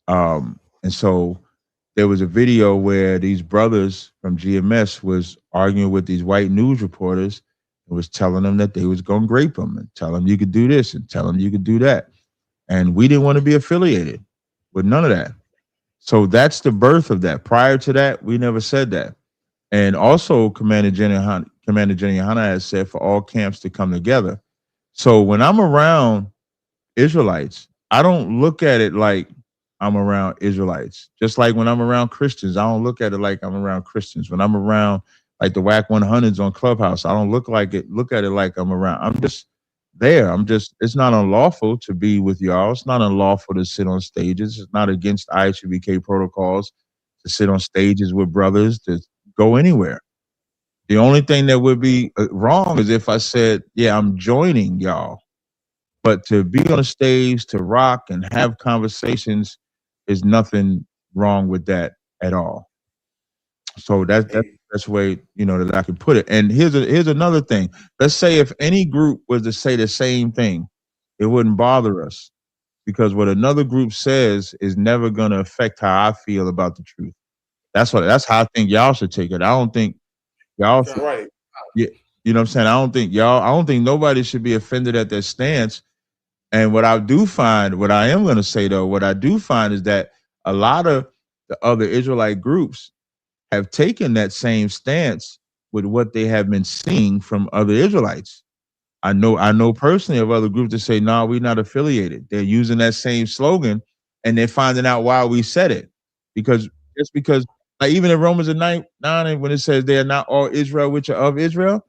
And so there was a video where these brothers from GMS was arguing with these white news reporters and was telling them that they was going to grape them and tell them you could do this and tell them you could do that. And we didn't want to be affiliated with none of that. So that's the birth of that. Prior to that, we never said that. And also Commander General Hanna has said for all camps to come together. So when I'm around Israelites, I don't look at it like I'm around Israelites. Just like when I'm around Christians, I don't look at it like I'm around Christians. When I'm around like the WAC 100s on Clubhouse, I don't look at it like I'm around. I'm just there. It's not unlawful to be with y'all. It's not unlawful to sit on stages. It's not against IHBK protocols to sit on stages with brothers, to go anywhere. The only thing that would be wrong is if I said, yeah, I'm joining y'all. But to be on a stage, to rock and have conversations, is nothing wrong with that at all. So that's the best way, that I can put it. And here's another thing. Let's say if any group was to say the same thing, it wouldn't bother us, because what another group says is never going to affect how I feel about the truth. That's how I think y'all should take it. I don't think y'all should. Right. Yeah, you know what I'm saying? I don't think nobody should be offended at their stance. And what I am going to say though, what I do find is that a lot of the other Israelite groups have taken that same stance with what they have been seeing from other Israelites. I know personally of other groups that say, no, we're not affiliated. They're using that same slogan, and they're finding out why we said it. Because like even in Romans 9, when it says they are not all Israel which are of Israel,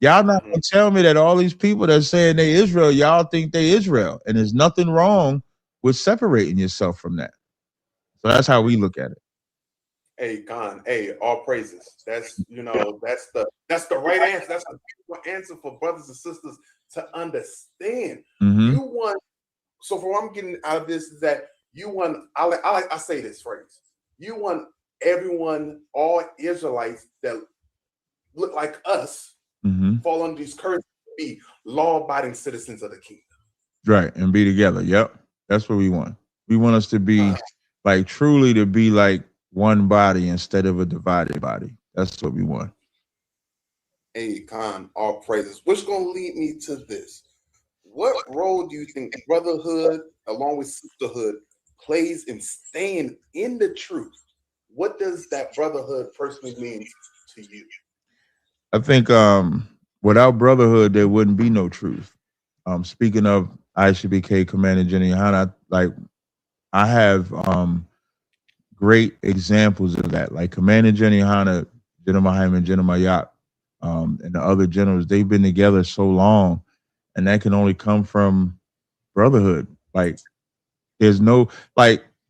y'all not gonna tell me that all these people that saying they Israel, y'all think they Israel. And there's nothing wrong with separating yourself from that. So that's how we look at it. Hey, Khan. Hey, all praises. That's that's the right answer. That's the beautiful answer for brothers and sisters to understand. You want. So, for what I'm getting out of this is that you want. I say this phrase. You want everyone, all Israelites that look like us, fall under these curses to be law-abiding citizens of the kingdom. Right, and be together. Yep, that's what we want. We want us to be truly to be like one body instead of a divided body. That's what we want. Hey, Khan, all praises. Which going to lead me to this. What role do you think brotherhood, along with sisterhood, plays in staying in the truth? What does that brotherhood personally mean to you? I think without brotherhood, there wouldn't be no truth. Speaking of ISHBK Commander Jenny Hanna, I have great examples of that. Like Commander Jenny Hanna, General Hyman, General Mayat, and the other generals, they've been together so long, and that can only come from brotherhood. Like there's no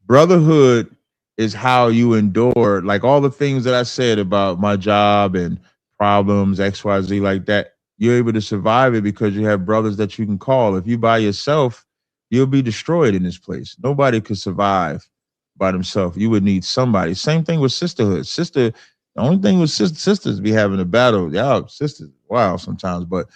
brotherhood is how you endure all the things that I said about my job and problems, XYZ like that. You're able to survive it because you have brothers that you can call. If you by yourself, you'll be destroyed in this place. Nobody could survive by themselves. You would need somebody. Same thing with sisterhood. The only thing with sisters be having a battle. Y'all sisters, wow, sometimes, but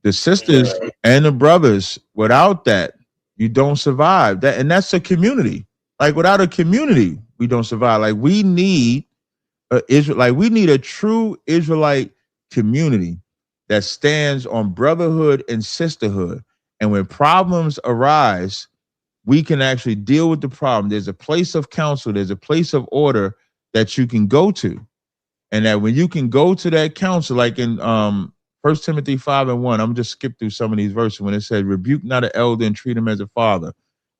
the sisters and the brothers, without that, you don't survive. That's a community. Without a community, we don't survive. We need we need a true Israelite community that stands on brotherhood and sisterhood. And when problems arise, we can actually deal with the problem. There's a place of counsel, there's a place of order that you can go to. And that when you can go to that counsel, like in 1 Timothy 5:1, I'm just skip through some of these verses when it says, rebuke not an elder and treat him as a father,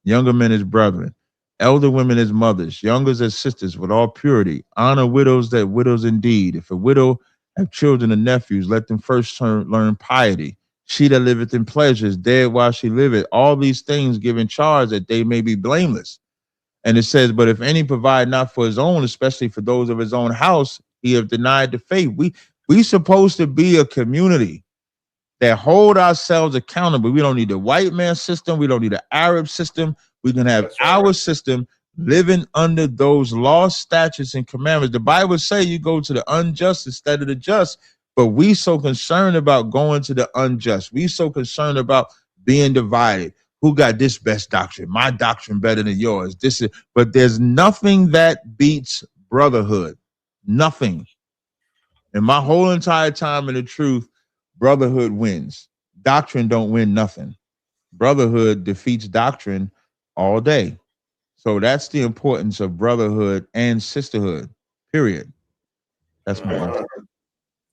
younger men as brethren, elder women as mothers, youngers as sisters with all purity, honor widows that widows indeed. If a widow have children and nephews, let them first learn piety. She that liveth in pleasures, dead while she liveth, all these things give in charge that they may be blameless. And it says, but if any provide not for his own, especially for those of his own house, he have denied the faith. We supposed to be a community that hold ourselves accountable. We don't need the white man system. We don't need the Arab system. We can have our system living under those laws, statutes, and commandments. The Bible say you go to the unjust instead of the just, but we so concerned about going to the unjust. We so concerned about being divided. Who got this best doctrine? My doctrine better than yours. But there's nothing that beats brotherhood. Nothing. And my whole entire time in the truth, brotherhood wins. Doctrine don't win nothing. Brotherhood defeats doctrine all day. So that's the importance of brotherhood and sisterhood, period. That's my answer.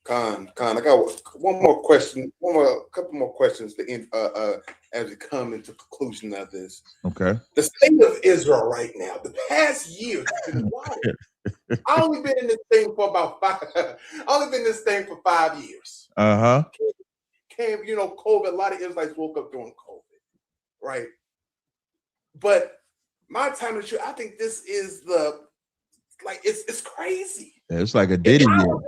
Khan, I got one more question, couple more questions to end, as we come into conclusion of this. Okay. The state of Israel right now, the past year has been wild. I only been in this thing for about 5 years. Uh-huh. COVID, a lot of Israelites woke up during COVID, right? But my time of the year, I think this is it's crazy. Yeah, it's like a Diddy year.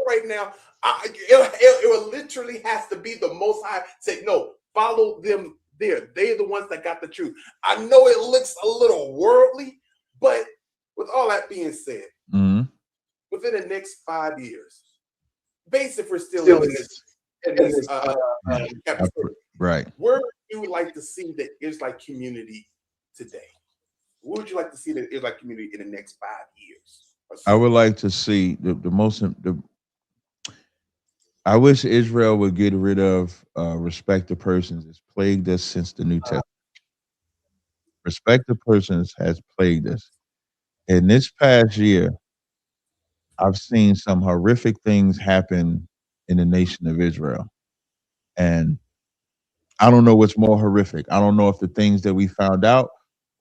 Right now, it literally has to be the Most High say, no, follow them there. They're the ones that got the truth. I know it looks a little worldly, but with all that being said, when within the next 5 years, based if we're still in this episode, right? Where would you like to see the Israelite community today? Where would you like to see the Israelite community in the next 5 years? I would like to see I wish Israel would get rid of respect to persons. It's plagued us since the New Testament. Respect to persons has plagued us. In this past year, I've seen some horrific things happen in the nation of Israel. And I don't know what's more horrific. I don't know if the things that we found out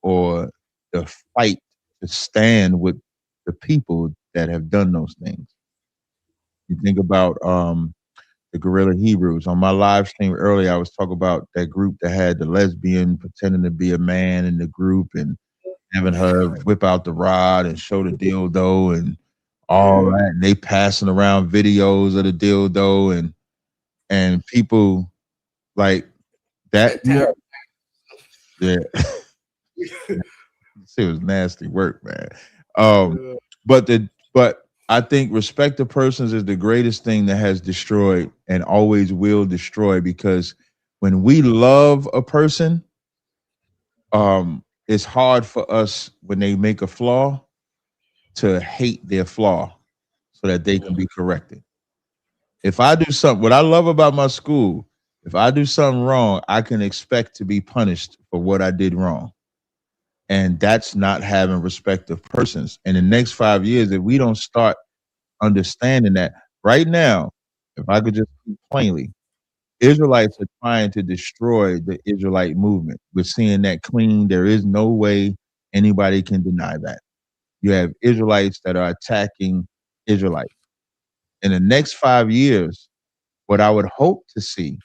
or the fight to stand with the people that have done those things. You think about the Guerrilla Hebrews. On my live stream earlier, I was talking about that group that had the lesbian pretending to be a man in the group and having her whip out the rod and show the dildo and all that. And they passing around videos of the dildo and people like that. Yeah. It was nasty work, man. But I think respect to persons is the greatest thing that has destroyed and always will destroy, because when we love a person, it's hard for us when they make a flaw to hate their flaw so that they can be corrected. If I do something, what I love about my school, if I do something wrong, I can expect to be punished for what I did wrong. And that's not having respect of persons. In the next 5 years, if we don't start understanding that right now, if I could just speak plainly, Israelites are trying to destroy the Israelite movement. We're seeing that clean. There is no way anybody can deny that. You have Israelites that are attacking Israelites. In the next 5 years, what I would hope to see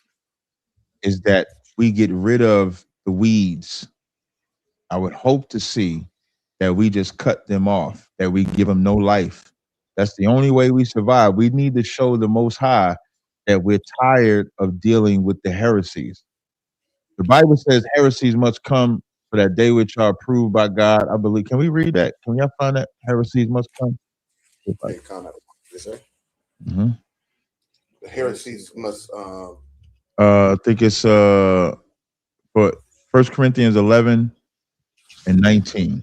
is that we get rid of the weeds. I would hope to see that we just cut them off, that we give them no life. That's the only way we survive. We need to show the Most High that we're tired of dealing with the heresies. The Bible says heresies must come for that day which are approved by God. I believe. Can we read that? Can y'all find that? Heresies must come. Mm-hmm. The heresies must. I think it's for 1 Corinthians 11 and 19.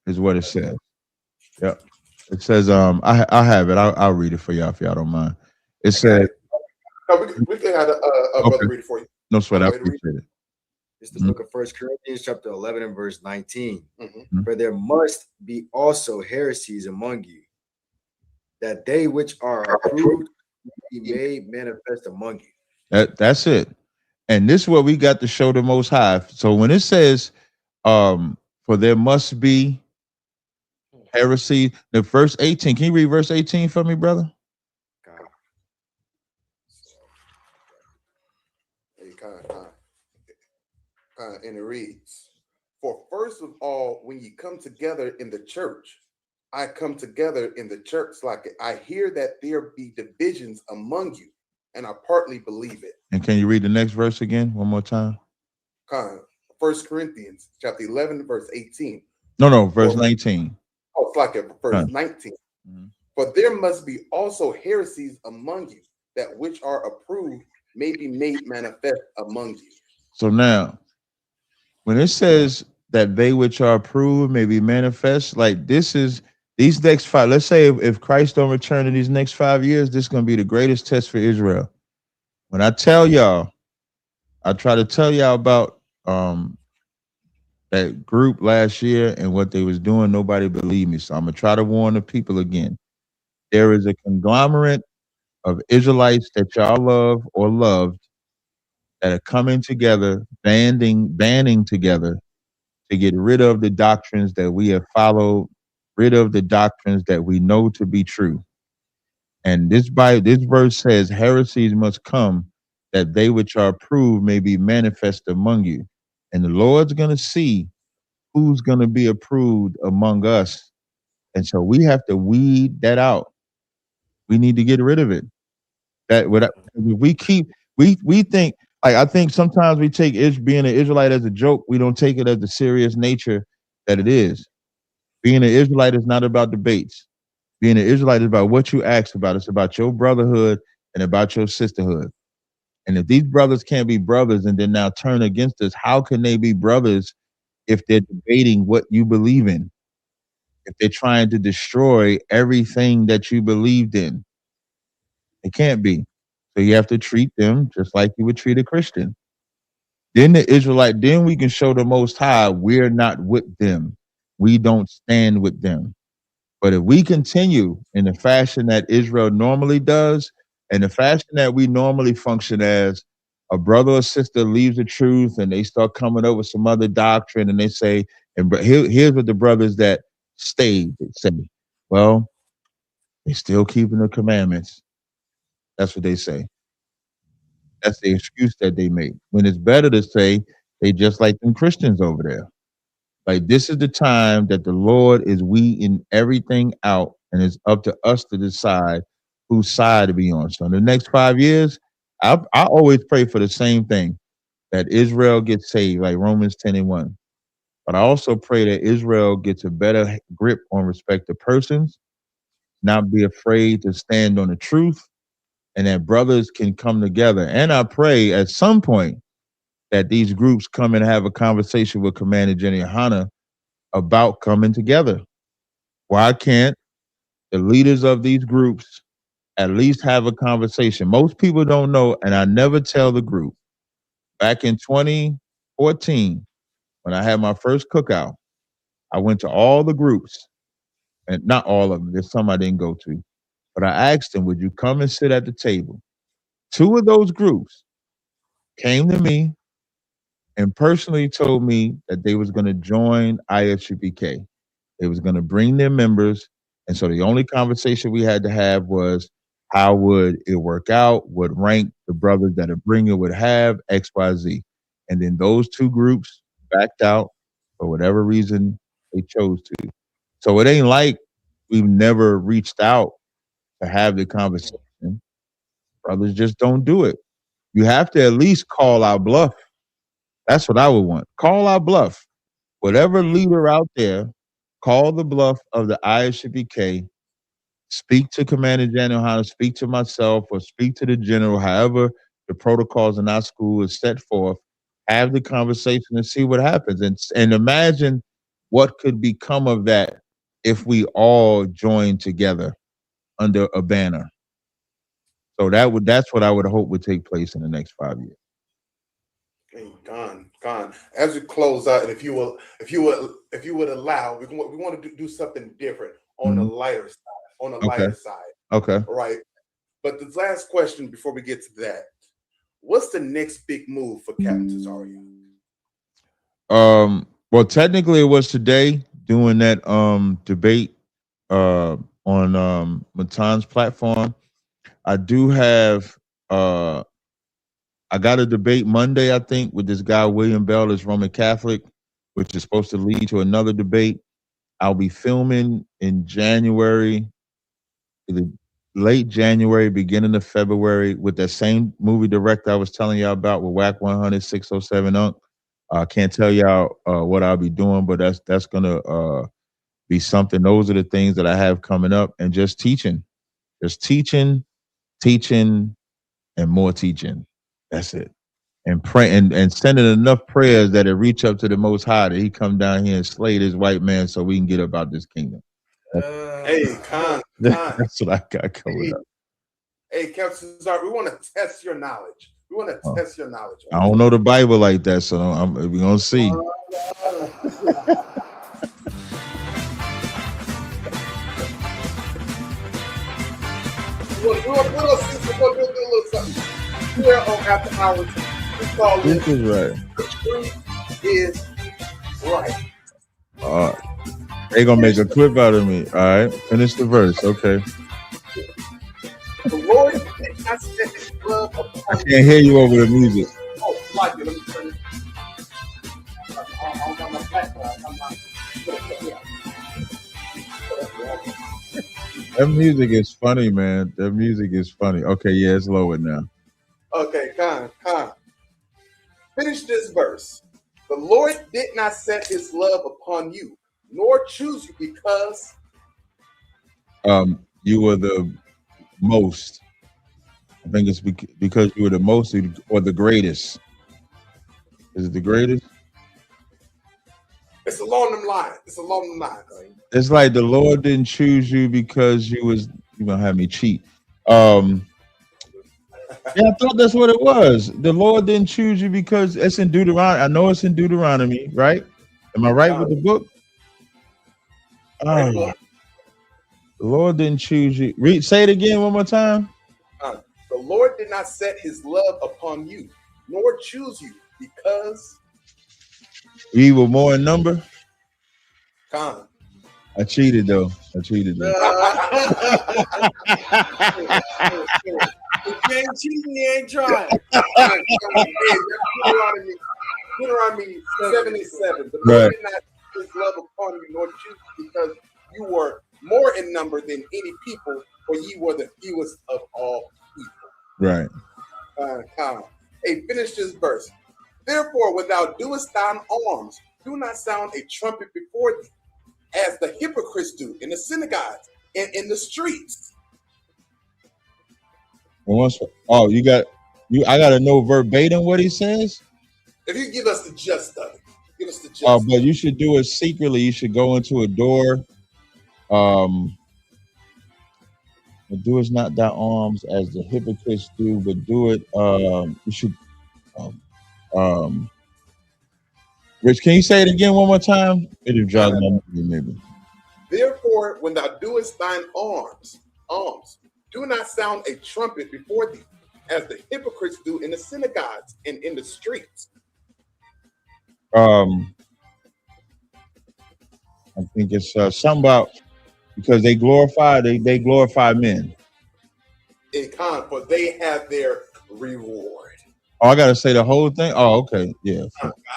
Is what it says. Yep. It says, I have it. I'll read it for y'all if y'all don't mind. It says, we can have a brother read it for you. No sweat. I appreciate it. It's the book of 1 Corinthians chapter 11 and verse 19. For there must be also heresies among you, that they which are approved be made manifest among you. That's it. And this is what we got to show the Most High. So when it says, for there must be heresy, the verse 18, can you read verse 18 for me, brother? And it reads, for first of all, when you come together in the church, I come together in the church like I hear that there be divisions among you, and I partly believe it. And can you read the next verse again one more time? 1 Corinthians chapter 11, verse 18. No, verse 19. Oh, it's like verse 19. For there must be also heresies among you, that which are approved may be made manifest among you. So now, when it says that they which are approved may be manifest, like this is these next 5, let's say if Christ don't return in these next 5 years, this is going to be the greatest test for Israel. When I tell y'all, I try to tell y'all about that group last year and what they was doing, nobody believed me. So I'm going to try to warn the people again. There is a conglomerate of Israelites that y'all love or loved that are coming together, banding together to get rid of the doctrines that we have followed, rid of the doctrines that we know to be true. And this verse says, heresies must come, that they which are approved may be manifest among you. And the Lord's going to see who's going to be approved among us. And so we have to weed that out. We need to get rid of it. If we think, like, I think sometimes we take being an Israelite as a joke. We don't take it as the serious nature that it is. Being an Israelite is not about debates. Being an Israelite is about what you ask about. It's about your brotherhood and about your sisterhood. And if these brothers can't be brothers and then now turn against us, how can they be brothers if they're debating what you believe in? If they're trying to destroy everything that you believed in? It can't be. So you have to treat them just like you would treat a Christian. Then then we can show the Most High we're not with them. We don't stand with them. But if we continue in the fashion that Israel normally does, and the fashion that we normally function as, a brother or sister leaves the truth and they start coming up with some other doctrine and they say, here's what the brothers that stayed say, well, they still keeping the commandments. That's what they say. That's the excuse that they make. When it's better to say they just like them Christians over there. Like, this is the time that the Lord is weeding everything out, and it's up to us to decide whose side to be on. So in the next 5 years, I always pray for the same thing, that Israel gets saved, like Romans 10:1. But I also pray that Israel gets a better grip on respect to persons, not be afraid to stand on the truth, and that brothers can come together. And I pray at some point that these groups come and have a conversation with Commander General Hanna about coming together. Why can't the leaders of these groups at least have a conversation? Most people don't know, and I never tell the group. Back in 2014, when I had my first cookout, I went to all the groups, and not all of them. There's some I didn't go to. But I asked them, would you come and sit at the table? 2 of those groups came to me and personally told me that they was going to join ISUPK. They was going to bring their members. And so the only conversation we had to have was, how would it work out? What rank the brothers that are bringing would have, X, Y, Z. And then those 2 groups backed out for whatever reason they chose to. So it ain't like we've never reached out to have the conversation. Brothers just don't do it. You have to at least call our bluff. That's what I would want. Call our bluff. Whatever leader out there, call the bluff of the ISUPK, speak to Commander General how to speak to myself or speak to the general, however the protocols in our school is set forth, have the conversation and see what happens. And imagine what could become of that if we all joined together under a banner. So that's what I would hope would take place in the next 5 years. Okay, gone. As we close out, and if you would allow, we want to do something different on the lighter side. Okay. All right. But the last question before we get to that, what's the next big move for Captain Tazaryach? Well, technically it was today doing that debate on Matan's platform. I do have I got a debate Monday, I think, with this guy William Bell, this Roman Catholic, which is supposed to lead to another debate. I'll be filming in January, late January, beginning of February, with that same movie director I was telling y'all about with WAC 100 607 Unc. I can't tell y'all what I'll be doing, but that's gonna be something. Those are the things that I have coming up, and just teaching, and more teaching. That's it. And pray and sending enough prayers that it reach up to the Most High, that He come down here and slay this white man so we can get about this kingdom. Hey, Khan. That's what I got coming up. Hey, Captain Tazaryach, we want to test your knowledge. I don't know the Bible like that, so we're gonna see. We're gonna do a little something here on After Hours. We call This is right. The Truth is Right. All right. They gonna make a clip out of me. All right, finish the verse. Okay. The Lord did not set His love upon I can't hear you over the music. Oh, like it. Let me turn it. I'm on my platform. That music is funny, man. That music is funny. Okay, yeah, it's lower now. Okay, Khan. Finish this verse. The Lord did not set His love upon you, nor choose you because you were the most. I think it's because you were the most or the greatest. Is it the greatest? it's along them lines. It's along them lines. It's like the Lord didn't choose you because you gonna have me cheat. Yeah, I thought that's what it was. The Lord didn't choose you because it's in Deuteronomy. I know it's in Deuteronomy, right? Am I right with the book? The Lord didn't choose you. Say it again one more time. The Lord did not set his love upon you, nor choose you because we were more in number. Con. I cheated though. If you ain't cheating, you ain't trying. Deuteronomy 77. The Lord Right. did not set his love upon you, nor choose you because you were more in number than any people, for ye were the fewest of all people. Right. Hey, finish this verse. Therefore, when thou doest thine arms, do not sound a trumpet before thee, as the hypocrites do in the synagogues and in the streets. I gotta know verbatim what he says. If you give us the gist of it, give us the gist. But you should do it secretly. You should go into a door. Do it not thy arms as the hypocrites do, but do it. You should. Rich, can you say it again one more time? It'll jog my memory, maybe. Therefore, when thou doest thine alms, do not sound a trumpet before thee, as the hypocrites do in the synagogues and in the streets. I think it's something about because they glorify men. For they have their reward. Oh, I gotta say the whole thing. Oh, okay, yeah.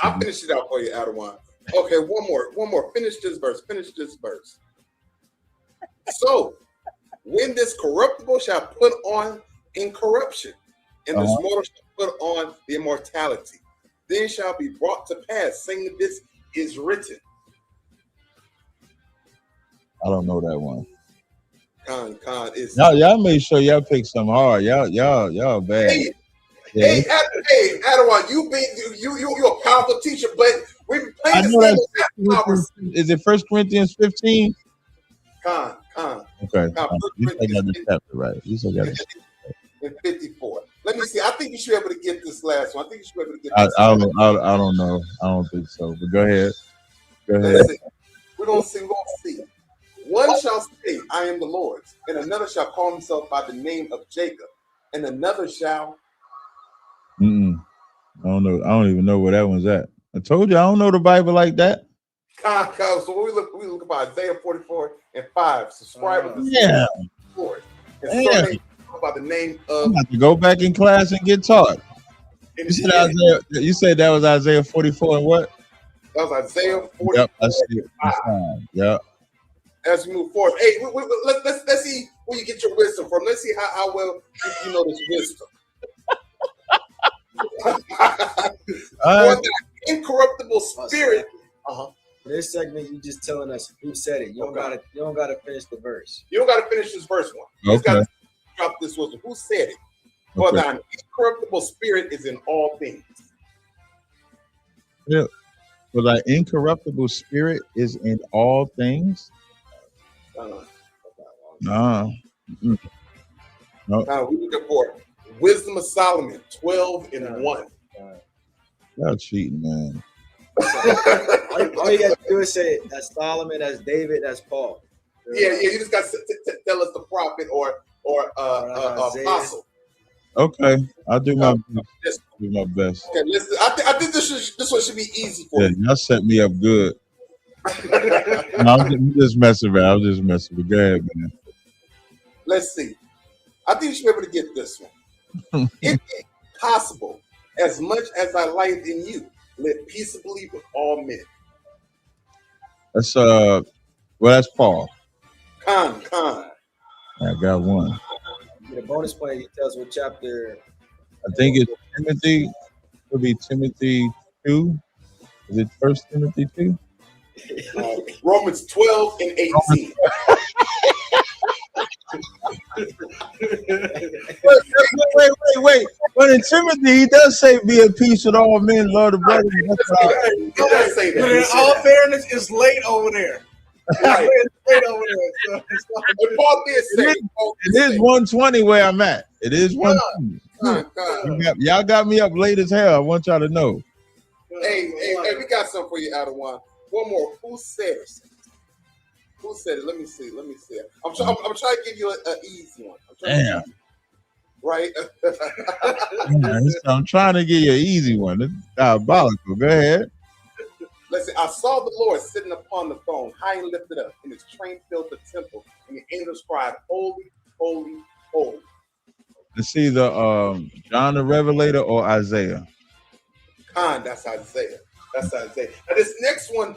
I'll finish it out for you, Adawan. Okay, one more. Finish this verse. So, when this corruptible shall put on incorruption, and this mortal shall put on the immortality, then shall be brought to pass, saying this is written. I don't know that one. Con is y'all make sure y'all pick some hard. Y'all bad. Hey, Adawan, you a powerful teacher, but we've been playing this game of hours. Is it 1 Corinthians 15? Con. Okay. You said I got the chapter right. You said I got the in 54. Let me see. I think you should be able to get this last one. I think you should be able to get I this. don't know. I don't think so. But go ahead. Let's see. We're gonna see. One shall say, I am the Lord's, and another shall call himself by the name of Jacob, and another shall. I don't know. I don't even know where that one's at. I told you I don't know the Bible like that. So we look about Isaiah 44:5. Subscribe with the Lord. And by the name of. I'm about to go back in class and get taught. You said that was Isaiah 44 and what? That was Isaiah 44. Yep, I see it. Yep. As we move forward, hey, let's see where you get your wisdom from. Let's see how well you know this wisdom. For the incorruptible spirit. For this segment, you just telling us who said it. You don't gotta finish the verse. You don't gotta finish this verse one. You just gotta drop this wisdom. Who said it? For thine incorruptible spirit is in all things. Yeah. For thy incorruptible spirit is in all things. No. Now we're looking for Wisdom of Solomon 12:1. Y'all cheating, man. All you gotta do is say that's Solomon, that's David, that's Paul. Yeah. You just got to tell us the prophet or apostle. Okay, I'll do my best. Okay, listen. I think this one should be easy for you. Y'all set me up good. I'm just messing around. Go ahead, man. Let's see. I think you should be able to get this one. If possible, as much as I live in you, live peaceably with all men. That's that's Paul. Con. I got one. You get a bonus point. He tells what chapter. I think it's Timothy. It'll be Timothy 2. Is it 1 Timothy 2? Romans 12 and 18. Wait. But in Timothy, he does say, "Be at peace with all men, love the brothers." It does say that. But in all fairness, it's late over there. Right. It's late over there. But Paul did say, It is 1:20 where I'm at. It is 1:20. Y'all got me up late as hell. I want y'all to know. Hey, we got something for you, Adawan. One more. Who said it? Who said it? Let me see. I'm trying to give you an easy one. Damn. Right? I'm trying to get you an easy one. It's diabolical. Go ahead. Let's see. I saw the Lord sitting upon the throne, high and lifted up, and his train filled the temple, and the angels cried, "Holy, holy, holy." It's either John the Revelator or Isaiah. That's Isaiah. Now this next one,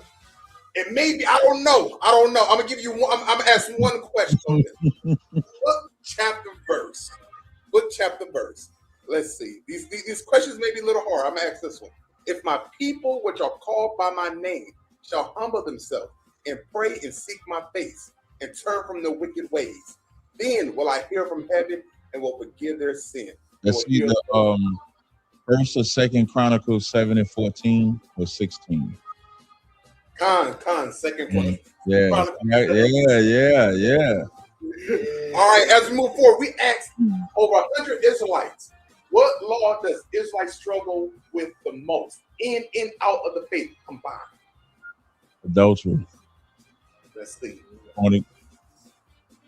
it may be, I don't know. I'm gonna give you one. I'm gonna ask one question on this. Book, chapter, verse. Let's see. These questions may be a little hard. I'm gonna ask this one. If my people, which are called by my name, shall humble themselves and pray and seek my face and turn from their wicked ways, then will I hear from heaven and will forgive their sin. That's either First or Second Chronicles 7 and 14 or 16. Second Chronicles. Yeah. All right, as we move forward, we asked over 100 Israelites, what law does Israelites struggle with the most in and out of the faith combined? Adultery. Let's see.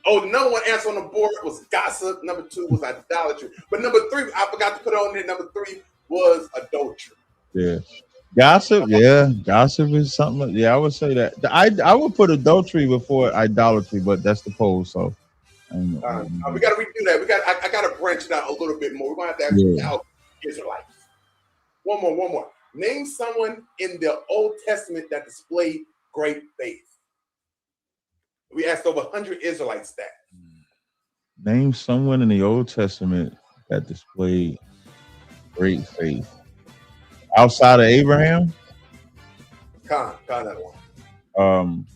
Oh, no one answered on the board was gossip. Number 2 was idolatry. But number 3, I forgot to put on there. Number 3 was adultery. Yeah. Gossip, yeah. Gossip is something. Yeah, I would say that. I would put adultery before idolatry, but that's the poll. So we got to redo that. I got to branch it out a little bit more. We're going to have to out Israelites. One more. Name someone in the Old Testament that displayed great faith. We asked over 100 Israelites that. Name someone in the Old Testament that displayed great faith. Outside of Abraham? That one.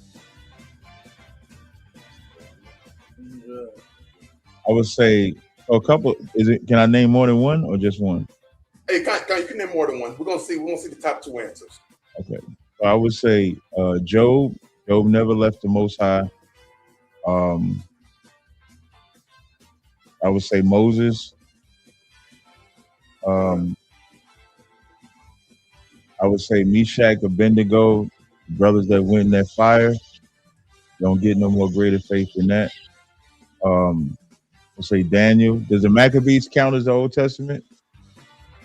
I would say a couple. Can I name more than one or just one? Hey, you can name more than one. We're gonna see the top 2 answers. Okay. So I would say Job. Job never left the Most High. I would say Moses. I would say Meshach, Abednego, brothers that went in that fire. Don't get no more greater faith than that. I'll say Daniel. Does the Maccabees count as the Old Testament?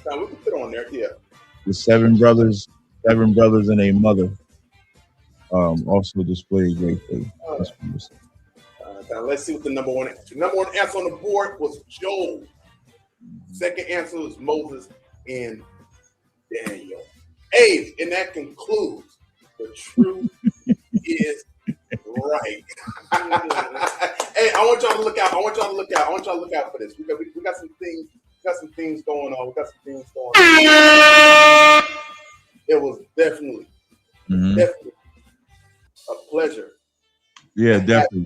No, we can put on there, yeah. The 7 brothers and a mother also displayed great faith. Now let's see what the number one answer. Number one answer on the board was Job. Second answer was Moses and Daniel. Hey, and that concludes the truth is right. Hey, I want y'all to look out. I want y'all to look out for this. We got some things. We got some things going on. It was definitely a pleasure. Yeah, definitely.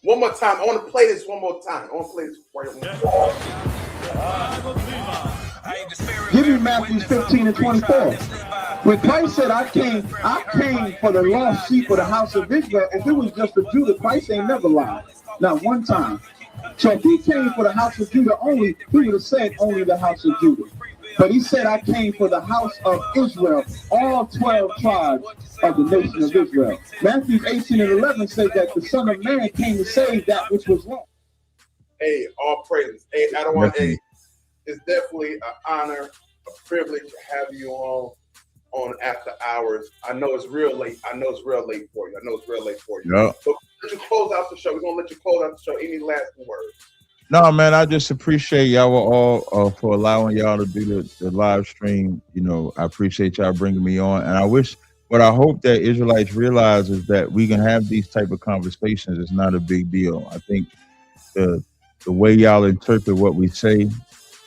One more time. I want to play this one more time. Give me Matthew 15 and 24. When Christ said, I came for the lost sheep of the house of Israel, if it was just a Judah, Christ ain't never lied. Not one time. So if he came for the house of Judah only, he would have said only the house of Judah. But he said, I came for the house of Israel, all 12 tribes of the nation of Israel. Matthew 18 and 11 says that the Son of Man came to save that which was lost. Hey, all praises. Hey, I don't want to. It's definitely an honor, a privilege to have you on After Hours. I know it's real late. For you. Yeah. But let you close out the show. We're gonna let you close out the show. Any last words? No, man, I just appreciate y'all all for allowing y'all to do the live stream. You know, I appreciate y'all bringing me on, and what I hope that Israelites realize is that we can have these type of conversations. It's not a big deal. I think the way y'all interpret what we say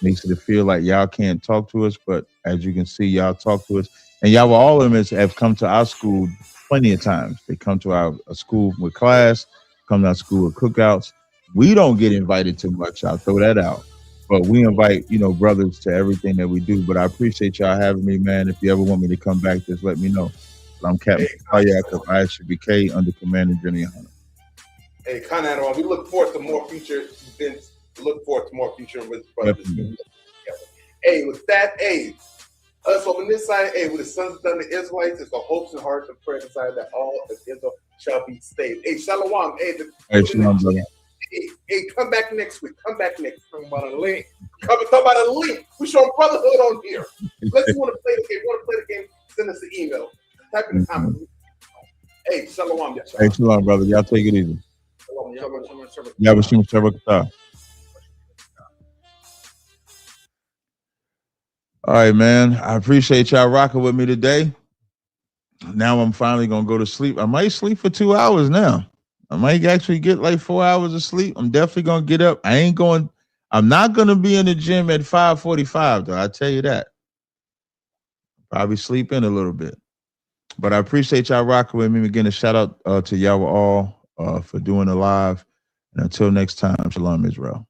makes it feel like y'all can't talk to us, but as you can see, y'all talk to us, and y'all all of them have come to our school plenty of times. They come to our school with class, come to our school with cookouts. We don't get invited too much. I'll throw that out. But we invite, brothers to everything that we do. But I appreciate y'all having me, man. If you ever want me to come back, just let me know. But I'm Captain Tazaryach of ISBK under Commander Jenny Hunter. Hey, Conrad, we look forward to more future events. Look forward to more future with brothers. Hey, with that, hey, us on this side, hey, with the sons of the Israelites, it's the hopes and hearts and prayers inside that all of Israel shall be saved. Hey, Shalom. Hey, Shalom, brother. Hey, come back next week. Come back next week. Talking about a link. Talk about a link. We showing brotherhood on here. Let's want to play the game. Want to play the game? Send us an email. Type in the comments. Hey, Shalom. Hey, Shalom, brother. Y'all take it easy. All right, man. I appreciate y'all rocking with me today. Now I'm finally gonna go to sleep. I might sleep for 2 hours now. I might actually get like 4 hours of sleep. I'm definitely gonna get up. I'm not gonna be in the gym at 5:45 though. I tell you that. Probably sleep in a little bit. But I appreciate y'all rocking with me. Again, a shout out to y'all all for doing the live. And until next time, Shalom Israel.